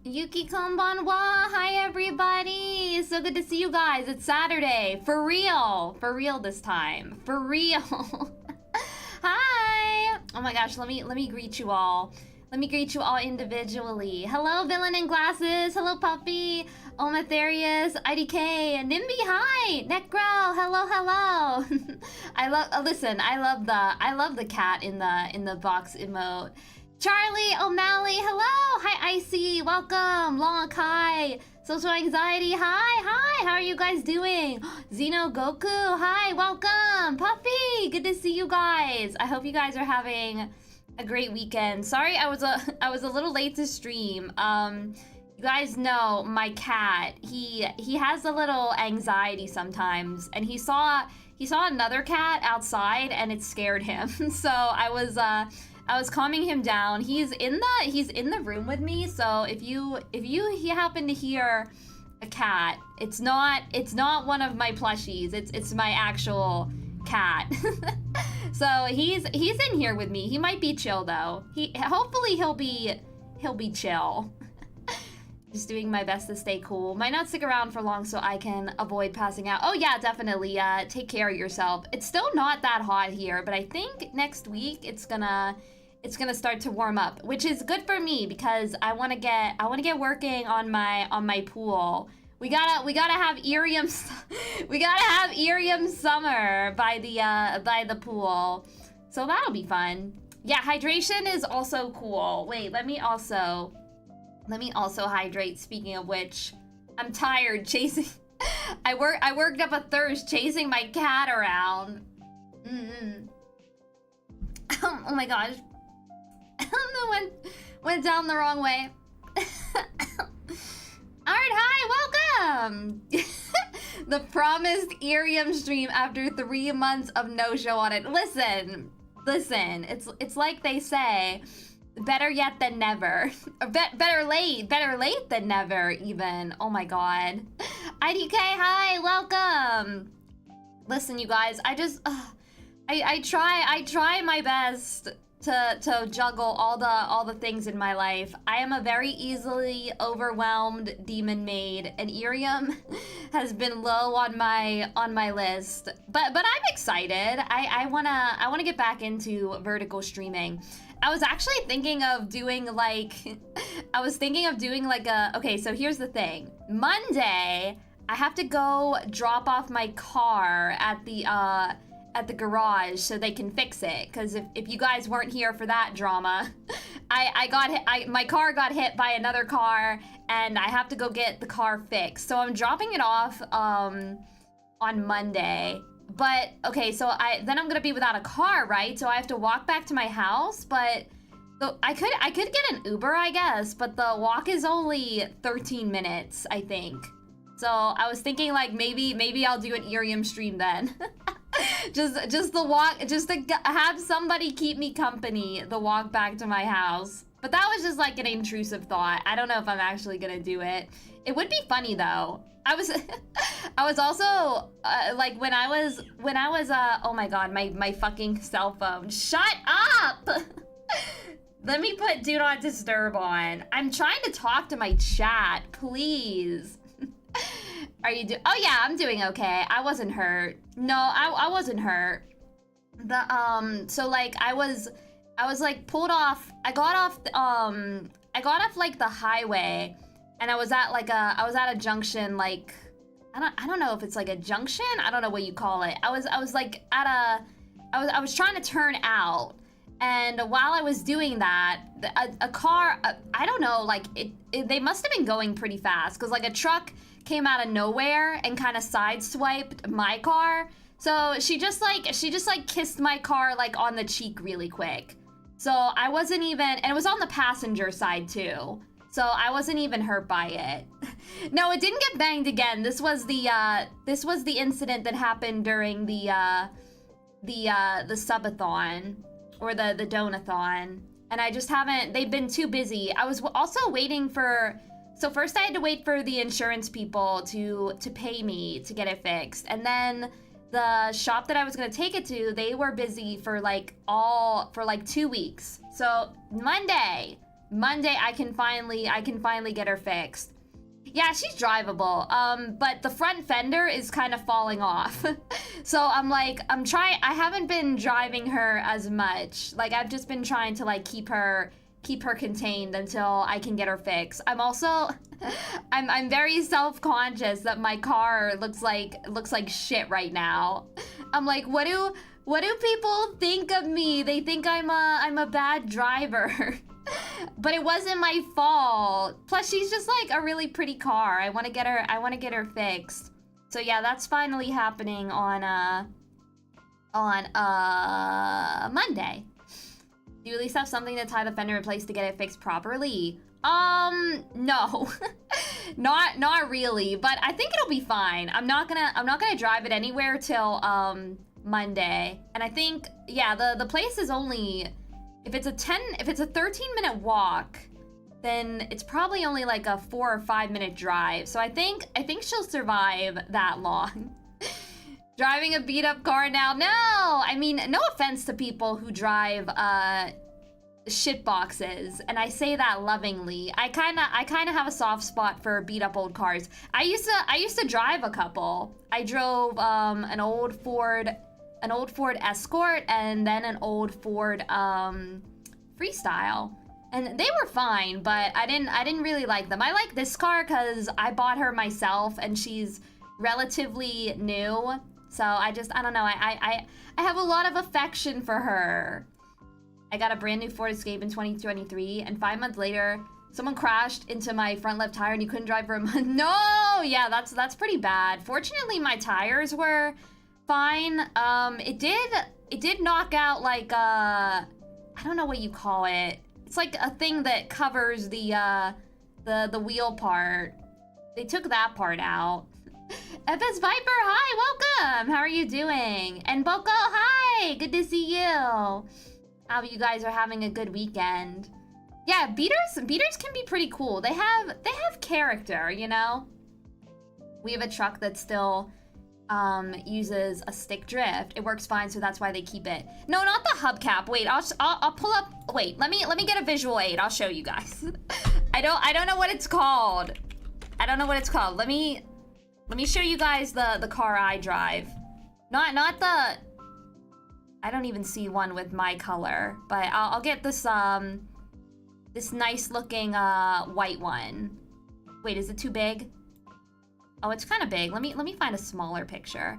Yuki konbanwa! Hi everybody! So good to see you guys. It's Saturday. For real. For real this time. For real. Hi! Oh my gosh, let me greet you all. Let me greet you all individually. Hello, Villain in Glasses. Hello, Puppy. Omatherius, IDK, Nimby, hi! Necro, hello, hello. Listen, I love the cat in the box emote. Charlie O'Malley, hello! Hi, Icy, welcome! Long Kai, Social Anxiety, hi! How are you guys doing? Xeno Goku, hi, welcome! Puffy, good to see you guys. I hope you guys are having a great weekend. Sorry, I was a little late to stream. You guys know my cat. He has a little anxiety sometimes, and he saw another cat outside, and it scared him. So I was calming him down. He's in the room with me. So if you happen to hear a cat, it's not one of my plushies. It's my actual cat. So he's in here with me. He might be chill though. Hopefully he'll be chill. Just doing my best to stay cool. Might not stick around for long so I can avoid passing out. Oh yeah, definitely. Take care of yourself. It's still not that hot here, but I think next week it's gonna start to warm up, which is good for me because I want to get working on my pool. We gotta have Irium summer by the pool, so that'll be fun. Yeah, hydration is also cool. Wait, let me also hydrate. Speaking of which, I'm tired chasing. I worked up a thirst chasing my cat around. Oh my gosh. I don't know went down the wrong way. Alright, hi, welcome! The promised Irium stream after 3 months of no show on it. Listen, it's like they say, better yet than never. Better late than never even. Oh my god. IDK, hi, welcome! Listen, you guys, I try my best to juggle all the things in my life. I am a very easily overwhelmed demon maid, and Irium has been low on my list. But I'm excited. I wanna get back into vertical streaming. I was actually thinking of doing like okay, so here's the thing. Monday, I have to go drop off my car at the garage so they can fix it, because if you guys weren't here for that drama, my car got hit by another car and I have to go get the car fixed. So I'm dropping it off on Monday. But okay, so then I'm gonna be without a car, right? So I have to walk back to my house, but I could get an Uber, I guess, but the walk is only 13 minutes, I think. So I was thinking like maybe I'll do an Irium stream then. just the walk, just to have somebody keep me company the walk back to my house. But that was just like an intrusive thought. I don't know if I'm actually gonna do it. It would be funny though. I was also like when I was oh my god, my fucking cell phone. Shut up! Let me put do not disturb on. I'm trying to talk to my chat, please. Are you oh yeah, I'm doing okay. I wasn't hurt. No, I wasn't hurt. So like I was like pulled off. I got off like the highway, and I was at a junction, like I don't know if it's like a junction. I don't know what you call it. I was like at I was trying to turn out, and while I was doing that, a car, I don't know, like they must have been going pretty fast, because like a truck came out of nowhere and kind of sideswiped my car. So she just like kissed my car like on the cheek really quick. So I wasn't even, and it was on the passenger side too. So I wasn't even hurt by it. No, it didn't get banged again. This was the incident that happened during the subathon, or the Donothon. And I just haven't, they've been too busy. I was also waiting for, so first I had to wait for the insurance people to pay me to get it fixed. And then the shop that I was gonna take it to, they were busy for like 2 weeks. So Monday Monday I can finally get her fixed. Yeah, she's drivable, but the front fender is kind of falling off. So I haven't been driving her as much. Like, I've just been trying to, like, keep her contained until I can get her fixed. I'm also, I'm very self-conscious that my car looks like shit right now. I'm like, what do people think of me? They think I'm a bad driver. But it wasn't my fault. Plus, she's just like a really pretty car. I want to get her fixed. So yeah, that's finally happening on Monday. Do you at least have something to tie the fender in place to get it fixed properly? No. not really, but I think it'll be fine. I'm not gonna drive it anywhere till Monday. And I think, yeah, the place is only, if it's a 13-minute walk, then it's probably only like a 4 or 5 minute drive. So I think she'll survive that long. Driving a beat up car now? No! I mean, no offense to people who drive shit boxes, and I say that lovingly. I kinda have a soft spot for beat up old cars. I used to drive a couple. I drove an old Ford Escort and then an old Ford Freestyle. And they were fine, but I didn't really like them. I like this car because I bought her myself and she's relatively new. So I don't know, I have a lot of affection for her. I got a brand new Ford Escape in 2023, and 5 months later, someone crashed into my front left tire and you couldn't drive for a month. No, yeah, that's pretty bad. Fortunately, my tires were fine. It did knock out like I don't know what you call it. It's like a thing that covers the wheel part. They took that part out. FS Viper, hi, welcome. How are you doing? And Boko, hi, good to see you. How you guys are having a good weekend. Yeah, beaters can be pretty cool. They have character, you know. We have a truck that still uses a stick drift. It works fine, so that's why they keep it. No, not the hubcap. Wait, I'll pull up. Wait, let me get a visual aid. I'll show you guys. I don't know what it's called. I don't know what it's called. Let me show you guys the car I drive. Not the. I don't even see one with my color, but I'll get this this nice looking white one. Wait, is it too big? Oh, it's kind of big. Let me find a smaller picture.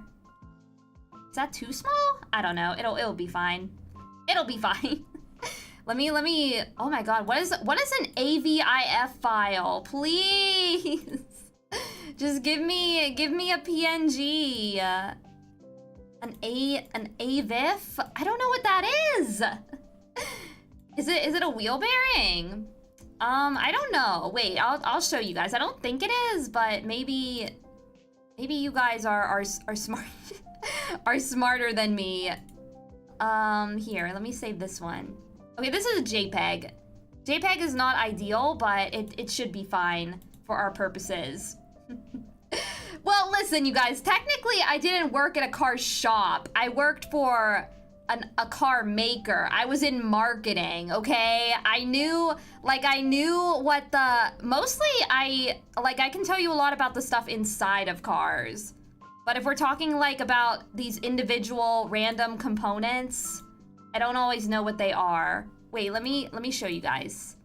Is that too small? I don't know. It'll be fine. It'll be fine. let me. Oh my God, what is an AVIF file? Please, just give me a PNG. An AVIF? I don't know what that is. Is it a wheel bearing? I don't know. Wait, I'll show you guys. I don't think it is, but maybe you guys are smart are smarter than me. Here, let me save this one. Okay, this is a JPEG. JPEG is not ideal, but it should be fine for our purposes. Well, listen, you guys, technically I didn't work at a car shop. I worked for a car maker. I was in marketing, okay? I knew what mostly I can tell you a lot about the stuff inside of cars. But if we're talking like about these individual random components, I don't always know what they are. Wait, let me show you guys.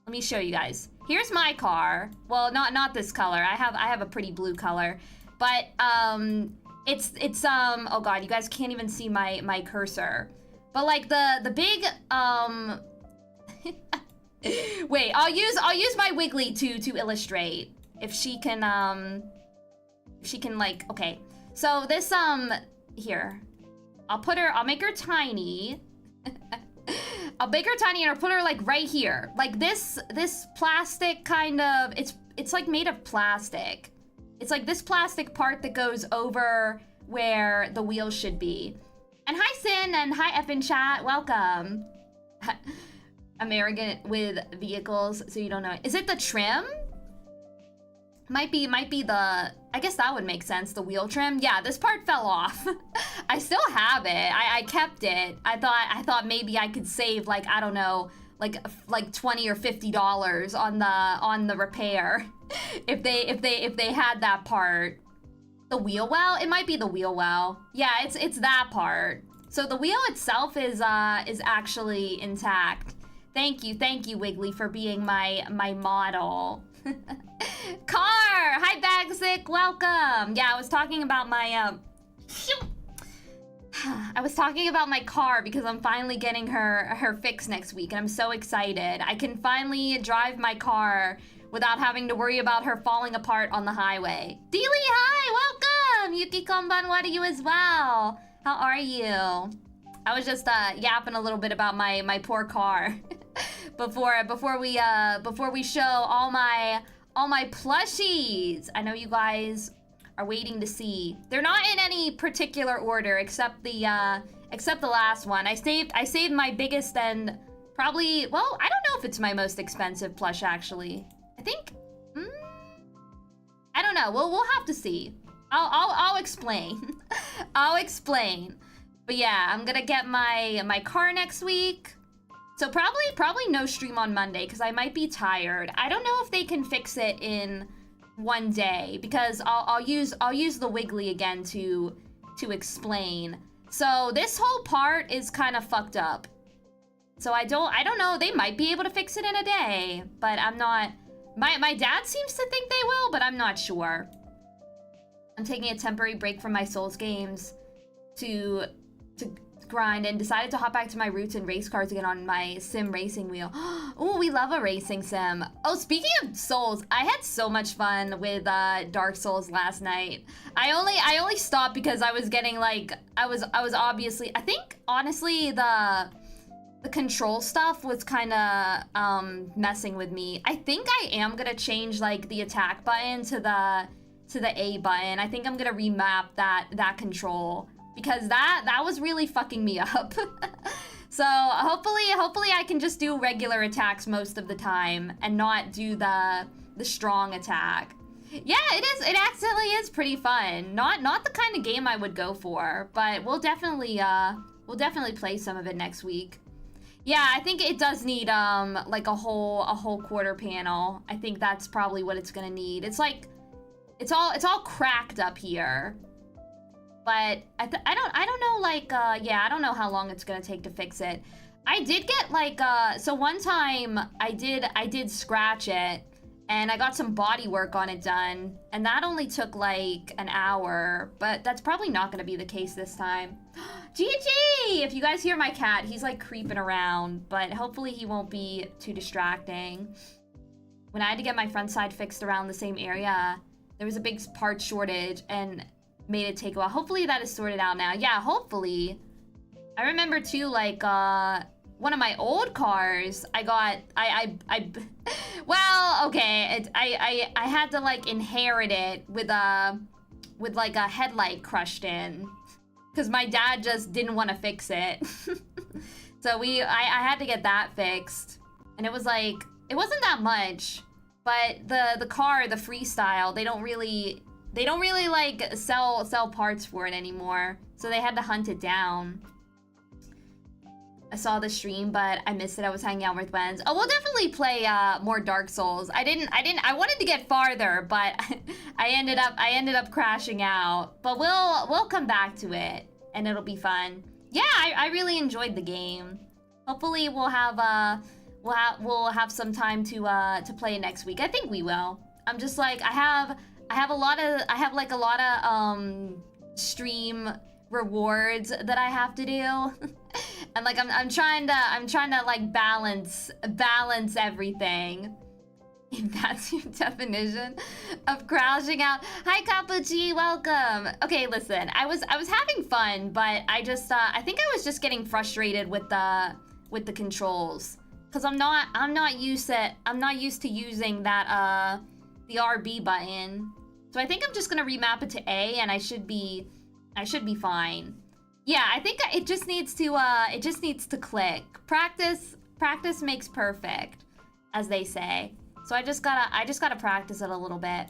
Let me show you guys. Here's my car. Well, not this color. I have a pretty blue color. But it's oh God, you guys can't even see my cursor. But like the big wait, I'll use my Wiggly to illustrate. If she can like, okay. So this here. I'll make her tiny. I'll make her tiny and I'll put her like right here. Like this plastic kind of, it's like made of plastic. It's like this plastic part that goes over where the wheels should be. And hi Sin and hi F in chat, welcome. I'm arrogant with vehicles, so you don't know. Is it the trim? Might be the, I guess that would make sense, the wheel trim. Yeah, this part fell off. I still have it. I kept it. I thought maybe I could save like, I don't know, like $20 or $50 on the repair if they had that part. The wheel well? It might be the wheel well. Yeah, it's that part. So the wheel itself is actually intact. Thank you, Wiggly, for being my model. Car! Hi, Bagsick, welcome! Yeah, I was talking about my, I was talking about my car because I'm finally getting her fixed next week, and I'm so excited. I can finally drive my car without having to worry about her falling apart on the highway. Deely, hi, welcome! Yuki konbanwa to you as well. How are you? I was just yapping a little bit about my poor car before we show all my plushies. I know you guys are waiting to see. They're not in any particular order except the last one. I saved my biggest and probably, well, I don't know if it's my most expensive plush actually. I think I don't know. We'll have to see. I'll explain. I'll explain. But yeah, I'm gonna get my car next week. So probably no stream on Monday because I might be tired. I don't know if they can fix it in one day because I'll use the Wiggly again to explain. So this whole part is kind of fucked up. So I don't know. They might be able to fix it in a day, but I'm not. My dad seems to think they will, but I'm not sure. I'm taking a temporary break from my Souls games to grind and decided to hop back to my roots and race cars again on my sim racing wheel. Oh, we love a racing sim. Oh, speaking of Souls, I had so much fun with Dark Souls last night. I only stopped because I was getting like I was obviously, I think honestly the control stuff was kind of messing with me. I think I am gonna change like the attack button to the A button. I think I'm gonna remap that control because that was really fucking me up. So hopefully I can just do regular attacks most of the time and not do the strong attack. Yeah, it actually is pretty fun. Not the kind of game I would go for, but we'll definitely play some of it next week. Yeah, I think it does need like a whole quarter panel. I think that's probably what it's gonna need. It's like it's all cracked up here. But I don't know, like yeah, I don't know how long it's gonna take to fix it. I did get like so one time I did scratch it and I got some body work on it done, and that only took like an hour, but that's probably not gonna be the case this time. GG! If you guys hear my cat, he's like creeping around, but hopefully he won't be too distracting. When I had to get my front side fixed around the same area, there was a big part shortage and made it take a while. Hopefully that is sorted out now. Yeah, hopefully. I remember too, like one of my old cars, I well, okay, I had to like inherit it with like a headlight crushed in because my dad just didn't want to fix it. So I had to get that fixed, and it was like, it wasn't that much, but the car, the Freestyle, they don't really like sell parts for it anymore, so they had to hunt it down. I saw the stream, but I missed it. I was hanging out with friends. Oh, we'll definitely play more Dark Souls. I wanted to get farther, but I ended up crashing out. But we'll come back to it, and it'll be fun. Yeah, I really enjoyed the game. Hopefully we'll have some time to play it next week. I think we will. I'm just like, I have a lot of stream rewards that I have to do. And like I'm trying to like balance everything. If that's your definition of crashing out. Hi Capucci, welcome. Okay, listen, I was having fun, but I just I think I was just getting frustrated with the controls, cuz I'm not used to using that the RB button. So I think I'm just gonna remap it to A, and I should be fine. Yeah, I think it just needs to click. Practice makes perfect, as they say. So I just gotta practice it a little bit.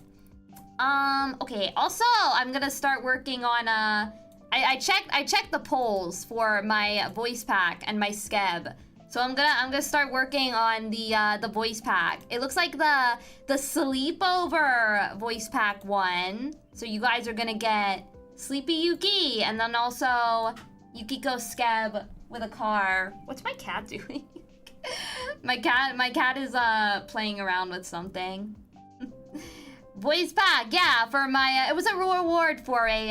Okay. Also, I'm gonna start working on I checked the polls for my voice pack and my skeb. So I'm gonna start working on the voice pack. It looks like the sleepover voice pack one. So you guys are gonna get Sleepy Yuki, and then also Yukiko Skeb with a car. What's my cat doing? my cat is playing around with something. Voice pack, yeah, for my it was a reward for a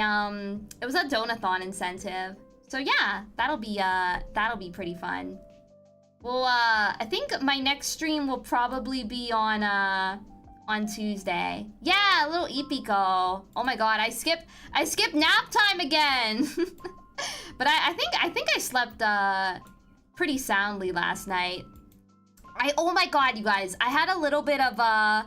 it was a Donathon incentive. So yeah, that'll be pretty fun. Well, I think my next stream will probably be on Tuesday. Yeah, a little Ipiko. Oh my god, I skipped nap time again. But I think I slept pretty soundly last night. Oh my god, you guys, I had a little bit of a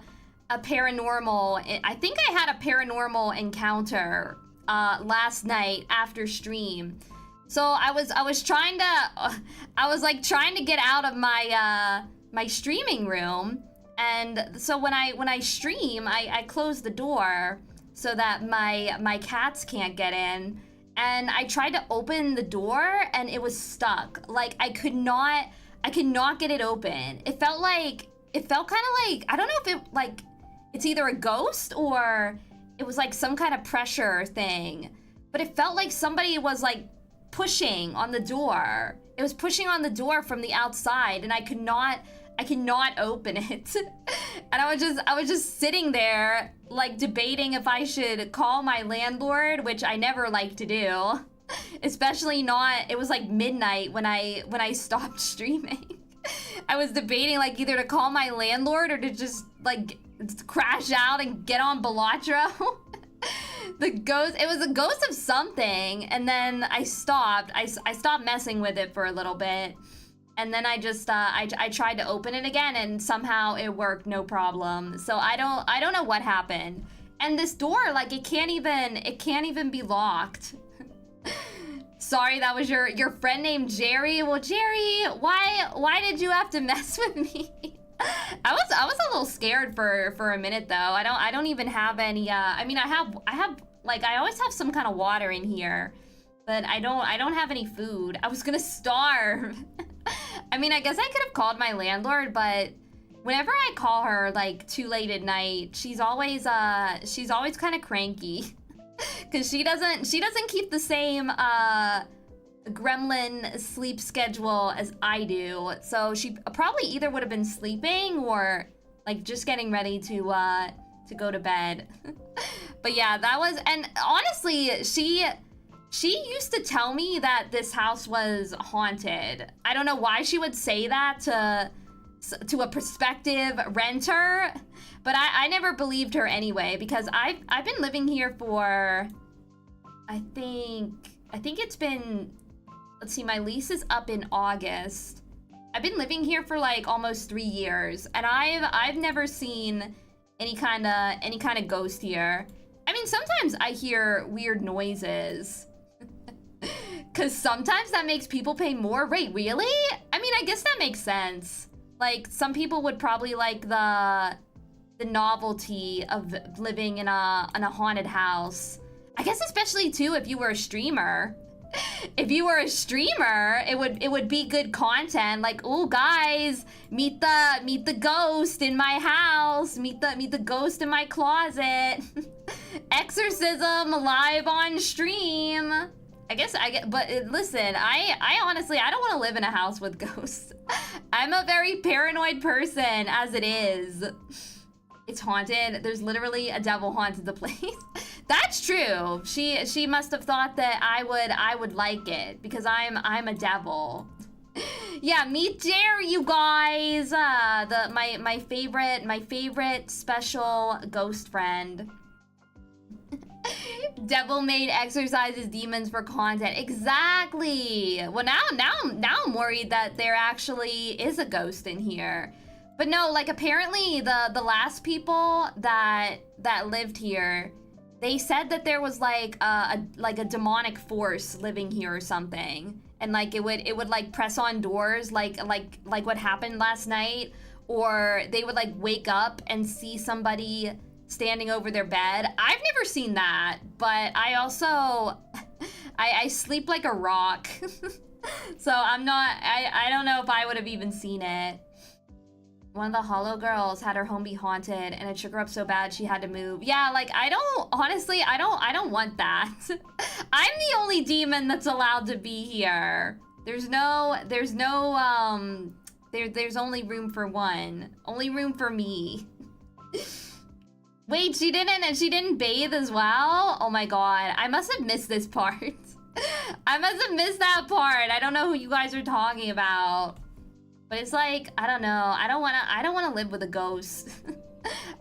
paranormal. I think I had a paranormal encounter last night after stream. So I was trying to get out of my my streaming room, and so when I stream, I close the door so that my cats can't get in, and I tried to open the door and it was stuck. Like I could not get it open. It felt kind of like, I don't know if it like it's either a ghost or it was like some kind of pressure thing, but it felt like somebody was like pushing on the door. It was pushing on the door from the outside, and I could not open it. And I was just sitting there like debating if I should call my landlord, which I never like to do. Especially not, it was like midnight when I stopped streaming. I was debating like either to call my landlord or to just like crash out and get on Balatro. It was a ghost of something, and then I stopped messing with it for a little bit, and then I just I tried to open it again, and somehow it worked no problem. So I don't know what happened. And this door, like it can't even be locked. Sorry, that was your friend named Jerry. Well, Jerry, why did you have to mess with me? I was a little scared for a minute though. I don't even have any I mean I have like I always have some kind of water in here, but I don't have any food. I was gonna starve. I mean, I guess I could have called my landlord, but whenever I call her like too late at night, she's always kind of cranky. Cause she doesn't keep the same gremlin sleep schedule as I do, so she probably either would have been sleeping or like just getting ready to go to bed. But yeah, that was, and honestly, she used to tell me that this house was haunted. I don't know why she would say that to a prospective renter, but I never believed her anyway, because I've been living here for I think it's been, let's see, my lease is up in August. I've been living here for like almost 3 years, and I've never seen any kind of ghost here. I mean, sometimes I hear weird noises. Cause sometimes that makes people pay more. Wait, really? I mean, I guess that makes sense. Like some people would probably like the novelty of living in a haunted house. I guess especially too if you were a streamer. If you were a streamer, it would be good content. Like, oh guys, meet the ghost in my house. Meet the ghost in my closet. Exorcism live on stream. But listen, I honestly, I don't want to live in a house with ghosts. I'm a very paranoid person as it is. It's haunted. There's literally a devil haunted the place. That's true. She must have thought that I would like it because I'm a devil. Yeah, meet Jerry, you guys. My favorite special ghost friend. Devil maid exercises demons for content. Exactly. Well, now I'm worried that there actually is a ghost in here. But no, like apparently the last people that lived here, they said that there was like a demonic force living here or something, and like it would like press on doors like what happened last night, or they would like wake up and see somebody standing over their bed. I've never seen that, but I also I sleep like a rock. So I'm not, I don't know if I would have even seen it. One of the hollow girls had her home be haunted and it shook her up so bad she had to move. Yeah, like honestly, I don't want that. I'm the only demon that's allowed to be here. There's only room for one. Only room for me. Wait, she didn't bathe as well? Oh my god, I must have missed this part. I must have missed that part. I don't know who you guys are talking about. But it's like, I don't know. I don't wanna live with a ghost.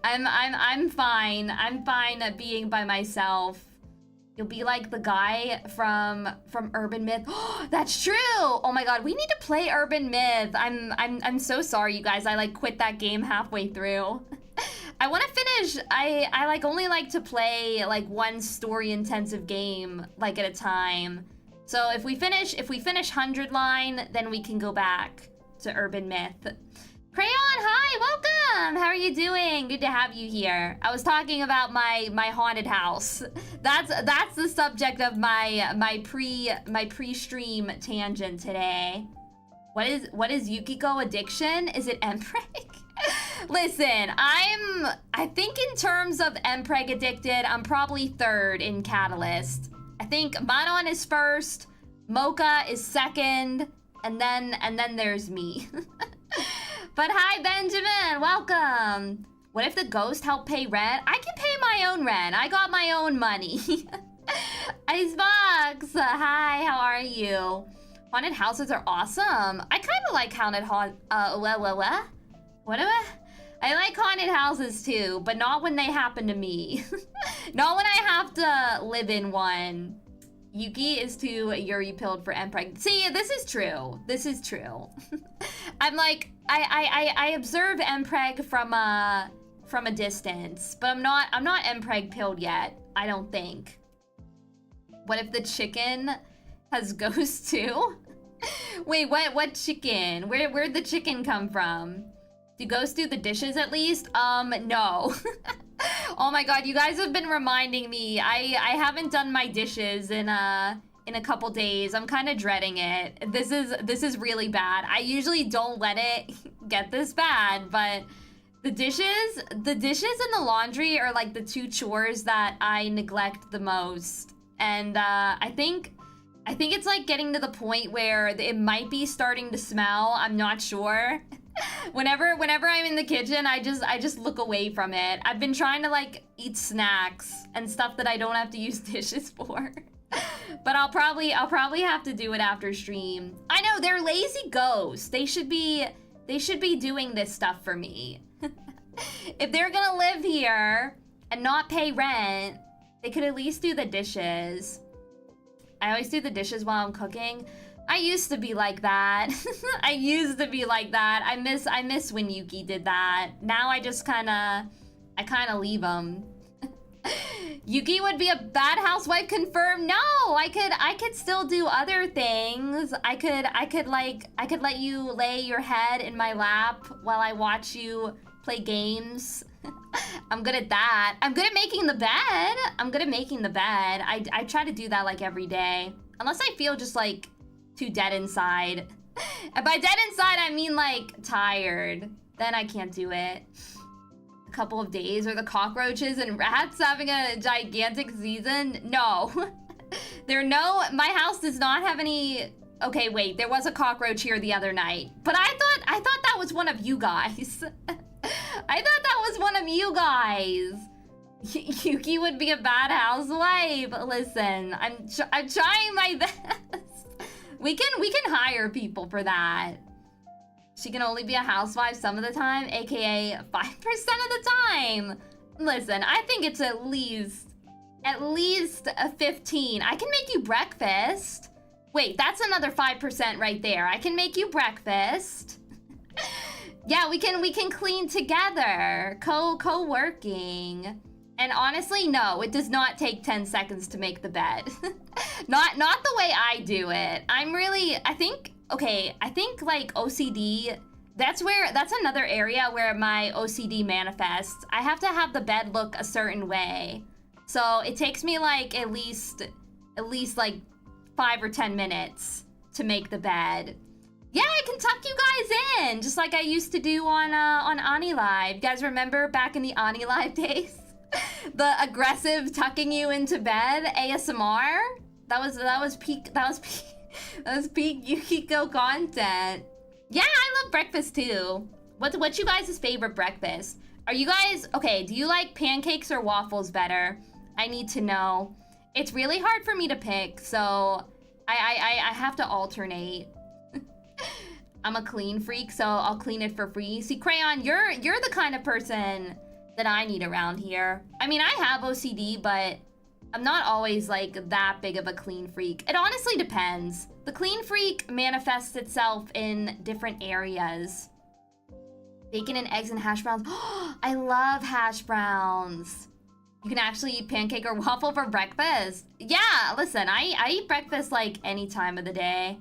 I'm fine. I'm fine at being by myself. You'll be like the guy from Urban Myth. That's true. Oh my god, we need to play Urban Myth. I'm so sorry, you guys. I like quit that game halfway through. I want to finish. I like only like to play like one story intensive game like at a time. So if we finish 100 line, then we can go back to Urban Myth. Crayon, hi, welcome. How are you doing? Good to have you here. I was talking about my haunted house. That's the subject of my pre-stream tangent today. What is Yukiko addiction? Is it Mpreg? Listen, I think in terms of Mpreg addicted, I'm probably third in Catalyst. I think Manon is first, Mocha is second, and then there's me. But hi, Benjamin, welcome. What if the ghost helped pay rent? I can pay my own rent. I got my own money. Icebox, hi, how are you? Haunted houses are awesome. I kind of like I like haunted houses too, but not when they happen to me. Not when I have to live in one. Yuki is too Yuri pilled for Mpreg. See, this is true. This is true. I'm like, I observe Mpreg from a distance, but I'm not Mpreg pilled yet. I don't think. What if the chicken has ghosts too? Wait, what chicken? Where'd the chicken come from? Do ghosts do the dishes at least? No. Oh my god, you guys have been reminding me. I haven't done my dishes in a couple days. I'm kind of dreading it. This is really bad. I usually don't let it get this bad, but the dishes and the laundry are like the two chores that I neglect the most. And I think it's like getting to the point where it might be starting to smell. I'm not sure. Whenever I'm in the kitchen, I just look away from it. I've been trying to like eat snacks and stuff that I don't have to use dishes for. But I'll probably have to do it after stream. I know, they're lazy ghosts. They should be doing this stuff for me. If they're gonna live here and not pay rent, they could at least do the dishes. I always do the dishes while I'm cooking. I used to be like that. I used to be like that. I miss when Yuki did that. Now I just kinda leave them. Yuki would be a bad housewife confirmed. No, I could still do other things. I could let you lay your head in my lap while I watch you play games. I'm good at that. I'm good at making the bed. I try to do that like every day. Unless I feel just like too dead inside. And by dead inside, I mean like tired. Then I can't do it. A couple of days. Are the cockroaches and rats having a gigantic season? No. My house does not have any. Okay, wait, there was a cockroach here the other night. But I thought that was one of you guys. I thought that was one of you guys. Yuki would be a bad housewife. Listen, I'm trying my best. We can hire people for that. She can only be a housewife some of the time, aka 5% of the time. Listen, I think it's at least a 15. I can make you breakfast. Wait, that's another 5% right there. I can make you breakfast. Yeah, we can clean together. Co-working. And honestly, no, it does not take 10 seconds to make the bed. Not the way I do it. I think like OCD, that's another area where my OCD manifests. I have to have the bed look a certain way. So it takes me like at least like 5 or 10 minutes to make the bed. Yeah, I can tuck you guys in, just like I used to do on Ani Live. You guys remember back in the Ani Live days? The aggressive tucking you into bed ASMR? That was peak Yukiko content. Yeah, I love breakfast too. What's you guys' favorite breakfast? Are you guys, okay, do you like pancakes or waffles better? I need to know. It's really hard for me to pick, so I have to alternate. I'm a clean freak, so I'll clean it for free. See, Crayon, you're the kind of person that I need around here. I mean, I have OCD, but I'm not always like that big of a clean freak. It honestly depends. The clean freak manifests itself in different areas. Bacon and eggs and hash browns. I love hash browns. You can actually eat pancake or waffle for breakfast. Yeah, listen, I eat breakfast like any time of the day.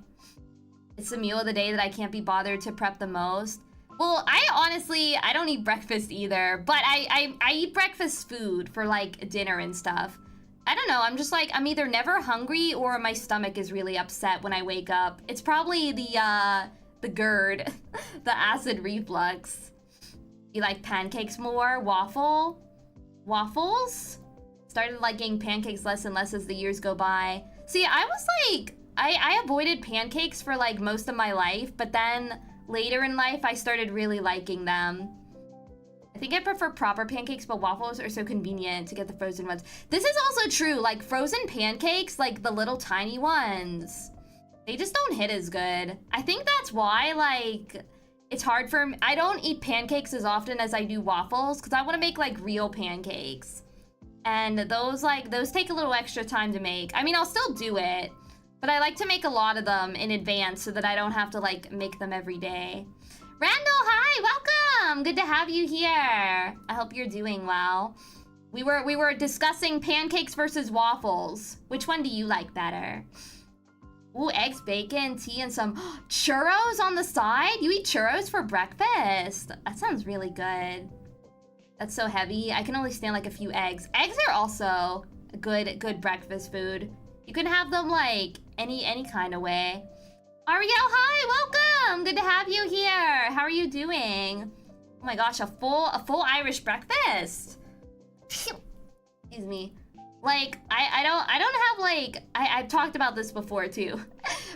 It's the meal of the day that I can't be bothered to prep the most. Well, I don't eat breakfast either, but I eat breakfast food for like dinner and stuff. I don't know, I'm just like, I'm either never hungry or my stomach is really upset when I wake up. It's probably the GERD, the acid reflux. You like pancakes more? Waffles? Started liking pancakes less and less as the years go by. See, I was like, I avoided pancakes for like most of my life, but then later in life, I started really liking them. I think I prefer proper pancakes, but waffles are so convenient to get the frozen ones. This is also true, like frozen pancakes, like the little tiny ones, they just don't hit as good. I think that's why, like, it's hard for me. I don't eat pancakes as often as I do waffles, because I want to make like real pancakes. And those take a little extra time to make. I mean, I'll still do it, but I like to make a lot of them in advance so that I don't have to like make them every day. Randall, hi, welcome. Good to have you here. I hope you're doing well. We were discussing pancakes versus waffles. Which one do you like better? Ooh, eggs, bacon, tea, and some churros on the side? You eat churros for breakfast? That sounds really good. That's so heavy. I can only stand like a few eggs. Eggs are also a good breakfast food. You can have them like any kind of way. Ariel, hi, welcome. Good to have you here. How are you doing? Oh my gosh, a full Irish breakfast. Excuse me. Like I don't have like I've talked about this before too,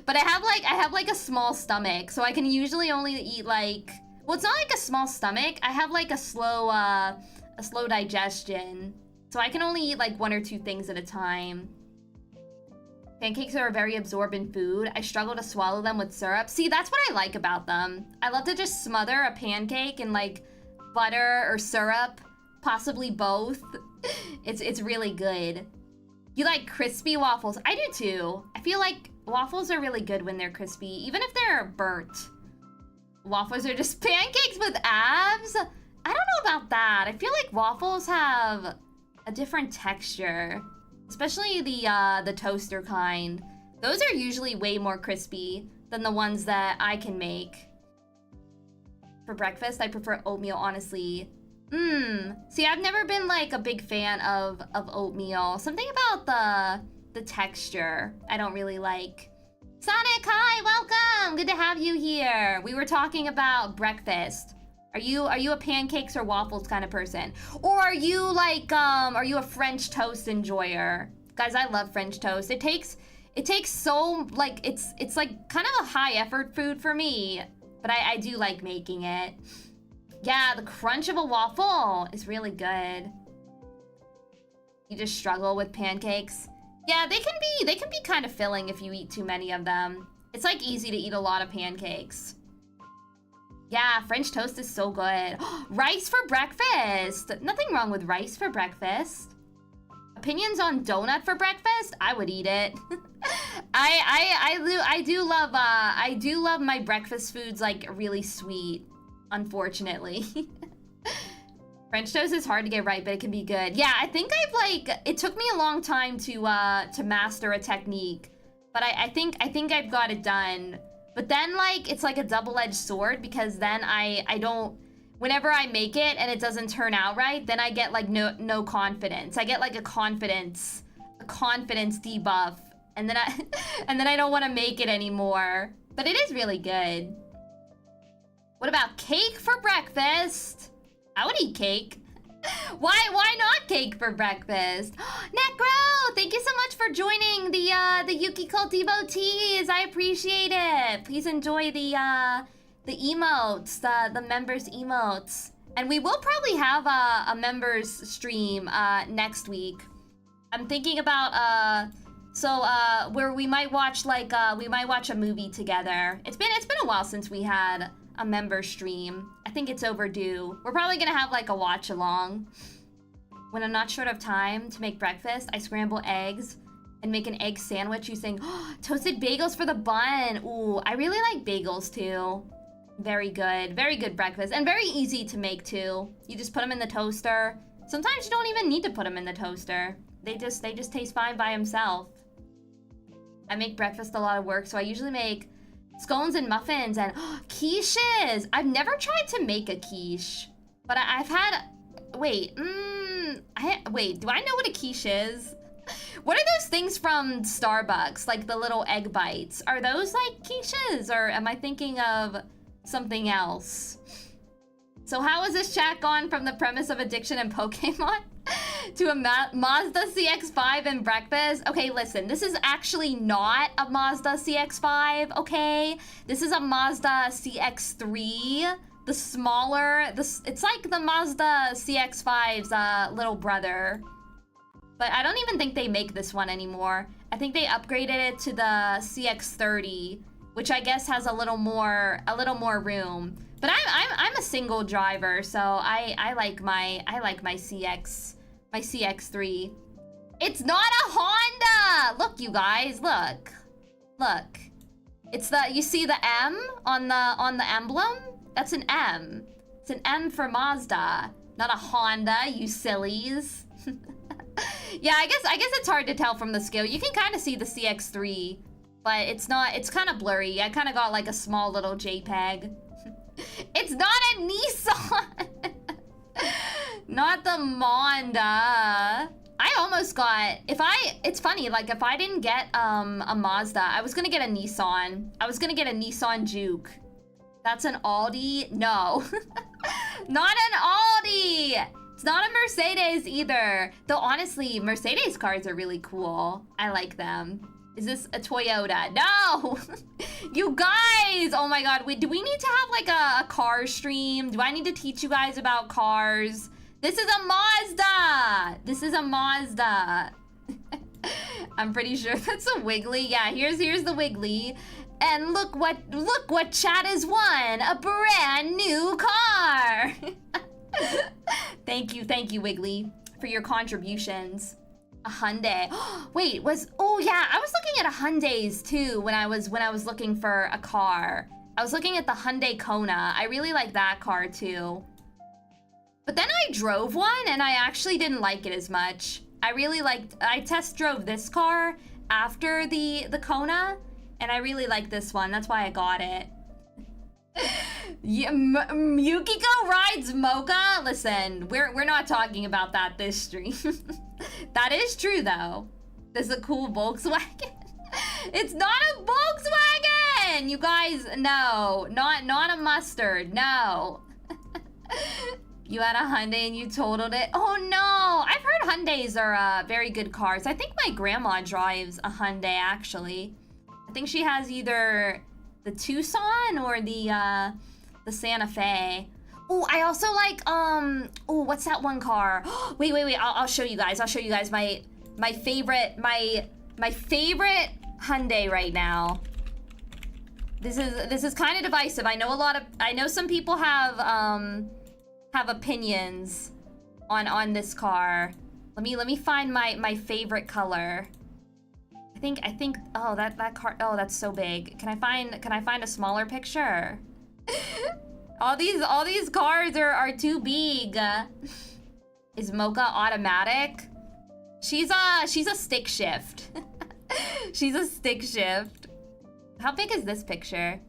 but I have like a small stomach, so I can usually only eat like, well, it's not like a small stomach. I have like a slow digestion, so I can only eat like 1 or 2 things at a time. Pancakes are a very absorbent food. I struggle to swallow them with syrup. See, that's what I like about them. I love to just smother a pancake in like butter or syrup, possibly both. It's really good. You like crispy waffles? I do too. I feel like waffles are really good when they're crispy, even if they're burnt. Waffles are just pancakes with abs? I don't know about that. I feel like waffles have a different texture, especially the toaster kind. Those are usually way more crispy than the ones that I can make. For breakfast, I prefer oatmeal, honestly. See, I've never been like a big fan of oatmeal. Something about the texture I don't really like. Sonic, hi, welcome. Good to have you here. We were talking about breakfast. Are you a pancakes or waffles kind of person? Or are you like are you a French toast enjoyer? Guys, I love French toast. It takes so like it's like kind of a high effort food for me, but I do like making it. Yeah, the crunch of a waffle is really good. You just struggle with pancakes. Yeah, they can be kind of filling if you eat too many of them. It's like easy to eat a lot of pancakes. Yeah, French toast is so good. Rice for breakfast. Nothing wrong with rice for breakfast. Opinions on donut for breakfast? I would eat it. I do love my breakfast foods like really sweet. Unfortunately. French toast is hard to get right, but it can be good. Yeah, I think it took me a long time to master a technique, but I think I've got it done. But then like it's like a double-edged sword, because then I don't, whenever I make it and it doesn't turn out right, then I get like no confidence. I get like a confidence debuff and then I and then I don't want to make it anymore. But it is really good. What about cake for breakfast? I would eat cake. Why not cake for breakfast? Necro, thank you so much for joining the Yukiko devotees. I appreciate it. Please enjoy the emotes, the members emotes. And we will probably have a members stream next week. I'm thinking about where we might watch a movie together. It's been a while since we had a member stream. I think it's overdue. We're probably gonna have like a watch along. When I'm not short of time to make breakfast, I scramble eggs and make an egg sandwich using toasted bagels for the bun. Ooh, I really like bagels too. Very good breakfast, and very easy to make too. You just put them in the toaster. Sometimes you don't even need to put them in the toaster. They just taste fine by themselves. I make breakfast a lot of work, so I usually make scones and muffins and quiches. I've never tried to make a quiche, but I've had. Wait, do I know what a quiche is? What are those things from Starbucks, like the little egg bites? Are those like quiches, or am I thinking of something else? So how has this chat gone from the premise of addiction and Pokemon to a Mazda CX-5 and breakfast? Okay, listen, this is actually not a Mazda CX-5, okay? This is a Mazda CX-3, the smaller, it's like the Mazda CX-5's little brother. But I don't even think they make this one anymore. I think they upgraded it to the CX-30, which I guess has a little more room. But I'm a single driver, so I like my CX-3. It's not a Honda. Look, you guys, look. It's you see the M on the emblem? That's an M. It's an M for Mazda, not a Honda, you sillies. Yeah, I guess it's hard to tell from the scale. You can kind of see the CX-3, but it's kind of blurry. I kind of got like a small little JPEG. It's not a Nissan. Not the Monda. I almost got, it's funny, like if I didn't get a Mazda, I was gonna get a Nissan. I was gonna get a Nissan Juke. That's an Audi? No. Not an Audi! It's not a Mercedes either. Though honestly, Mercedes cars are really cool. I like them. Is this a Toyota? No! You guys! Oh my god, do we need to have like a car stream? Do I need to teach you guys about cars? This is a Mazda! This is a Mazda. I'm pretty sure that's a Wiggly. Yeah, here's the Wiggly. And look what chat has won! A brand new car! Thank you, Wiggly, for your contributions. A Hyundai. Wait, oh yeah, I was looking at a Hyundais too when I was looking for a car. I was looking at the Hyundai Kona. I really like that car too. But then I drove one and I actually didn't like it as much. I test drove this car after the Kona, and I really like this one. That's why I got it. Yeah, Yukiko rides Mocha? Listen, we're not talking about that this stream. That is true though. This is a cool Volkswagen. It's not a Volkswagen! You guys, no. Not a mustard, no. You had a Hyundai and you totaled it? Oh no! I've heard Hyundais are very good cars. I think my grandma drives a Hyundai actually. I think she has either the Tucson or the Santa Fe. Oh, I also like oh, what's that one car? Wait. I'll show you guys. I'll show you guys my favorite Hyundai right now. This is kind of divisive. I know some people have opinions on this car. Let me find my favorite color. I think oh that car, oh that's so big. Can I find a smaller picture? all these cars are too big. Is Mocha automatic? She's a stick shift. She's a stick shift. How big is this picture?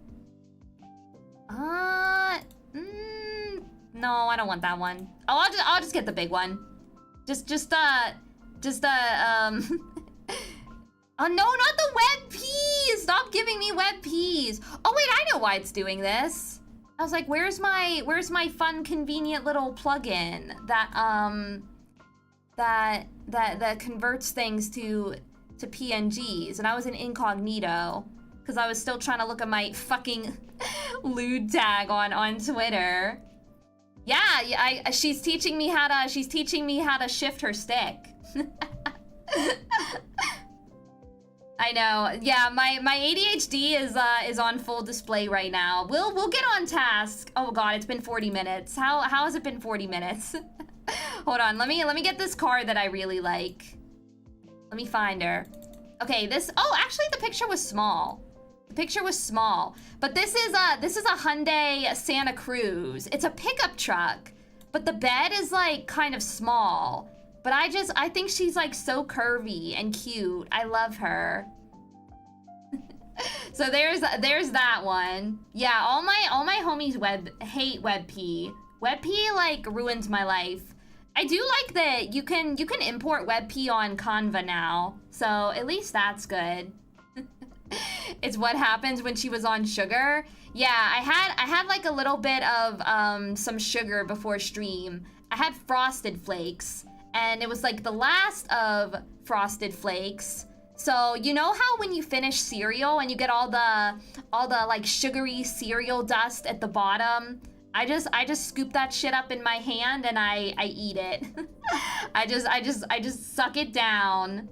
No, I don't want that one. Oh, I'll just get the big one. Oh no, not the web peas! Stop giving me web peas. Oh wait, I know why it's doing this. I was like, where's my fun, convenient little plugin that converts things to PNGs, and I was in incognito because I was still trying to look at my fucking lewd tag on Twitter. Yeah, she's teaching me how to shift her stick. I know. Yeah, my ADHD is on full display right now. We'll get on task. Oh god, it's been 40 minutes. How has it been 40 minutes? Hold on, let me get this card that I really like. Let me find her. Okay, actually the picture was small. The picture was small. But this is a Hyundai Santa Cruz. It's a pickup truck, but the bed is like kind of small. But I think she's like so curvy and cute. I love her. So there's that one. Yeah, all my homies hate WebP. WebP like ruins my life. I do like that you can import WebP on Canva now. So at least that's good. It's what happens when she was on sugar. Yeah, I had like a little bit of some sugar before stream. I had Frosted Flakes. And it was like the last of Frosted Flakes. So you know how when you finish cereal and you get all the like sugary cereal dust at the bottom? I just scoop that shit up in my hand and I eat it. I just suck it down.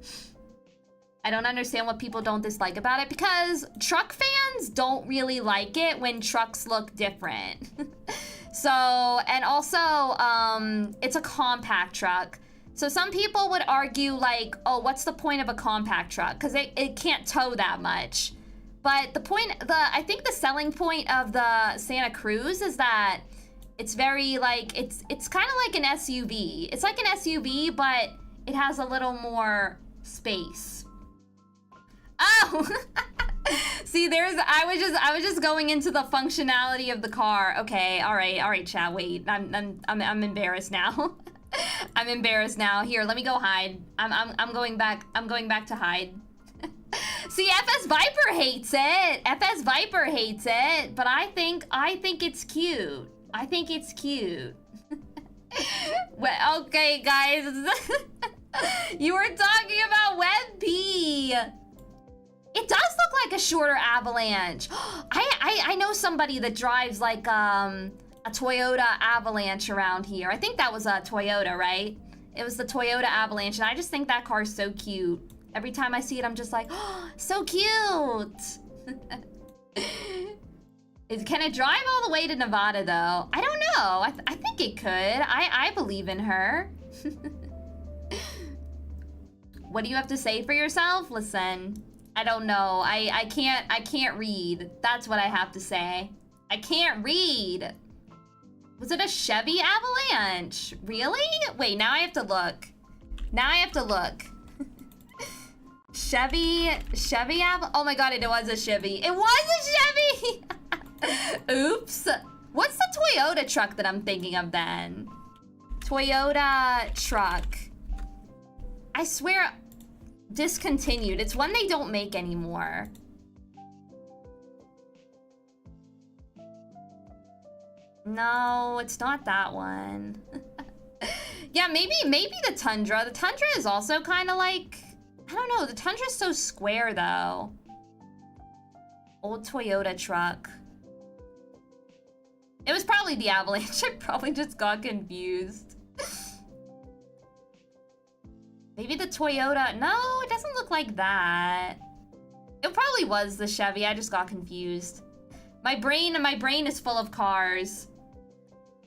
I don't understand what people don't dislike about it because truck fans don't really like it when trucks look different. So, and also it's a compact truck. So some people would argue like, oh, what's the point of a compact truck? Because it can't tow that much. But I think the selling point of the Santa Cruz is that it's very like, it's kind of like an SUV. It's like an SUV, but it has a little more space. Oh, see, I was just going into the functionality of the car. Okay, all right, chat. Wait, I'm embarrassed now. I'm embarrassed now. Here, let me go hide. I'm going back. I'm going back to hide. See, FS Viper hates it. FS Viper hates it, but I think it's cute. I think it's cute. Well, okay, guys. You were talking about WebP. It does look like a shorter Avalanche. I know somebody that drives like a Toyota Avalanche around here. I think that was a Toyota, right? It was the Toyota Avalanche, and I just think that car is so cute. Every time I see it, I'm just like, oh, so cute. Can it drive all the way to Nevada, though? I don't know. I think it could. I believe in her. What do you have to say for yourself? Listen, I don't know. I can't read. That's what I have to say. I can't read. Was it a Chevy Avalanche? Really? Wait, now I have to look. Now I have to look. Chevy oh my god, it was a Chevy. It was a Chevy! Oops. What's the Toyota truck that I'm thinking of then? Toyota truck. I swear, discontinued. It's one they don't make anymore. No, it's not that one. Yeah, maybe the Tundra. The Tundra is also kind of like, I don't know, the Tundra's so square though. Old Toyota truck. It was probably the Avalanche. I probably just got confused. Maybe the Toyota. No, it doesn't look like that. It probably was the Chevy. I just got confused. My brain is full of cars.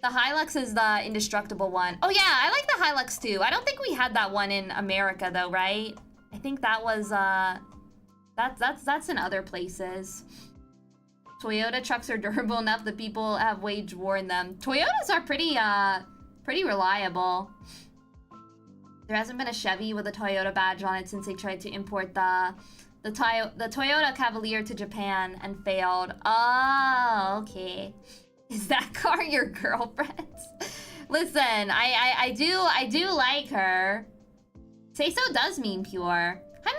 The Hilux is the indestructible one. Oh yeah, I like the Hilux too. I don't think we had that one in America though, right? I think that was that's in other places. Toyota trucks are durable enough that people have waged war in them. Toyotas are pretty reliable. There hasn't been a Chevy with a Toyota badge on it since they tried to import the Toyota Cavalier to Japan and failed. Oh, okay. Is that car your girlfriend's? Listen, I do like her. Say so does mean pure. Hi,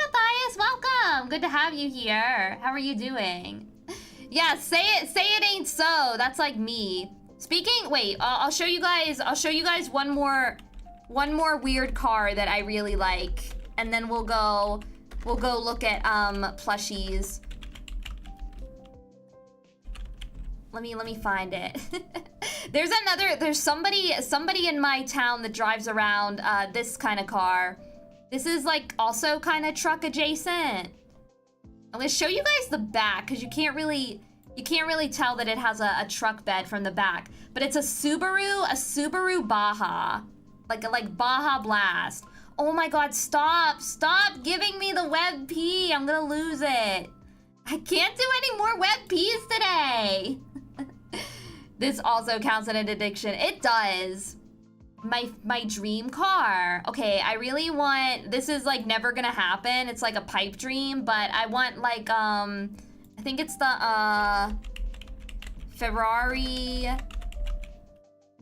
Chris, welcome. Good to have you here. How are you doing? Yeah, say it ain't so. That's like me. Speaking, wait, I'll show you guys one more weird car that I really like, and then we'll go look at plushies. Let me find it. There's somebody in my town that drives around this kind of car. This is like also kind of truck adjacent. I'm gonna show you guys the back because you can't really tell that it has a truck bed from the back. But it's a Subaru Baja, like Baja Blast. Oh my God! Stop giving me the web pee. I'm gonna lose it. I can't do any more web peas today. This also counts as an addiction. It does. My dream car. Okay, I really want, this is like never gonna happen. It's like a pipe dream, but I want like, I think it's the Ferrari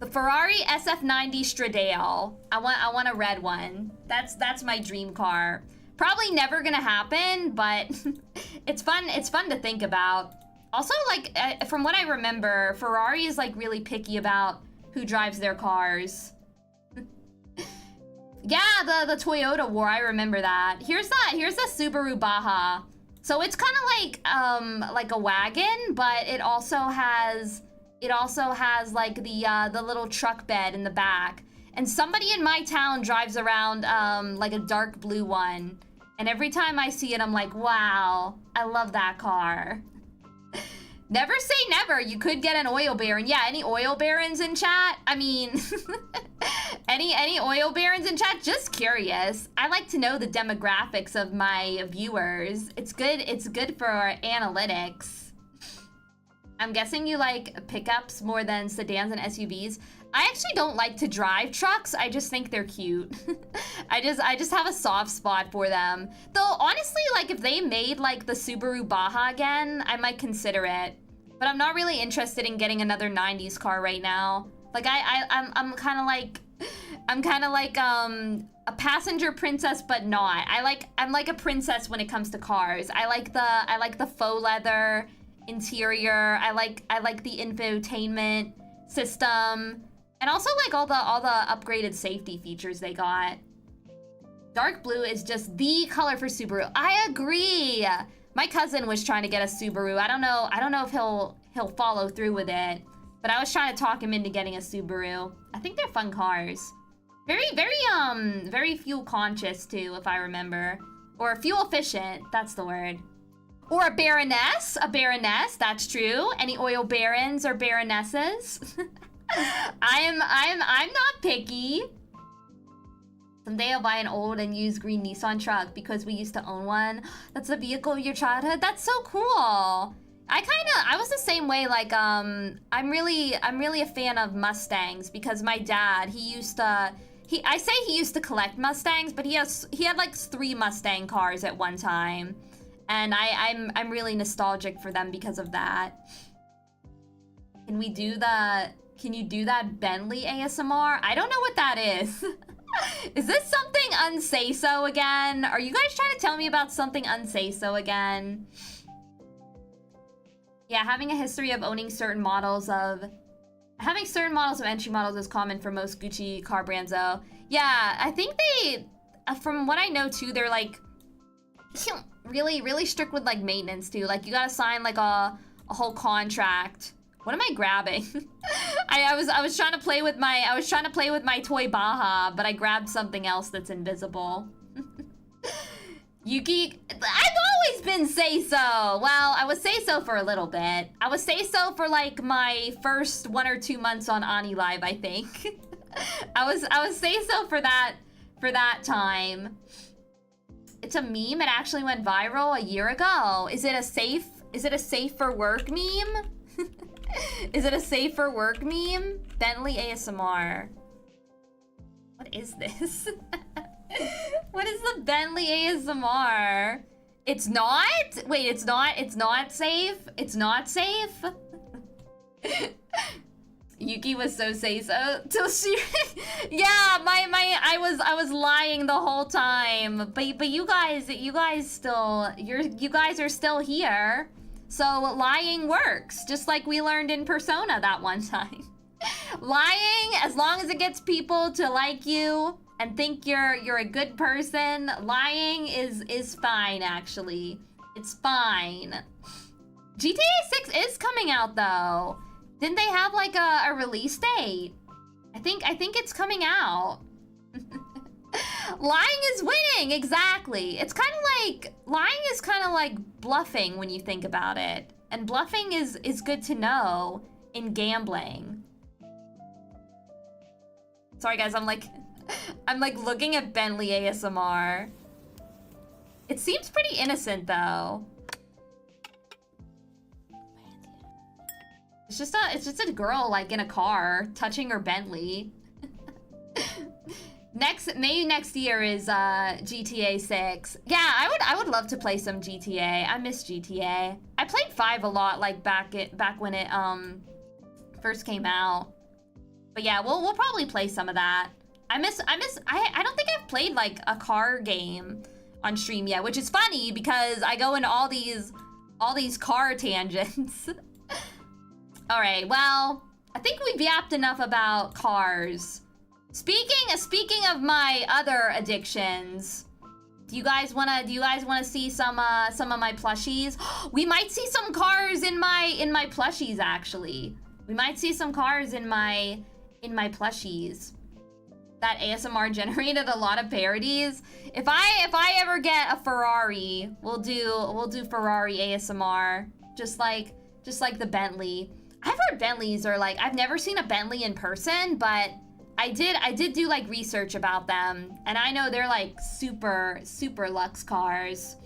SF90 Stradale. I want a red one. That's my dream car. Probably never gonna happen, but it's fun to think about. Also, like, from what I remember, Ferrari is like really picky about who drives their cars. Yeah, the Toyota war, I remember that. Here's the Subaru Baja. So it's kind of like a wagon, but it also has like the little truck bed in the back. And somebody in my town drives around like a dark blue one. And every time I see it, I'm like, wow, I love that car. Never say never. You could get an oil baron. Yeah, any oil barons in chat? I mean, any oil barons in chat? Just curious. I like to know the demographics of my viewers. It's good for analytics. I'm guessing you like pickups more than sedans and SUVs. I actually don't like to drive trucks. I just think they're cute. I just have a soft spot for them. Though honestly, like if they made like the Subaru Baja again, I might consider it. But I'm not really interested in getting another 90s car right now. Like I'm kind of like a passenger princess, but not. I'm like a princess when it comes to cars. I like the faux leather interior. I like the infotainment system. And also like all the upgraded safety features they got. Dark blue is just the color for Subaru. I agree. My cousin was trying to get a Subaru. I don't know if he'll follow through with it. But I was trying to talk him into getting a Subaru. I think they're fun cars. Very fuel conscious too, if I remember. Or fuel efficient, that's the word. Or a baroness, that's true. Any oil barons or baronesses? I'm not picky. Someday I'll buy an old and used green Nissan truck because we used to own one. That's the vehicle of your childhood. That's so cool. I was the same way. Like I'm really a fan of Mustangs because my dad, he used to collect Mustangs, but he had like 3 Mustang cars at one time, and I'm really nostalgic for them because of that. Can you do that Bentley ASMR? I don't know what that is. Is this something unsay-so again? Are you guys trying to tell me about something unsay-so again? Yeah, having a history of owning certain models of entry models is common for most Gucci car brands though. Yeah, I think they, from what I know too, they're like really strict with like maintenance too. Like you gotta sign like a whole contract. What am I grabbing? I was trying to play with my toy Baja, but I grabbed something else that's invisible. Yuki, I've always been say-so. Well, I was say-so for a little bit. I was say-so for like my first 1 or 2 months on Ani Live, I think. I was say-so for that time. It's a meme. It actually went viral a year ago. Is it a safe for work meme? Is it a safe for work meme? Bentley ASMR. What is this? What is the Bentley ASMR? It's not? Wait, it's not safe? It's not safe? Yuki was so say-so till she yeah, I was lying the whole time. But you guys still you guys are still here. So lying works, just like we learned in Persona that one time. Lying, as long as it gets people to like you and think you're a good person, lying is fine actually. It's fine. GTA 6 is coming out though. Didn't they have like a release date? I think it's coming out. Lying is winning, exactly. It's kind of like, lying is kind of like bluffing when you think about it. And bluffing is good to know in gambling. Sorry guys, I'm like looking at Bentley ASMR. It seems pretty innocent though. It's just a girl like in a car touching her Bentley. Maybe next year is GTA 6. Yeah, I would love to play some GTA. I miss GTA. I played 5 a lot, like back when it first came out. But yeah, we'll probably play some of that. I don't think I've played like a car game on stream yet, which is funny because I go into all these car tangents. All right, well, I think we've yapped enough about cars. Speaking of my other addictions, do you guys wanna see some of my plushies? We might see some cars in my plushies actually. We might see some cars in my plushies. That ASMR generated a lot of parodies. If I ever get a Ferrari, we'll do Ferrari ASMR, just like the Bentley. I've heard Bentleys are like, I've never seen a Bentley in person, but I did do like research about them, and I know they're like super luxe cars.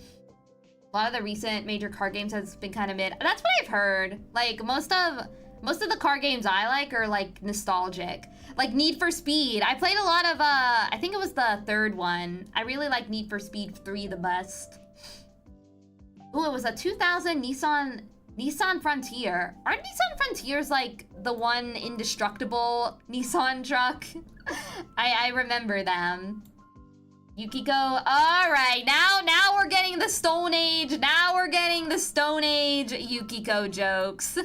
A lot of the recent major car games has been kind of mid. That's what I've heard. Like most of the car games I like are like nostalgic. Like Need for Speed. I played a lot of I think it was the third one. I really like Need for Speed 3 the best. Ooh, it was a 2000 Nissan Frontier. Aren't Nissan Frontiers like the one indestructible Nissan truck? I remember them. Yukiko, all right, now we're getting the Stone Age. Now we're getting the Stone Age Yukiko jokes.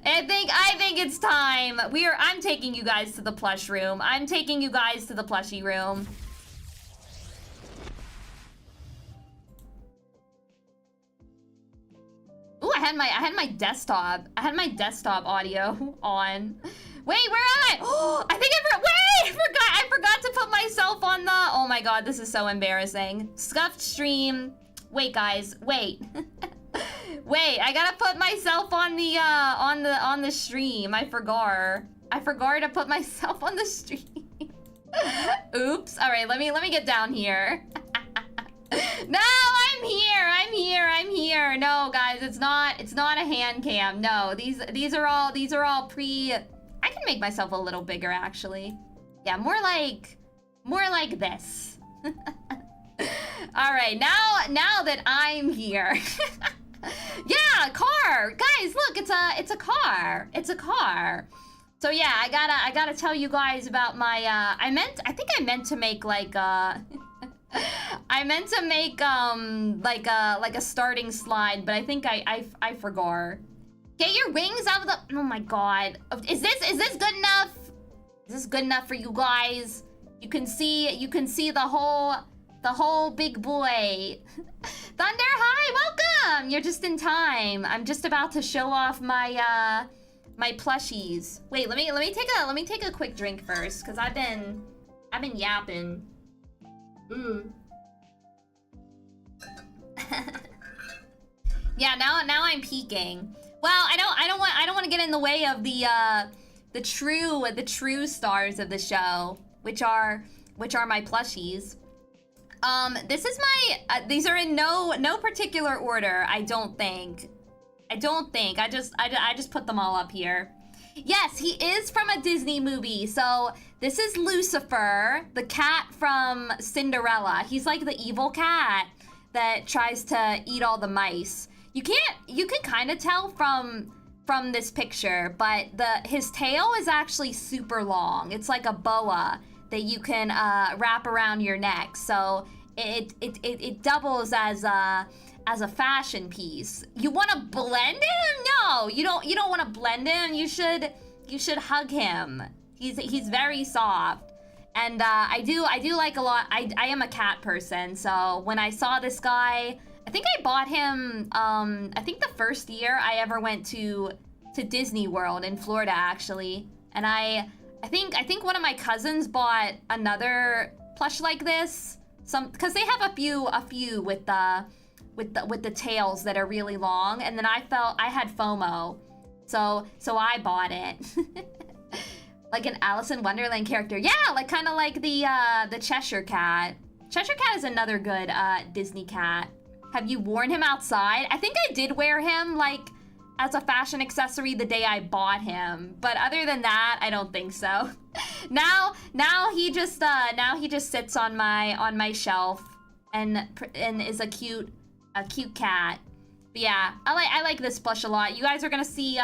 I think it's time. I'm taking you guys to the plush room. I'm taking you guys to the plushie room. Ooh, I had my desktop audio on. Wait, where am I? Oh, I forgot to put myself on the, oh my god, this is so embarrassing. Scuffed stream. Wait guys, wait. Wait, I gotta put myself on the stream. I forgot to put myself on the stream. Oops. All right, let me get down here. No, I'm here. No, guys, it's not a hand cam. No, these are all pre. I can make myself a little bigger actually. Yeah, more like this. All right, now that I'm here. Yeah, car. Guys, look, it's a car. It's a car. So yeah, I gotta tell you guys about my I think I meant to make like I meant to make like a starting slide, but I think I forgot. Get your wings out of the, oh my god. Is this good enough? Is this good enough for you guys? You can see the whole big boy. Thunder, hi, welcome. You're just in time. I'm just about to show off my my plushies. Wait, let me take a quick drink first, cause I've been yapping. Yeah, now I'm peeking. Well, I don't want to get in the way of the true stars of the show, which are my plushies. This is my these are in no particular order. I don't think. I just put them all up here. Yes, he is from a Disney movie. So this is Lucifer, the cat from Cinderella. He's like the evil cat that tries to eat all the mice. You can kind of tell from from this picture, but his tail is actually super long. It's like a boa that you can wrap around your neck. So it doubles as a fashion piece. You want to blend him? No, you don't want to blend him. You should hug him. He's very soft. And I do like a lot. I am a cat person, so when I saw this guy, I think I bought him, I think the first year I ever went to Disney World in Florida, actually. And I think one of my cousins bought another plush like this. Because they have a few with the tails that are really long, and then I felt I had FOMO. So I bought it. Like an Alice in Wonderland character. Yeah, like kind of like the Cheshire Cat. Cheshire Cat is another good Disney cat. Have you worn him outside? I think I did wear him like as a fashion accessory the day I bought him, but other than that, I don't think so. now he just sits on my shelf and is a cute cat. But yeah, I like this plush a lot. You guys are gonna see.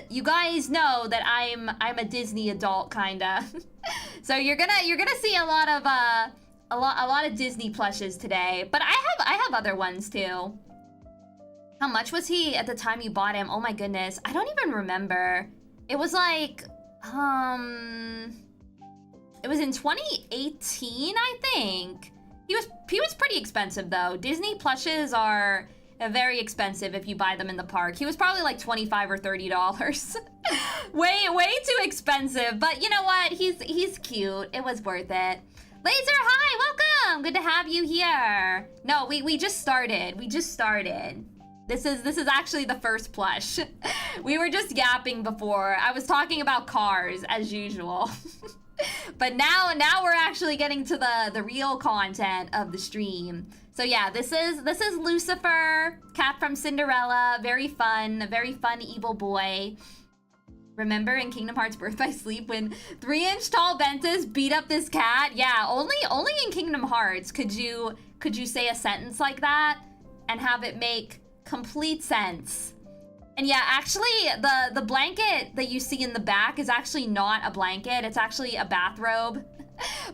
You guys know that I'm a Disney adult kinda. So you're gonna see a lot of Disney plushes today, but I have other ones too. How much was he at the time you bought him? Oh my goodness, I don't even remember. It was like it was in 2018, I think. He was pretty expensive though. Disney plushes are very expensive if you buy them in the park. He was probably like $25 or $30. way too expensive, but you know what? He's cute. It was worth it. Laser, hi, welcome. Good to have you here. No, we just started. We just started. This is actually the first plush. We were just yapping before. I was talking about cars as usual. But now we're actually getting to the real content of the stream. So yeah, this is Lucifer, cat from Cinderella. Very fun evil boy. Remember in Kingdom Hearts Birth by Sleep when 3-inch tall Ventus beat up this cat? Yeah, only in Kingdom Hearts could you say a sentence like that and have it make complete sense. And yeah, actually the blanket that you see in the back is actually not a blanket. It's actually a bathrobe.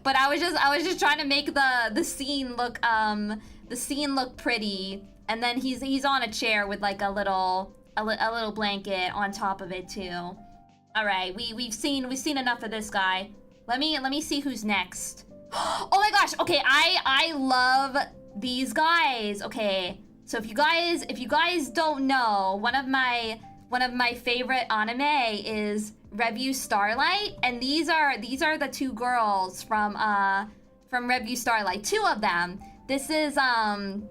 But I was just trying to make the scene look pretty. And then he's on a chair with like a little blanket on top of it too. All right, we've seen enough of this guy. Let me see who's next. Oh my gosh. Okay, I love these guys. Okay. So if you guys don't know, one of my favorite anime is Revue Starlight, and these are the two girls from Revue Starlight. Two of them. This is the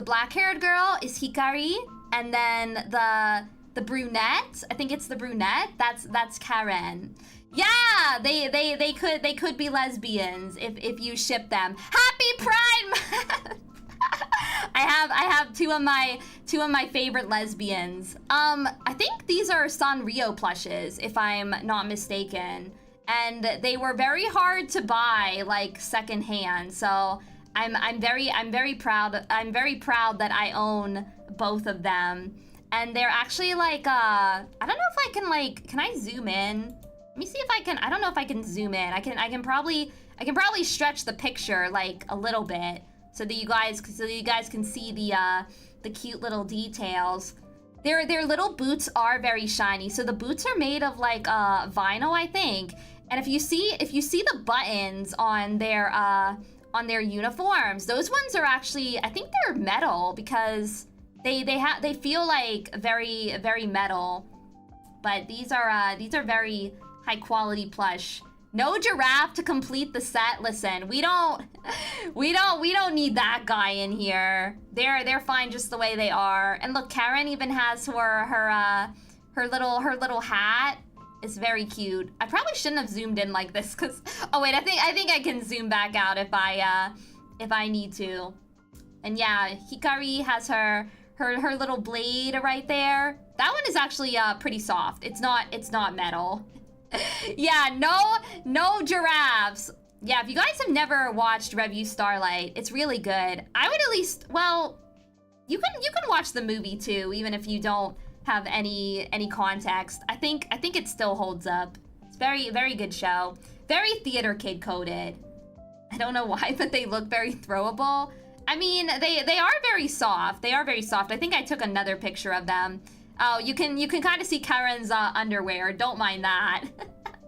black-haired girl is Hikari, and then the brunette, I think it's the brunette, that's Karen. Yeah, they could be lesbians if you ship them. Happy Pride Month! I have two of my favorite lesbians. I think these are Sanrio plushes, if I'm not mistaken, and they were very hard to buy like secondhand. So I'm very proud. I'm very proud that I own both of them, and they're actually like I don't know if I can can I zoom in? Let me see if I can. I don't know if I can zoom in. I can probably stretch the picture like a little bit. So that you guys can see the cute little details. Their little boots are very shiny. So the boots are made of like vinyl, I think. And if you see the buttons on their uniforms, those ones are actually, I think they're metal because they feel like very metal. But these are very high quality plush. No giraffe to complete the set. Listen, we don't need that guy in here. They're fine just the way they are. And look, Karen even has her little hat. It's very cute. I probably shouldn't have zoomed in like this because oh wait, I think I can zoom back out if I need to. And yeah, Hikari has her little blade right there. That one is actually pretty soft. It's not metal. Yeah, no giraffes. Yeah, if you guys have never watched Revue Starlight, it's really good. I would at least, well, you can watch the movie too, even if you don't have any context. I think it still holds up. It's very good show. Very theater kid coded. I don't know why, but they look very throwable. I mean, they are very soft. They are very soft. I think I took another picture of them. Oh, you can kind of see Karen's underwear. Don't mind that.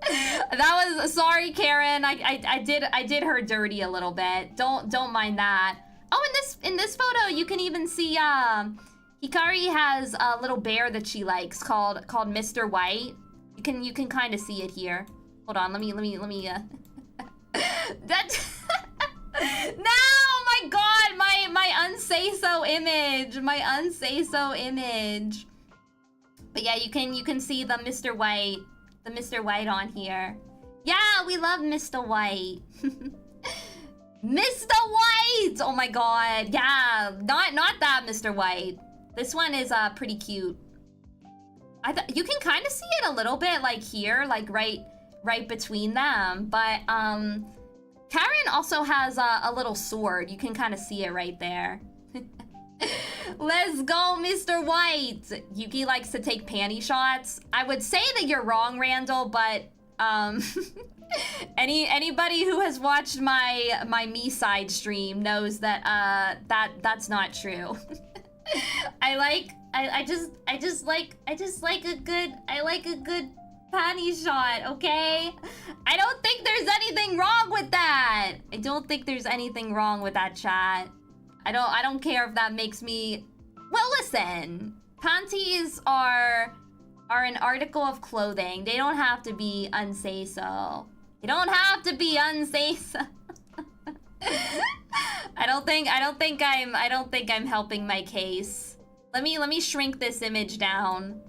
That was, sorry, Karen. I did her dirty a little bit. Don't mind that. Oh, in this photo, you can even see Hikari has a little bear that she likes called Mr. White. You can kind of see it here. Hold on, let me that no, my god, my unsay-so image. My unsay-so image. But yeah, you can see the Mr. White. The Mr. White on here. Yeah, we love Mr. White. Mr. White! Oh my god. Yeah, not that Mr. White. This one is pretty cute. You can kind of see it a little bit like here, like right between them. But Karen also has a little sword. You can kind of see it right there. Let's go, Mr. White. Yuki likes to take panty shots. I would say that you're wrong, Randall, but anybody who has watched my me side stream knows that that's not true. I just like a good panty shot, okay? I don't think there's anything wrong with that. I don't think there's anything wrong with that, chat. I don't care if that makes me... Well, listen. Panties are an article of clothing. They don't have to be unsay-so. They don't have to be unsay-so. I don't think I'm helping my case. Let me shrink this image down.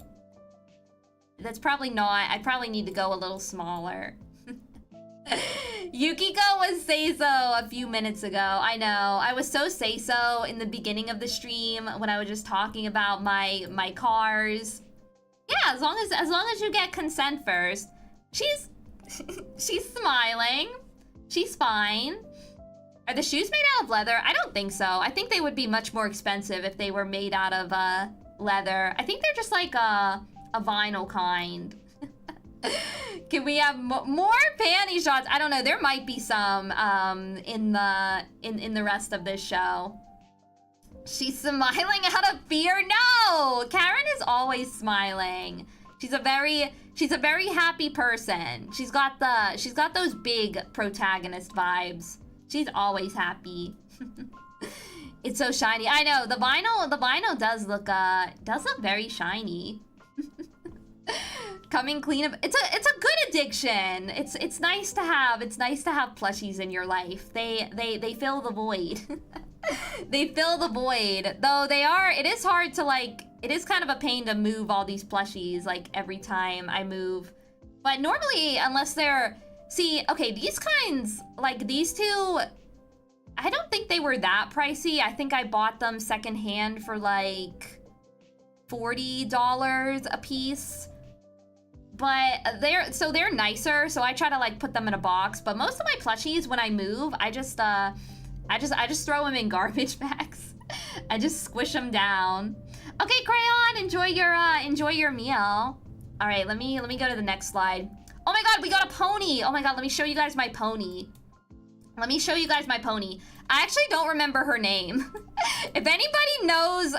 That's probably not. I probably need to go a little smaller. Yukiko was say-so a few minutes ago. I know. I was so say-so in the beginning of the stream when I was just talking about my cars. Yeah, as long as you get consent first. She's smiling. She's fine. Are the shoes made out of leather? I don't think so. I think they would be much more expensive if they were made out of leather. I think they're just like a vinyl kind. Can we have more panty shots? I don't know. There might be some in the rest of this show. She's smiling out of fear. No, Karen is always smiling. She's a very happy person. She's got those big protagonist vibes. She's always happy. It's so shiny. I know the vinyl does look very shiny. Coming clean of it's a good addiction. It's nice to have plushies in your life. They fill the void. They fill the void. Though it is hard to it is kind of a pain to move all these plushies like every time I move. But normally, unless they're okay, these kinds, like these two, I don't think they were that pricey. I think I bought them secondhand for like $40 a piece. But they're nicer, so I try to put them in a box. But most of my plushies, when I move, I just throw them in garbage bags. I just squish them down. Okay, Crayon, enjoy your meal. All right, let me go to the next slide. Oh my God, we got a pony. Oh my God, let me show you guys my pony. Let me show you guys my pony. I actually don't remember her name. If anybody knows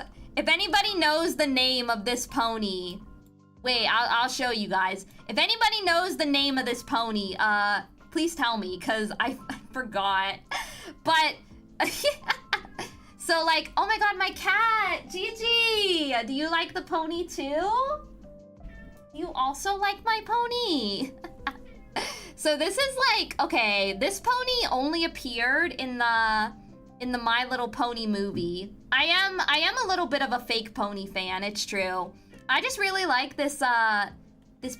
the name of this pony. Wait, I'll show you guys. If anybody knows the name of this pony, please tell me, because I forgot. But, so oh my God, my cat, Gigi! Do you like the pony too? You also like my pony? So this is okay, this pony only appeared in the My Little Pony movie. I am a little bit of a fake pony fan, it's true. I just really like this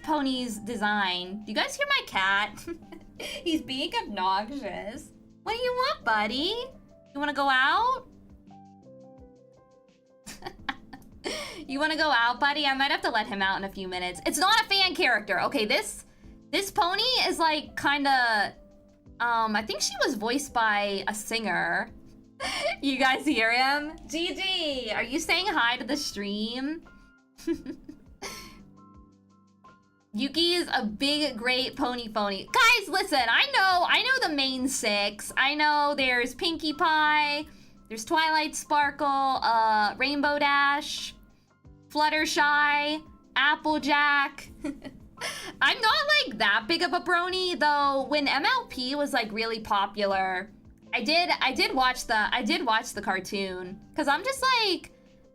pony's design. Do you guys hear my cat? He's being obnoxious. What do you want, buddy? You wanna go out? You wanna go out, buddy? I might have to let him out in a few minutes. It's not a fan character. Okay, this pony is kinda, I think she was voiced by a singer. You guys hear him? GG! Are you saying hi to the stream? Yuki is a big, great pony phony. Guys, listen, I know the main 6. I know there's Pinkie Pie, there's Twilight Sparkle, Rainbow Dash, Fluttershy, Applejack. I'm not like that big of a brony though. When MLP was like really popular, I did watch the cartoon because I'm just like,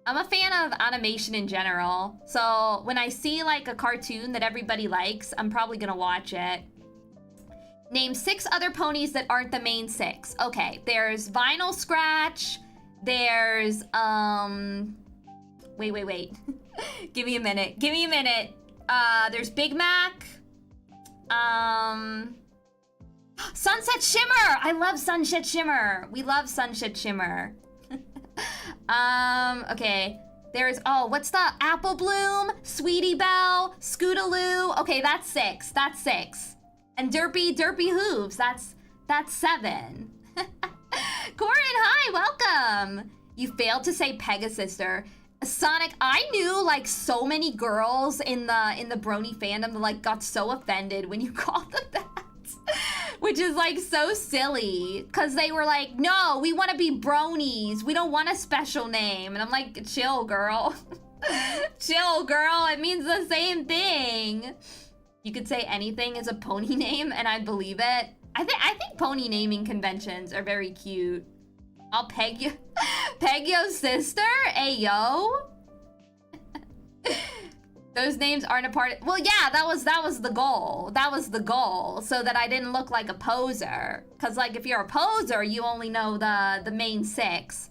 I'm a fan of animation in general. So when I see like a cartoon that everybody likes, I'm probably gonna watch it. Name 6 other ponies that aren't the main 6. Okay, there's Vinyl Scratch. There's wait. Give me a minute. There's Big Mac. Sunset Shimmer! I love Sunset Shimmer. We love Sunset Shimmer. Okay. There's, what's the Apple Bloom, Sweetie Belle, Scootaloo. Okay, that's 6. And Derpy Hooves, that's 7. Corin, hi, welcome. You failed to say Pegasister. Sonic, I knew like so many girls in the brony fandom that like got so offended when you called them that. Which is like so silly, because they were like, no, we want to be bronies. We don't want a special name. And I'm like, chill, girl. Chill, girl. It means the same thing. You could say anything is a pony name and I'd believe it. I think pony naming conventions are very cute. I'll peg you. Peg your sister? Ayo. Those names aren't a part of, well, yeah, that was the goal. That was the goal, so that I didn't look like a poser. Cause like if you're a poser, you only know the main 6.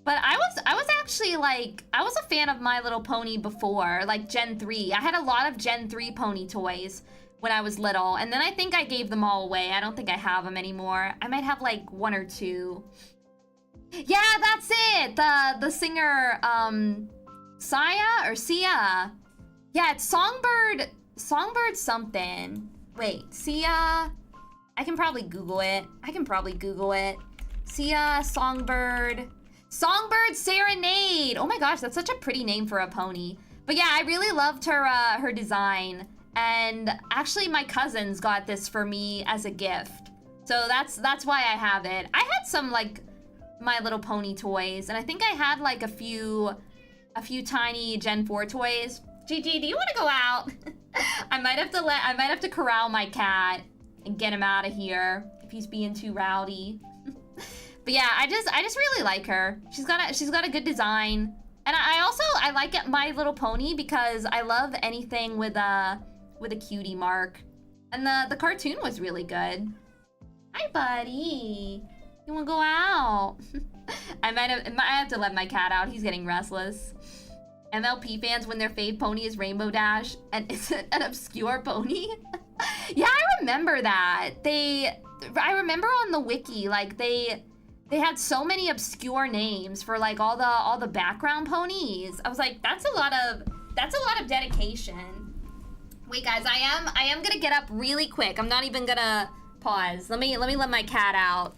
But I was actually like, I was a fan of My Little Pony before, like Gen 3. I had a lot of Gen 3 pony toys when I was little, and then I think I gave them all away. I don't think I have them anymore. I might have like 1 or 2. Yeah, that's it. The singer, Sia or Sia. Yeah, it's Songbird something. Wait, Sia. I can probably Google it. Sia, Songbird Serenade. Oh my gosh, that's such a pretty name for a pony. But yeah, I really loved her design. And actually my cousins got this for me as a gift. So that's why I have it. I had some like My Little Pony toys, and I think I had like a few tiny Gen 4 toys. GG, do you want to go out? I might have to corral my cat and get him out of here if he's being too rowdy. But yeah, I just really like her. She's got a good design, and I like it, My Little Pony, because I love anything with a cutie mark, and the cartoon was really good. Hi, buddy. You want to go out? I might have to let my cat out. He's getting restless. MLP fans when their fave pony is Rainbow Dash and it's an obscure pony. Yeah, I remember that. I remember on the wiki, like they had so many obscure names for like all the background ponies. I was like, that's a lot of dedication. Wait, guys, I am gonna get up really quick. I'm not even gonna pause. Let me let my cat out.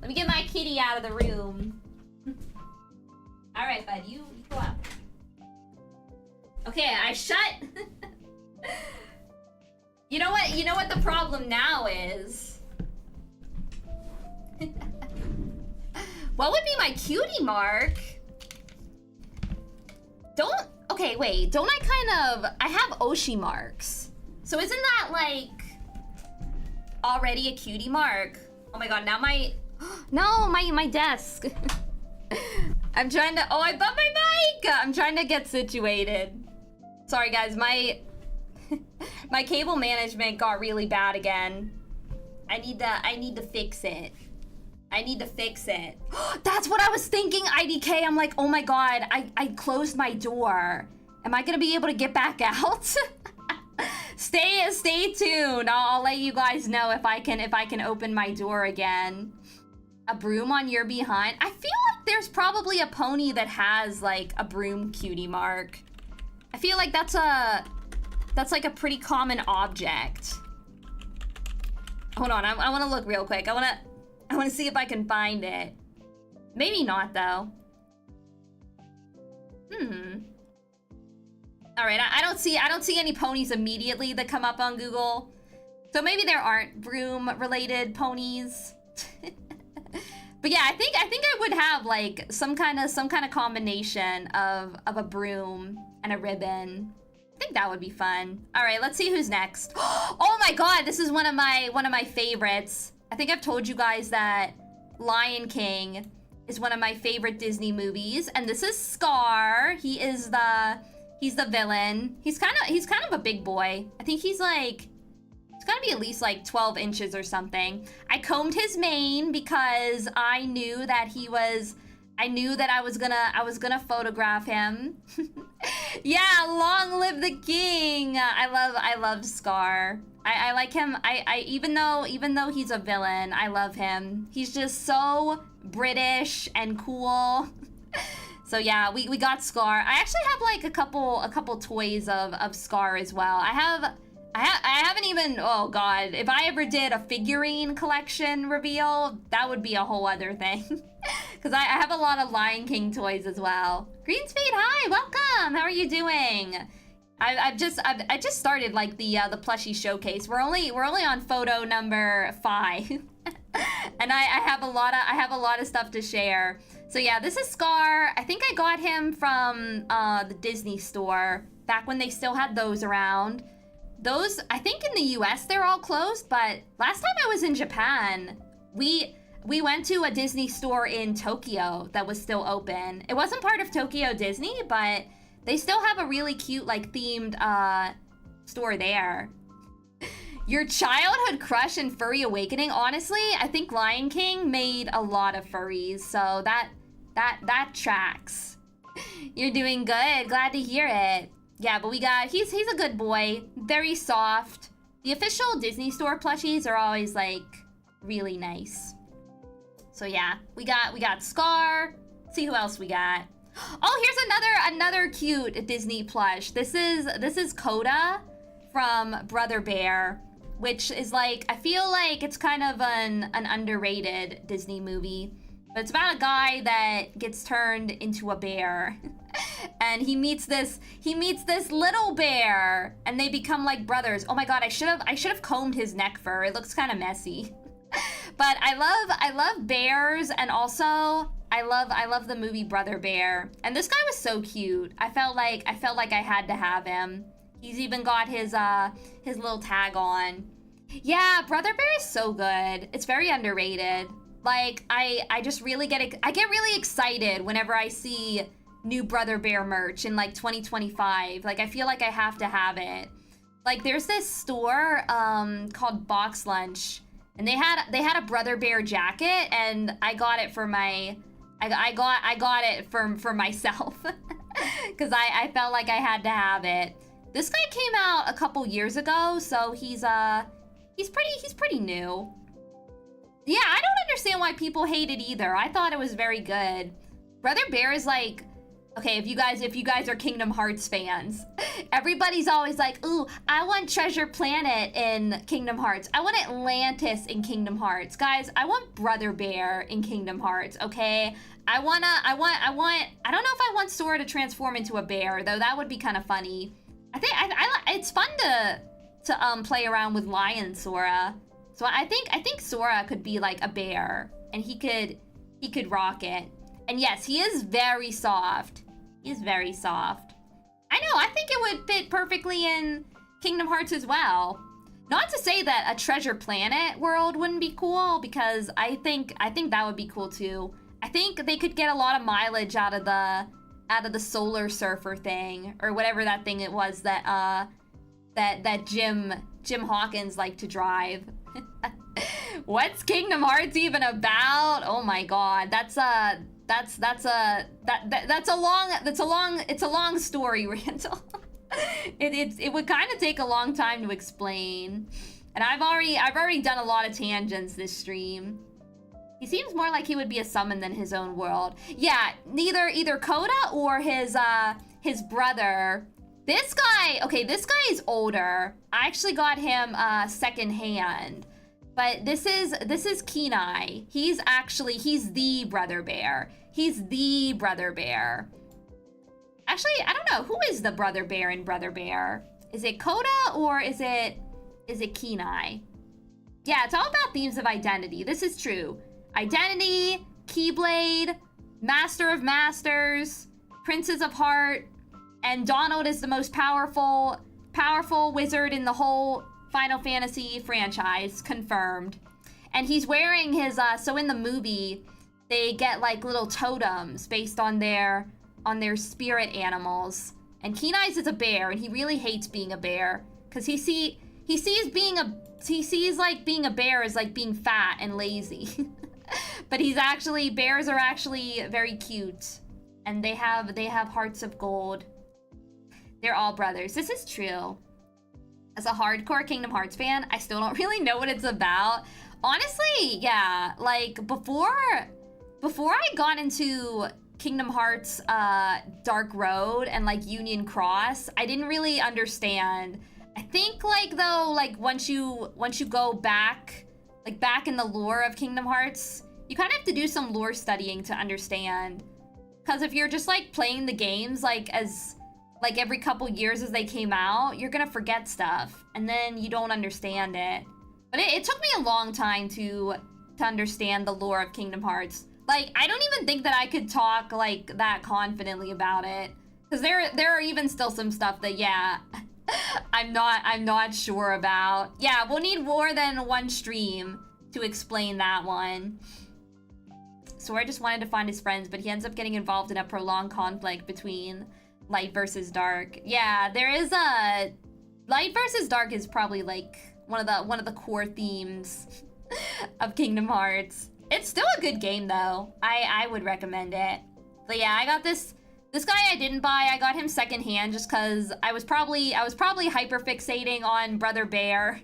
Let me get my kitty out of the room. All right, bud, you go out. Okay, I shut. You know what the problem now is? What would be my cutie mark? Okay, wait, don't I have Oshi marks. So isn't that like already a cutie mark? Oh my god, now my desk. I'm trying to, I bumped my mic! I'm trying to get situated. Sorry guys, my cable management got really bad again. I need to fix it. That's what I was thinking, IDK. I'm like, oh my god, I closed my door. Am I gonna be able to get back out? Stay tuned. I'll let you guys know if I can open my door again. A broom on your behind. I feel like there's probably a pony that has like a broom cutie mark. I feel like that's like a pretty common object. Hold on, I want to look real quick. I want to see if I can find it. Maybe not though. All right, I don't see any ponies immediately that come up on Google. So maybe there aren't broom related ponies. But yeah, I think I would have like some kind of combination of a broom and a ribbon. I think that would be fun. All right, let's see who's next. Oh my god, this is one of my favorites. I think I've told you guys that Lion King is one of my favorite Disney movies, and this is Scar. He's the villain. He's kind of a big boy. I think he's like, it's gotta be at least like 12 inches or something. I combed his mane because I knew that I was gonna photograph him. Yeah, long live the king. I love Scar. I like him. I even though he's a villain, I love him. He's just so British and cool. So yeah, we got Scar. I actually have like a couple toys of Scar as well. I haven't even, oh god, if I ever did a figurine collection reveal, that would be a whole other thing. Because I have a lot of Lion King toys as well. Green Spade, hi, welcome. How are you doing? I just started like the plushie showcase. We're only on photo number 5, and I have a lot of stuff to share. So yeah, this is Scar. I think I got him from the Disney store back when they still had those around. Those, I think in the US they're all closed, but last time I was in Japan, we went to a Disney store in Tokyo that was still open. It wasn't part of Tokyo Disney, but they still have a really cute, like, themed store there. Your childhood crush and furry awakening? Honestly, I think Lion King made a lot of furries, so that tracks. You're doing good. Glad to hear it. Yeah, but he's a good boy. Very soft. The official Disney store plushies are always, like, really nice. So yeah, we got Scar. Let's see who else we got. Oh, here's another cute Disney plush. This is Coda from Brother Bear, which is like, I feel like it's kind of an underrated Disney movie. But it's about a guy that gets turned into a bear. And he meets this little bear, and they become like brothers. Oh my god, I should have combed his neck fur. It looks kind of messy. But I love bears, and also I love the movie Brother Bear. And this guy was so cute. I felt like I had to have him. He's even got his little tag on. Yeah, Brother Bear is so good. It's very underrated. Like I just really get really excited whenever I see new Brother Bear merch in like 2025. Like I feel like I have to have it. Like there's this store called Box Lunch, and they had a Brother Bear jacket, and I got it for my I got it for myself because I felt like I had to have it. This guy came out a couple years ago, so he's pretty new. Yeah, I don't understand why people hate it either. I thought it was very good. Brother Bear is like, okay, if you guys are Kingdom Hearts fans, everybody's always like, ooh, I want Treasure Planet in Kingdom Hearts. I want Atlantis in Kingdom Hearts. Guys, I want Brother Bear in Kingdom Hearts, okay? I don't know if I want Sora to transform into a bear, though that would be kind of funny. I think it's fun to play around with Lion Sora. So I think Sora could be like a bear, and he could rock it. And yes, he is very soft. He is very soft. I know, I think it would fit perfectly in Kingdom Hearts as well. Not to say that a Treasure Planet world wouldn't be cool, because I think that would be cool too. I think they could get a lot of mileage out of the Solar Surfer thing, or whatever that thing it was that Jim Hawkins liked to drive. What's Kingdom Hearts even about? Oh my god, that's a long story, Randall. It would kind of take a long time to explain, and I've already done a lot of tangents this stream. He seems more like he would be a summon than his own world. Yeah, either Coda or his brother. This guy is older. I actually got him secondhand. But this is Kenai. He's the brother bear. He's the brother bear. Actually, I don't know. Who is the brother bear in Brother Bear? Is it Koda or is it Kenai? Yeah, it's all about themes of identity. This is true. Identity, Keyblade, Master of Masters, Princes of Heart, and Donald is the most powerful wizard in the whole Final Fantasy franchise, confirmed. And he's wearing his, so in the movie, they get like little totems based on their spirit animals. And Kenai's is a bear, and he really hates being a bear. Because he sees like being a bear as like being fat and lazy. But bears are actually very cute. And they have hearts of gold. They're all brothers. This is true. As a hardcore Kingdom Hearts fan, I still don't really know what it's about. Honestly, yeah, like before I got into Kingdom Hearts Dark Road and like Union Cross, I didn't really understand. I think like though, like once you go back, like back in the lore of Kingdom Hearts, you kind of have to do some lore studying to understand. Because if you're just like playing the games like every couple years as they came out, you're gonna forget stuff and then you don't understand it. But it took me a long time to understand the lore of Kingdom Hearts. Like, I don't even think that I could talk like that confidently about it. Because there are even still some stuff that, yeah, I'm not sure about. Yeah, we'll need more than one stream to explain that one. Sora just wanted to find his friends, but he ends up getting involved in a prolonged conflict between Light versus Dark. Yeah, there is a Light versus Dark is probably like one of the core themes of Kingdom Hearts. It's still a good game though. I would recommend it. But yeah, I got this guy I didn't buy. I got him secondhand just because I was probably hyper fixating on Brother Bear,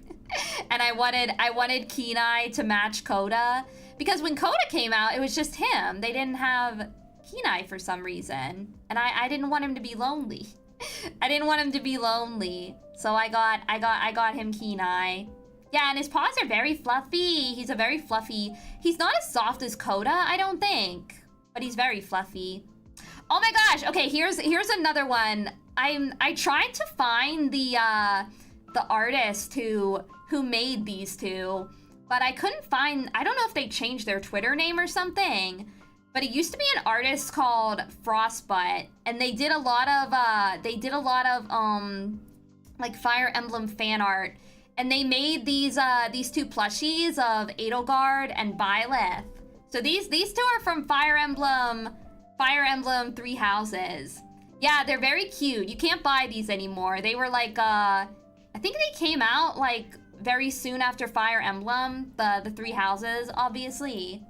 and I wanted Kenai to match Koda because when Koda came out, it was just him. They didn't have Kenai for some reason, and I didn't want him to be lonely. I didn't want him to be lonely, so I got him Kenai. Yeah, and his paws are very fluffy. He's he's not as soft as Koda, I don't think, but he's very fluffy. Oh my gosh, okay, here's another one. I tried to find the artist who made these two, but I couldn't find. I don't know if they changed their Twitter name or something, but it used to be an artist called Frostbutt, and they did a lot of like Fire Emblem fan art. And they made these two plushies of Edelgard and Byleth. So these two are from Fire Emblem Three Houses. Yeah, they're very cute. You can't buy these anymore. They were like I think they came out like very soon after Fire Emblem, the Three Houses, obviously.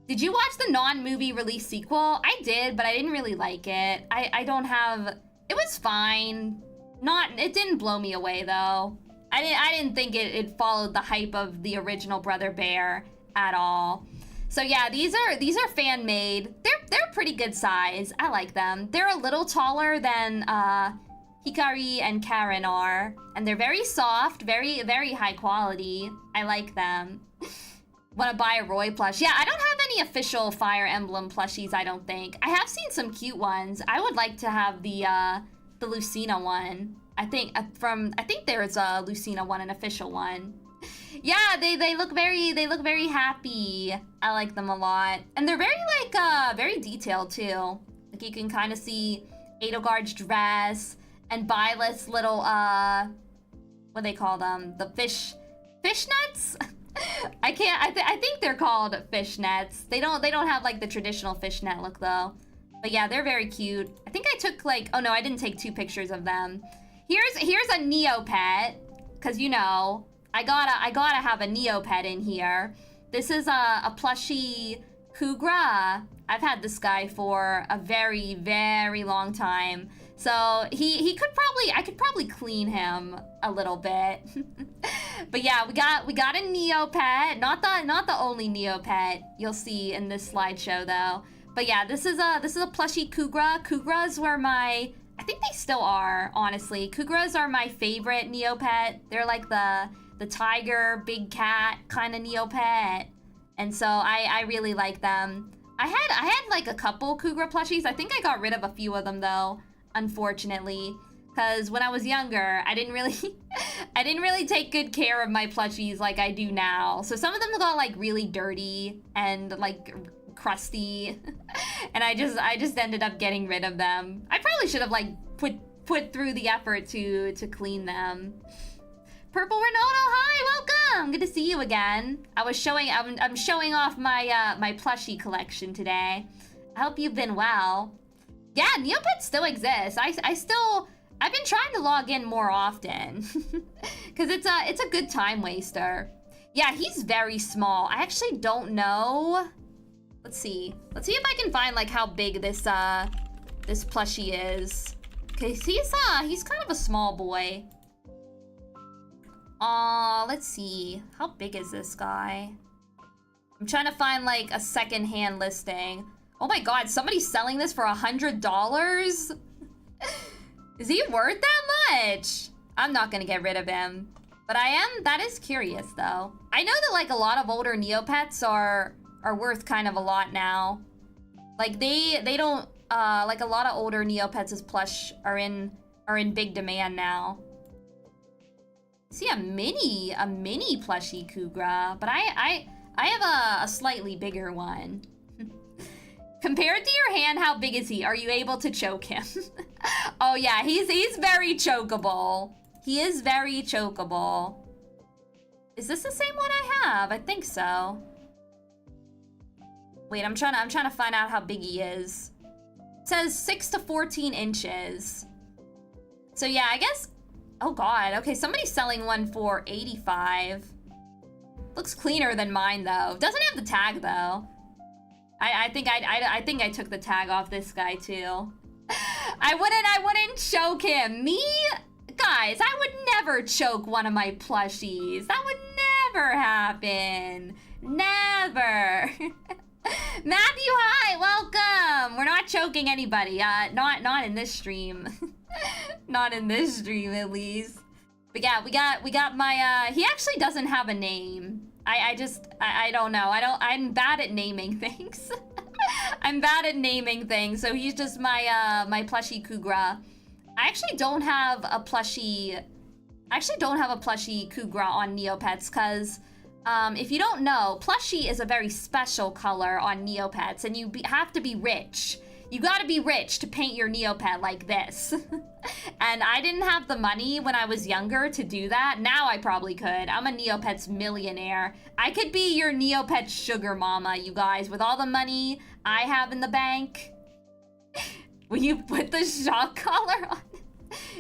Did you watch the non-movie release sequel? I did, but I didn't really like it. It was fine. It didn't blow me away though. I didn't think it followed the hype of the original Brother Bear at all. So yeah, these are fan made. They're pretty good size. I like them. They're a little taller than Hikari and Karen are, and they're very soft, very high quality. I like them. Want to buy a Roy plush? Yeah, I don't have any official Fire Emblem plushies. I don't think. I have seen some cute ones. I would like to have the Lucina one. I think there's a Lucina one, an official one. Yeah, they look very happy. I like them a lot, and they're very very detailed too. Like you can kind of see Edelgard's dress and Byleth's little what do they call them? The fishnets. I think they're called fishnets. They don't have like the traditional fishnet look though. But yeah, they're very cute. I think I took like, oh no, I didn't take 2 pictures of them. Here's a Neopet, cause you know I gotta have a Neopet in here. This is a plushie Kugra. I've had this guy for a very long time, so I could probably clean him a little bit. But yeah, we got a Neopet, not the only Neopet you'll see in this slideshow though. But yeah, this is a plushie Kugra. Kugras were I think they still are, honestly. Kugras are my favorite Neopet. They're like the the tiger, big cat kind of Neopet. And so I really like them. I had like a couple Kugra plushies. I think I got rid of a few of them though, unfortunately. Because when I was younger, I didn't really take good care of my plushies like I do now. So some of them got like really dirty and like crusty, and I just ended up getting rid of them. I probably should have like put through the effort to clean them. Purple Ronaldo, hi, welcome. Good to see you again. I'm showing off my my plushie collection today. I hope you've been well. Yeah, Neopets still exist. I've been trying to log in more often because it's a good time waster. Yeah, he's very small. I actually don't know. Let's see if I can find like how big this this plushie is. Okay, he's kind of a small boy. Let's see. How big is this guy? I'm trying to find like a secondhand listing. Oh my god, somebody's selling this for $100? Is he worth that much? I'm not gonna get rid of him. But that is curious though. I know that like a lot of older Neopets are worth kind of a lot now. Like they don't, like a lot of older Neopets' plush are in big demand now. See a mini plushie Kugra, but I have a slightly bigger one. Compared to your hand, how big is he? Are you able to choke him? Oh yeah, he's very chokeable. He is very chokeable. Is this the same one I have? I think so. Wait, I'm trying to find out how big he is. It says 6 to 14 inches. So yeah, I guess. Oh god. Okay, somebody's selling one for 85. Looks cleaner than mine though. Doesn't have the tag though. I think I took the tag off this guy too. I wouldn't choke him. Me? Guys, I would never choke one of my plushies. That would never happen. Never. Matthew, hi, welcome. We're not choking anybody. Not in this stream. Not in this stream, at least. But yeah, we got my he actually doesn't have a name. I don't know. I'm bad at naming things. I'm bad at naming things, so he's just my my plushie Kugra. I actually don't have a plushie Kugra on Neopets, because if you don't know, plushie is a very special color on Neopets, and you have to be rich. You gotta be rich to paint your Neopet like this. And I didn't have the money when I was younger to do that. Now I probably could. I'm a Neopets millionaire. I could be your Neopet sugar mama, you guys, with all the money I have in the bank. Will you put the shock collar on?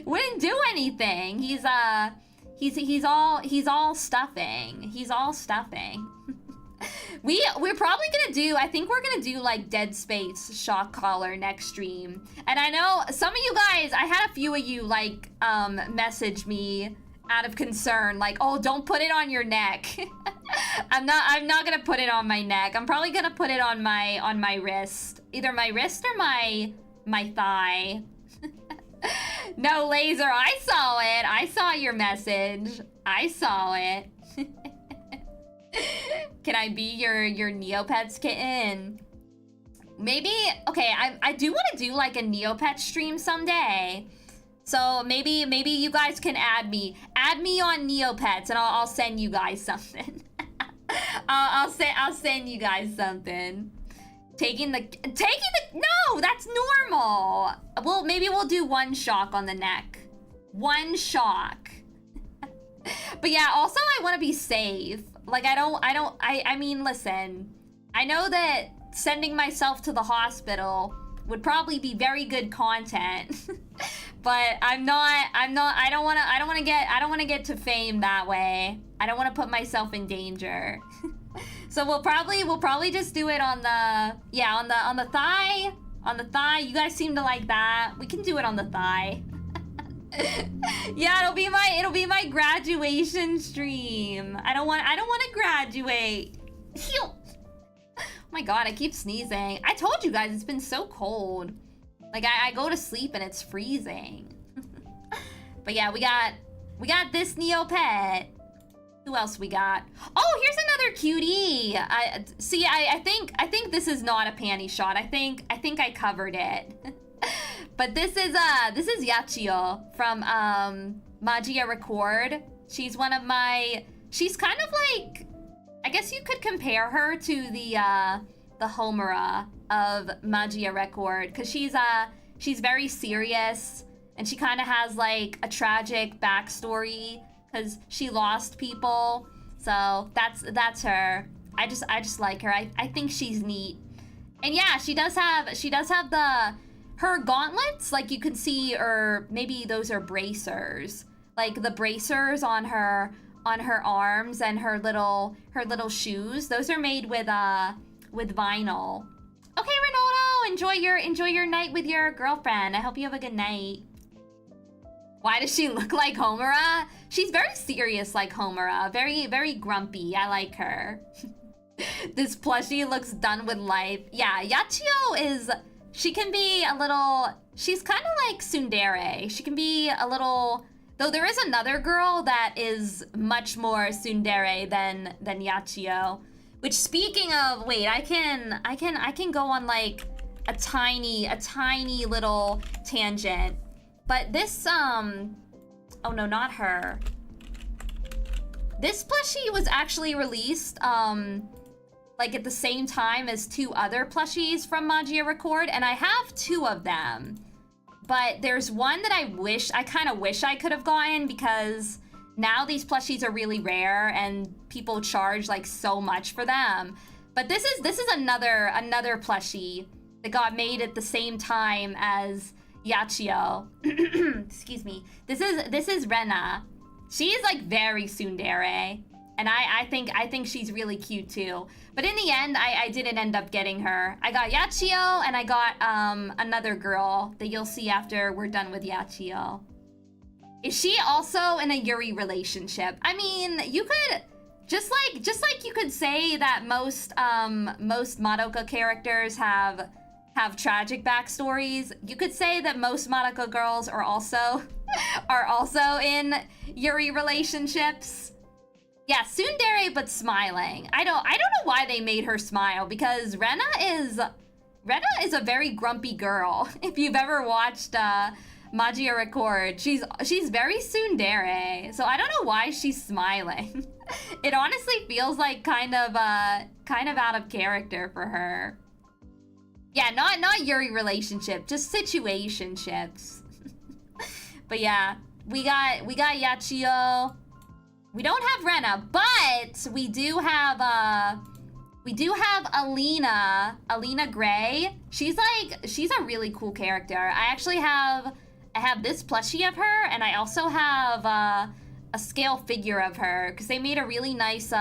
Wouldn't do anything. He's all stuffing. He's all stuffing. We're probably gonna do, I think we're gonna do like Dead Space shock collar next stream. And I know some of you guys, I had a few of you like message me out of concern, like, oh, don't put it on your neck. I'm not gonna put it on my neck. I'm probably gonna put it on my wrist. Either my wrist or my thigh. No, Laser, I saw it. I saw your message. I saw it. Can I be your Neopets kitten? Maybe, okay, I do want to do like a Neopet stream someday. So maybe you guys can add me on Neopets, and I'll send you guys something. I'll send you guys something. No, that's normal. Well, maybe we'll do one shock on the neck. One shock. But yeah, also I want to be safe. Like I mean, listen, I know that sending myself to the hospital would probably be very good content. But I don't want to get to fame that way. I don't want to put myself in danger. So we'll probably just do it on the thigh. On the thigh. You guys seem to like that. We can do it on the thigh. Yeah, it'll be my graduation stream. I don't want to graduate. Oh my god, I keep sneezing. I told you guys it's been so cold. Like I go to sleep and it's freezing. But yeah, we got this Neopet. Who else we got? Oh, here's another cutie. I think this is not a panty shot. I think I covered it. But this is Yachio from Magia Record. She's one of my. She's kind of like, I guess you could compare her to the Homura of Magia Record, because she's very serious, and she kind of has like a tragic backstory because she lost people. So that's her. I just like her. I think she's neat. And yeah, she does have her gauntlets, like you can see, or maybe those are bracers. Like the bracers on her arms and her little shoes. Those are made with vinyl. Okay, Ronaldo, enjoy your night with your girlfriend. I hope you have a good night. Why does she look like Homura? She's very serious like Homura. Very, very grumpy. I like her. This plushie looks done with life. Yeah, Yachio is... She can be a little... She's kind of like tsundere. She can be a little... Though there is another girl that is much more tsundere than Yachio. Which, speaking of... Wait, I can go on like a tiny little tangent. But this, oh no, not her. This plushie was actually released, like at the same time as 2 other plushies from Magia Record, and I have 2 of them. But there's one that I kind of wish I could have gotten, because now these plushies are really rare and people charge like so much for them. But this is another plushie that got made at the same time as Yachio. Excuse me. This is Rena. She's like very tsundere, and I think she's really cute too. But in the end, I didn't end up getting her. I got Yachio, and I got another girl that you'll see after we're done with Yachio. Is she also in a Yuri relationship? I mean, you could just like you could say that most Madoka characters have tragic backstories. You could say that most Madoka girls are also in Yuri relationships. Yeah, tsundere but smiling. I don't know why they made her smile, because Rena is a very grumpy girl. If you've ever watched Magia Record, she's very tsundere. So I don't know why she's smiling. It honestly feels like kind of out of character for her. Yeah, not Yuri relationship, just situationships. But yeah, we got Yachio. We don't have Rena, but we do have Alina Gray. She's a really cool character. I have this plushie of her, and I also have a scale figure of her, because they made a really nice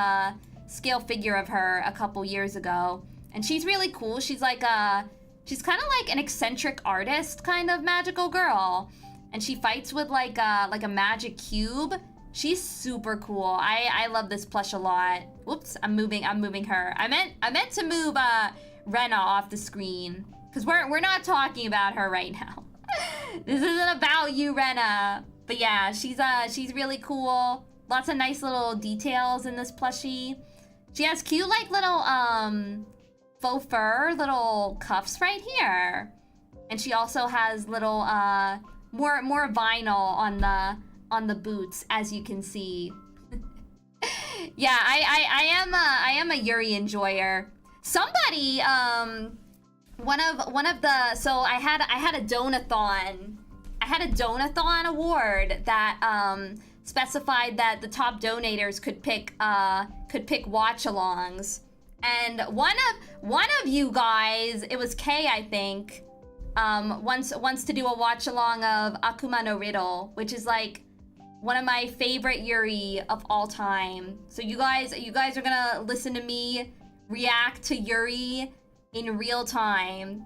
scale figure of her a couple years ago. And she's really cool. She's kind of like an eccentric artist kind of magical girl. And she fights with like a magic cube. She's super cool. I love this plush a lot. Whoops, I'm moving her. I meant to move Rena off the screen, because we're not talking about her right now. This isn't about you, Rena. But yeah, she's really cool. Lots of nice little details in this plushie. She has cute like little faux fur little cuffs right here, and she also has little more vinyl on the boots, as you can see. Yeah, I am a Yuri enjoyer. Somebody one of the, so I had a Donothon. I had a Donothon award that specified that the top donators could pick watch-alongs. And one of you guys, it was Kay, I think, wants to do a watch along of Akuma no Riddle, which is like one of my favorite Yuri of all time. So you guys are gonna listen to me react to Yuri in real time.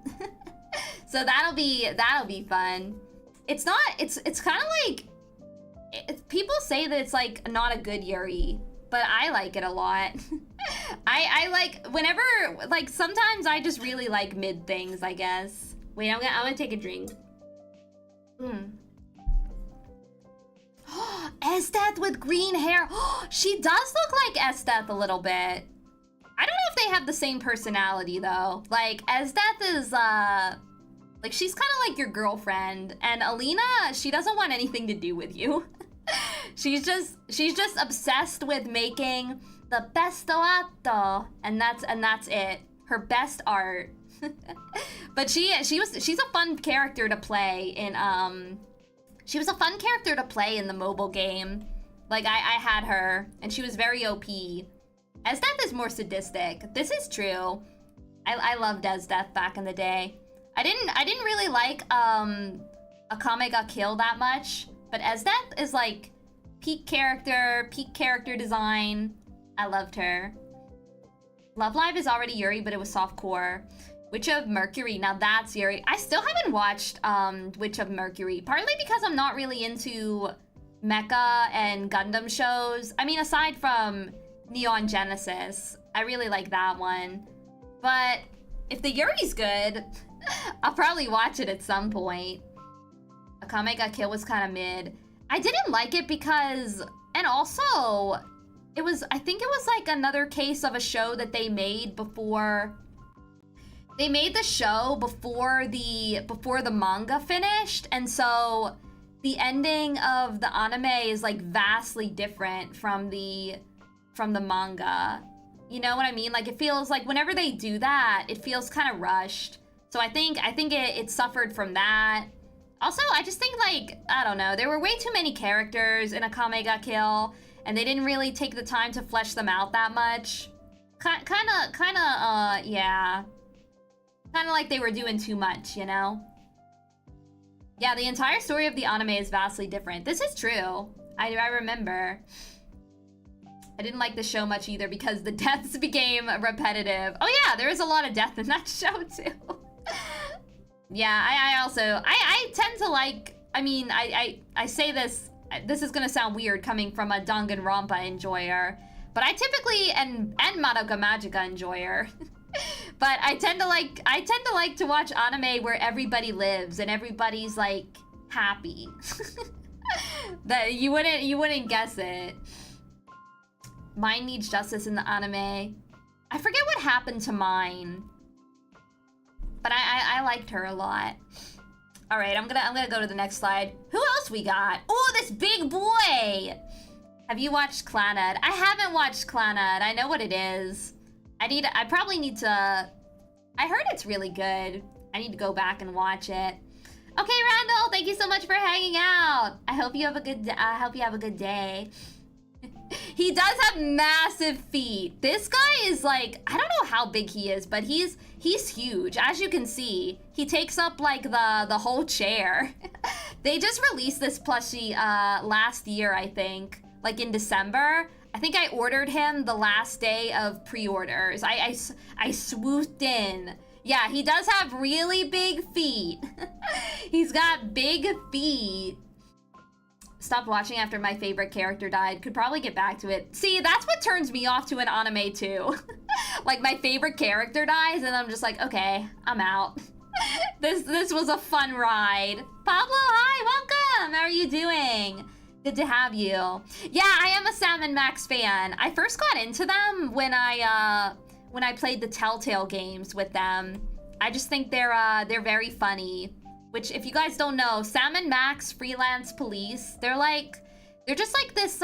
So that'll be fun. It's kind of like, people say that it's like not a good Yuri, but I like it a lot. I like, whenever, like, sometimes I just really like mid things, I guess. Wait, I'm gonna take a drink. Esdeath with green hair. She does look like Esdeath a little bit. I don't know if they have the same personality though. Like Esdeath is like she's kind of like your girlfriend, and Alina, she doesn't want anything to do with you. she's just obsessed with making the best gelato, and that's it. Her best art. But she's a fun character to play in she was a fun character to play in the mobile game. Like I had her and she was very OP. Esdeath is more sadistic. This is true. I loved Esdeath back in the day. I didn't really like Akame ga Kill that much, but Esdeath is like peak character design. I loved her. Love Live is already Yuri, but it was softcore. Witch of Mercury, now that's Yuri. I still haven't watched Witch of Mercury, partly because I'm not really into mecha and Gundam shows. I mean, aside from Neon Genesis, I really like that one. But if the Yuri's good, I'll probably watch it at some point. Akame ga Kill was kind of mid. I didn't like it because, and also, I think it was like another case of a show that they made before. They made the show before the manga finished, and so the ending of the anime is like vastly different from the manga. You know what I mean? Like it feels like whenever they do that, it feels kind of rushed. So I think it suffered from that. Also, I just think like, I don't know, there were way too many characters in Akame ga Kill, and they didn't really take the time to flesh them out that much. Yeah. Kind of like they were doing too much, you know? Yeah, the entire story of the anime is vastly different. This is true. I remember. I didn't like the show much either because the deaths became repetitive. Oh yeah, there is a lot of death in that show too. Yeah, I tend to like, I mean, I say this is gonna sound weird coming from a Danganronpa enjoyer, but I typically, and Madoka Magica enjoyer, but I tend to like to watch anime where everybody lives and everybody's like happy. That you wouldn't guess it. Mine needs justice in the anime. I forget what happened to Mine, but I liked her a lot. All right, I'm gonna go to the next slide. Who else we got? Oh, this big boy. Have you watched Clannad? I haven't watched Clannad. I know what it is. I probably need to. I heard it's really good. I need to go back and watch it. Okay, Randall, thank you so much for hanging out. I hope you have a good day. He does have massive feet. This guy is like, I don't know how big he is, but he's huge. As you can see, he takes up like the whole chair. They just released this plushie last year, I think, like in December. I think I ordered him the last day of pre-orders. I swooped in. Yeah, he does have really big feet. He's got big feet. Stopped watching after my favorite character died. Could probably get back to it. See, that's what turns me off to an anime too. Like my favorite character dies and I'm just like, okay, I'm out. This was a fun ride. Pablo, hi, welcome. How are you doing? Good to have you. Yeah, I am a Sam and Max fan. I first got into them when I played the Telltale games with them. I just think they're very funny. Which, if you guys don't know, Sam and Max Freelance Police, they're just like this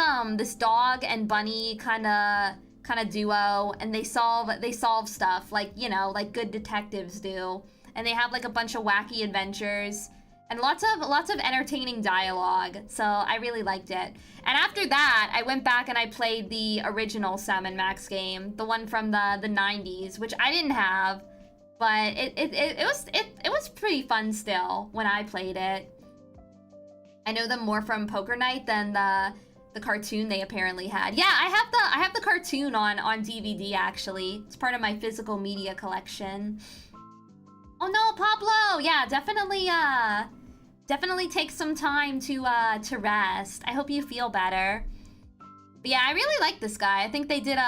dog and bunny kind of duo, and they solve stuff like, you know, like good detectives do, and they have like a bunch of wacky adventures and lots of entertaining dialogue. So I really liked it. And after that, I went back and I played the original Sam and Max game, the one from the 90s, which I didn't have. But it was pretty fun still when I played it. I know them more from Poker Night than the cartoon they apparently had. Yeah, I have the cartoon on DVD actually. It's part of my physical media collection. Oh no, Pablo! Yeah, definitely take some time to rest. I hope you feel better. But yeah, I really like this guy. I think they did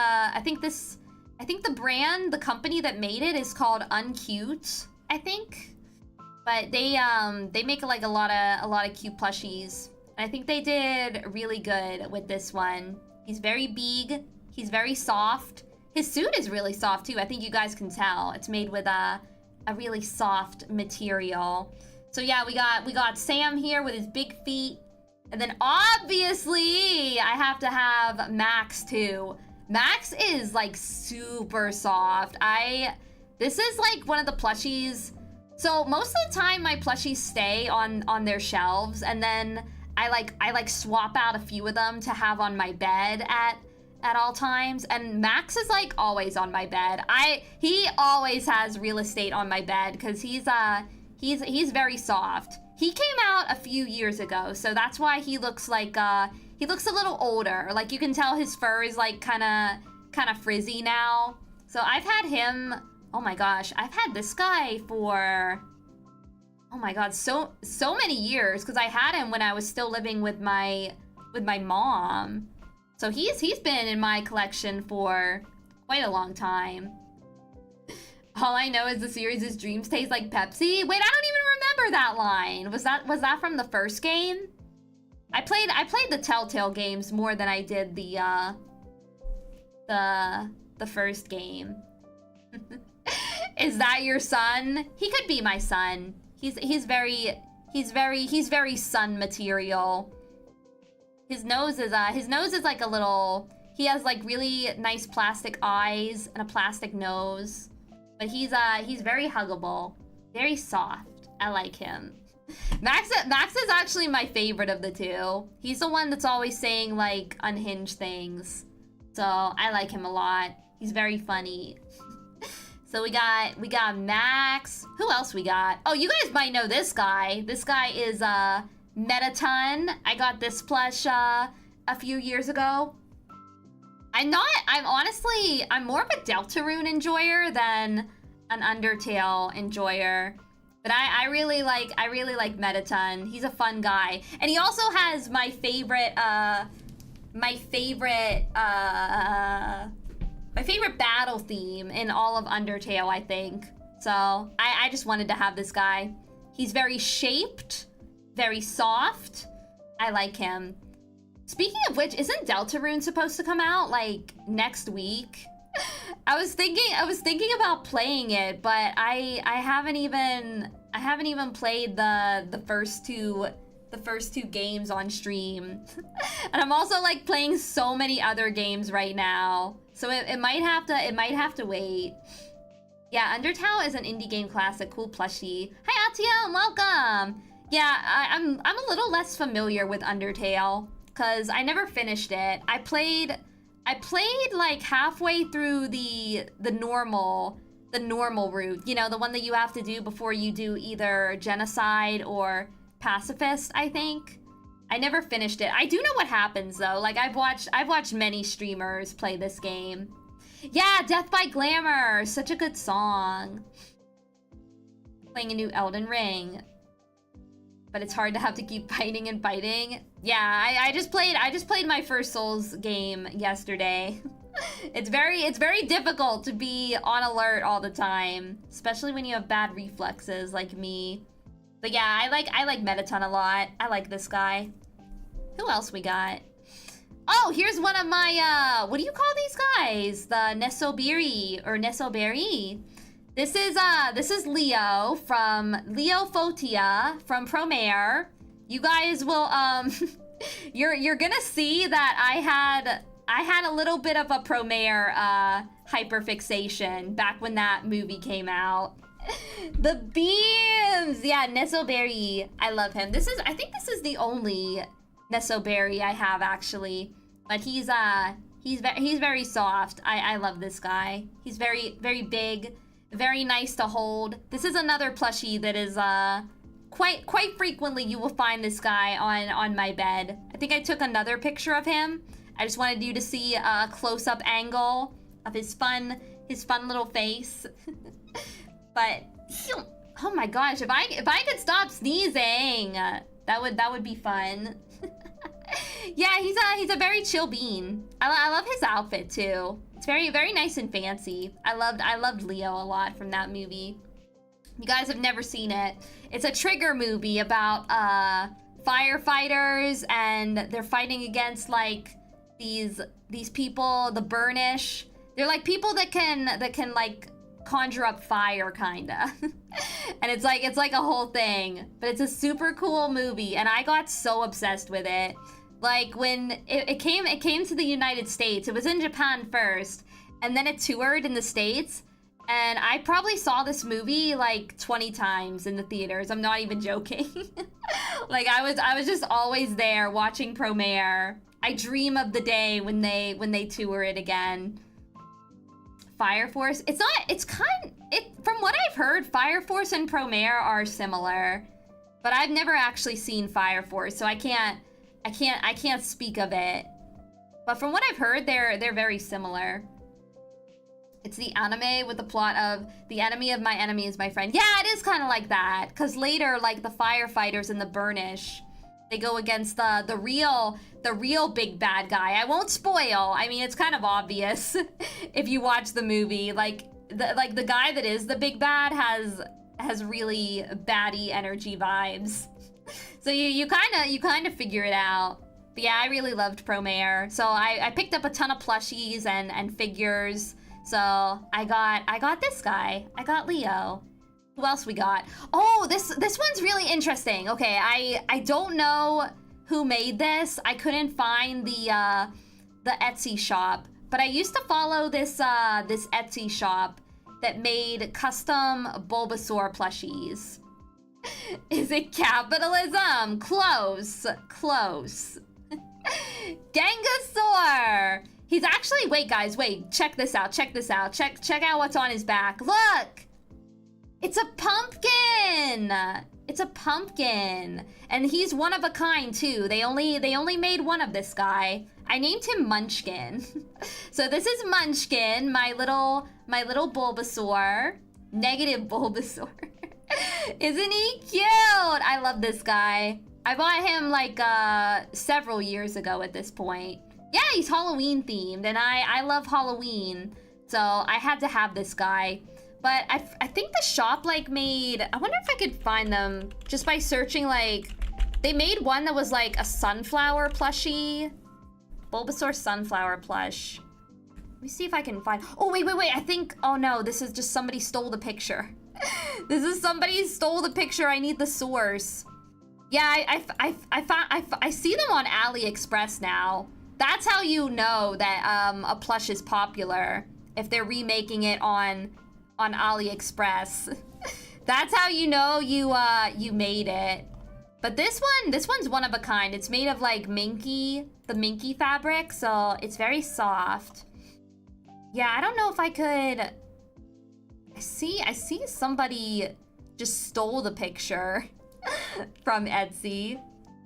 I think the brand, the company that made it is called Uncute, I think. But they make like a lot of cute plushies. I think they did really good with this one. He's very big. He's very soft. His suit is really soft too. I think you guys can tell. It's made with a really soft material. So yeah, we got Sam here with his big feet. And then obviously I have to have Max too. Max is like super soft. This is like one of the plushies. So most of the time my plushies stay on their shelves, and then I like swap out a few of them to have on my bed at all times. And Max is like always on my bed. He always has real estate on my bed because he's very soft. He came out a few years ago, so that's why he looks like he looks a little older. Like you can tell his fur is like kind of frizzy now. So I've had him, oh my gosh, I've had this guy for, oh my god, so many years, because I had him when I was still living with my mom. So he's been in my collection for quite a long time. All I know is the series' dreams taste like Pepsi. Wait, I don't even remember that line. Was that from the first game? I played the Telltale games more than I did the first game. Is that your son? He could be my son. He's very sun material. His nose is like a little, he has like really nice plastic eyes and a plastic nose. But he's very huggable, very soft. I like him. Max is actually my favorite of the two. He's the one that's always saying like unhinged things. So I like him a lot. He's very funny. So we got Max. Who else we got? Oh, you guys might know this guy. This guy is Mettaton. I got this plush a few years ago. I'm more of a Deltarune enjoyer than an Undertale enjoyer. But I really like Mettaton. He's a fun guy. And he also has my favorite battle theme in all of Undertale, I think. So I just wanted to have this guy. He's very shaped, very soft. I like him. Speaking of which, isn't Deltarune supposed to come out like next week? I was thinking about playing it, but I haven't even played the first two games on stream. And I'm also like playing so many other games right now. So it might have to wait. Yeah, Undertale is an indie game classic, cool plushie. Hi Atiel, welcome. Yeah, I'm a little less familiar with Undertale because I never finished it. I played like halfway through the normal route, you know, the one that you have to do before you do either genocide or pacifist, I think. I never finished it. I do know what happens though. Like I've watched many streamers play this game. Yeah, Death by Glamour, such a good song. Playing a new Elden Ring. But it's hard to have to keep fighting and fighting. Yeah, I just played my first Souls game yesterday. It's very difficult to be on alert all the time, especially when you have bad reflexes like me. But yeah, I like Mettaton a lot. I like this guy. Who else we got? Oh, here's one of my what do you call these guys? The Nesobiri or Nesoberi. This is Leo from Leofotia from Promare. You guys will you're gonna see that I had a little bit of a Promare hyperfixation back when that movie came out. The beams, yeah, Nesoberi. I love him. I think this is the only Nesoberi I have actually, but he's very soft. I love this guy. He's very big. Very nice to hold. This is another plushie that is quite frequently you will find this guy on my bed. I think I took another picture of him. I just wanted you to see a close-up angle of his fun little face. But oh my gosh, if I could stop sneezing, that would be fun. Yeah, he's a very chill bean. I love his outfit too. It's very nice and fancy. I loved Leo a lot from that movie. You guys have never seen it. It's a trigger movie about firefighters, and they're fighting against like these people, the Burnish. They're like people that can like conjure up fire, kinda. And it's like a whole thing. But it's a super cool movie, and I got so obsessed with it. Like when it came to the United States, it was in Japan first, and then it toured in the States. And I probably saw this movie like 20 times in the theaters. I'm not even joking. Like I was just always there watching Promare. I dream of the day when they tour it again. Fire Force. From what I've heard, Fire Force and Promare are similar, but I've never actually seen Fire Force, so I can't speak of it. But from what I've heard, they're very similar. It's the anime with the plot of the enemy of my enemy is my friend. Yeah, it is kind of like that, because later, like the firefighters and the Burnish, they go against the real big bad guy. I won't spoil. I mean, it's kind of obvious if you watch the movie. Like the guy that is the big bad has really baddie energy vibes. So you kind of figure it out. But yeah, I really loved Promare. So I picked up a ton of plushies and figures. So I got this guy. I got Leo. Who else we got? Oh, this one's really interesting. Okay, I don't know who made this. I couldn't find the Etsy shop, but I used to follow this Etsy shop that made custom Bulbasaur plushies. Is it capitalism? Close. Gengasaur! He's actually, wait guys, wait, check this out. Check out what's on his back. Look! It's a pumpkin! It's a pumpkin. And he's one of a kind too. They only made one of this guy. I named him Munchkin. So this is Munchkin, my little Bulbasaur. Negative Bulbasaur. Isn't he cute? I love this guy. I bought him like several years ago at this point. Yeah, he's Halloween themed, and I love Halloween, so I had to have this guy. But I think the shop like made, I wonder if I could find them just by searching. Like they made one that was like a sunflower plushie, Bulbasaur sunflower plush. Let me see if I can find, oh wait, I think, oh no, this is just somebody stole the picture. This is somebody stole the picture. I need the source. Yeah, I see them on AliExpress now. That's how you know that a plush is popular, if they're remaking it on AliExpress. That's how you know you made it. But this one's one of a kind. It's made of like the minky fabric, so it's very soft. Yeah, I don't know if I could. I see somebody just stole the picture from Etsy.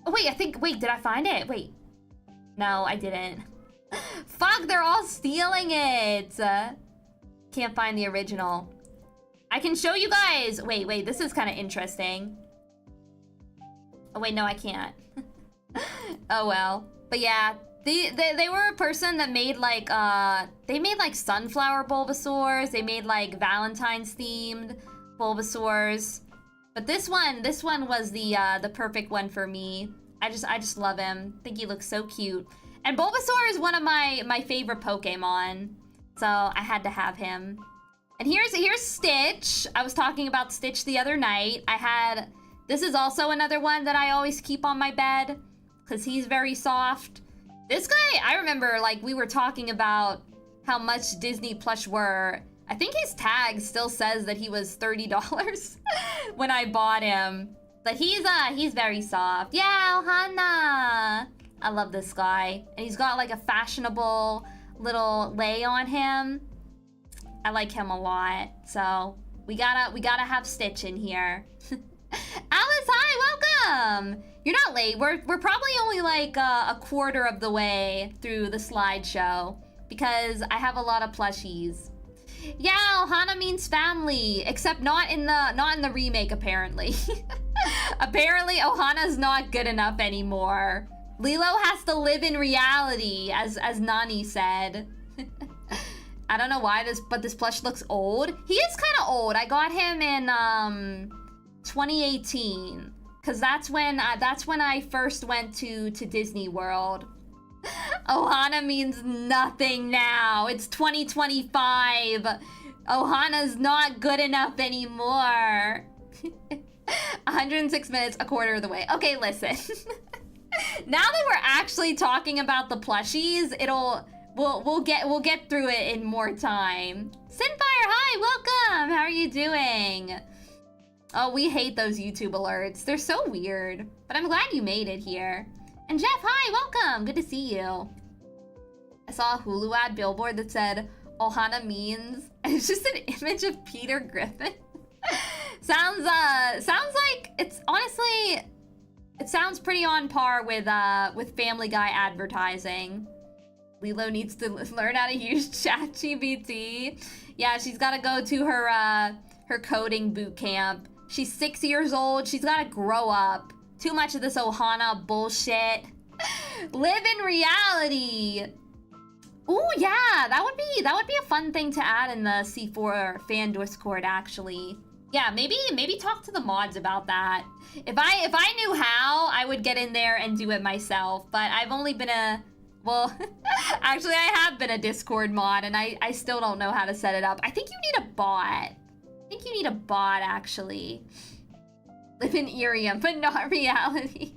Oh wait, did I find it? Wait. No, I didn't. Fuck, they're all stealing it. Can't find the original. I can show you guys. Wait, this is kind of interesting. Oh wait, no, I can't. Oh well. But yeah, they were a person that made like they made like sunflower Bulbasaurs. They made like Valentine's themed Bulbasaurs. But this one was the perfect one for me. I just love him. I think he looks so cute. And Bulbasaur is one of my favorite Pokemon, so I had to have him. And here's Stitch. I was talking about Stitch the other night. This is also another one that I always keep on my bed, because he's very soft. This guy, I remember like we were talking about how much Disney plush were. I think his tag still says that he was $30 when I bought him. But he's very soft. Yeah, Ohana! I love this guy. And he's got like a fashionable little lei on him. I like him a lot. So we gotta have Stitch in here. Alice, hi, welcome! You're not late. We're probably only like a quarter of the way through the slideshow, because I have a lot of plushies. Yeah, Ohana means family, except not in the remake apparently. Apparently Ohana's not good enough anymore. Lilo has to live in reality, as Nani said. I don't know why but this plush looks old. He is kind of old. I got him in 2018. Cause that's when I first went to Disney World. Ohana means nothing now. It's 2025. Ohana's not good enough anymore. 106 minutes, a quarter of the way. Okay, listen. Now that we're actually talking about the plushies, we'll get through it in more time. Sinfire, hi, welcome. How are you doing? Oh, we hate those YouTube alerts. They're so weird. But I'm glad you made it here. And Jeff, hi, welcome. Good to see you. I saw a Hulu ad billboard that said, Ohana means, and it's just an image of Peter Griffin. Sounds like, it's honestly, it sounds pretty on par with Family Guy advertising. Lilo needs to learn how to use ChatGPT. Yeah, she's gotta go to her coding boot camp. She's 6 years old. She's gotta grow up. Too much of this Ohana bullshit. Live in reality. Ooh, yeah, that would be a fun thing to add in the C4 fan Discord, actually. Yeah, maybe talk to the mods about that. If I knew how, I would get in there and do it myself. But I've only been well, actually I have been a Discord mod and I still don't know how to set it up. I think you need a bot. Actually. Live in Irium, but not reality.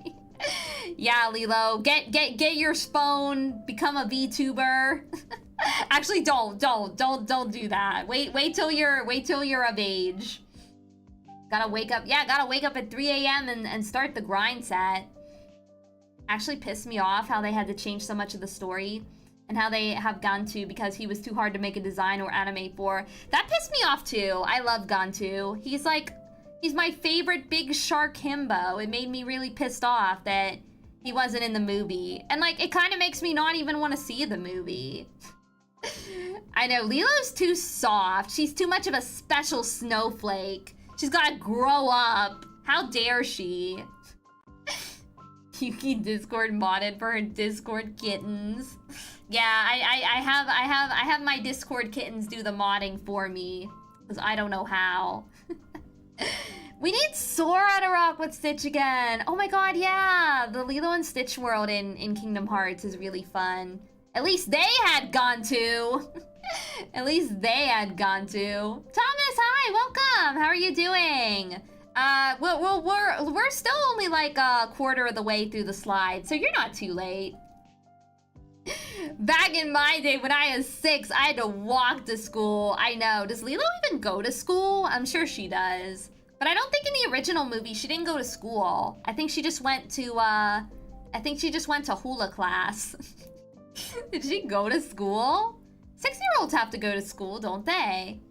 Yeah, Lilo, get your phone, become a VTuber. Actually, don't do that. Wait till you're of age. Gotta wake up at 3 a.m. and start the grind set. Actually pissed me off how they had to change so much of the story and how they have Gantu because he was too hard to make a design or animate for. That pissed me off too. I love Gantu. He's my favorite big shark himbo. It made me really pissed off that he wasn't in the movie. And like, it kind of makes me not even want to see the movie. I know, Lilo's too soft. She's too much of a special snowflake. She's gotta grow up. How dare she? Yuki Discord modded for her Discord kittens. Yeah, I have my Discord kittens do the modding for me. Because I don't know how. We need Sora to rock with Stitch again. Oh my god, yeah. The Lilo and Stitch world in Kingdom Hearts is really fun. At least they had Gantu. At least they had Gantu. Thomas, hi, welcome. How are you doing? We're still only like a quarter of the way through the slide, so you're not too late. Back in my day, when I was 6, I had to walk to school. I know. Does Lilo even go to school? I'm sure she does. But I don't think in the original movie she didn't go to school. I think she just went to hula class. Did she go to school? 6-year-olds have to go to school, don't they?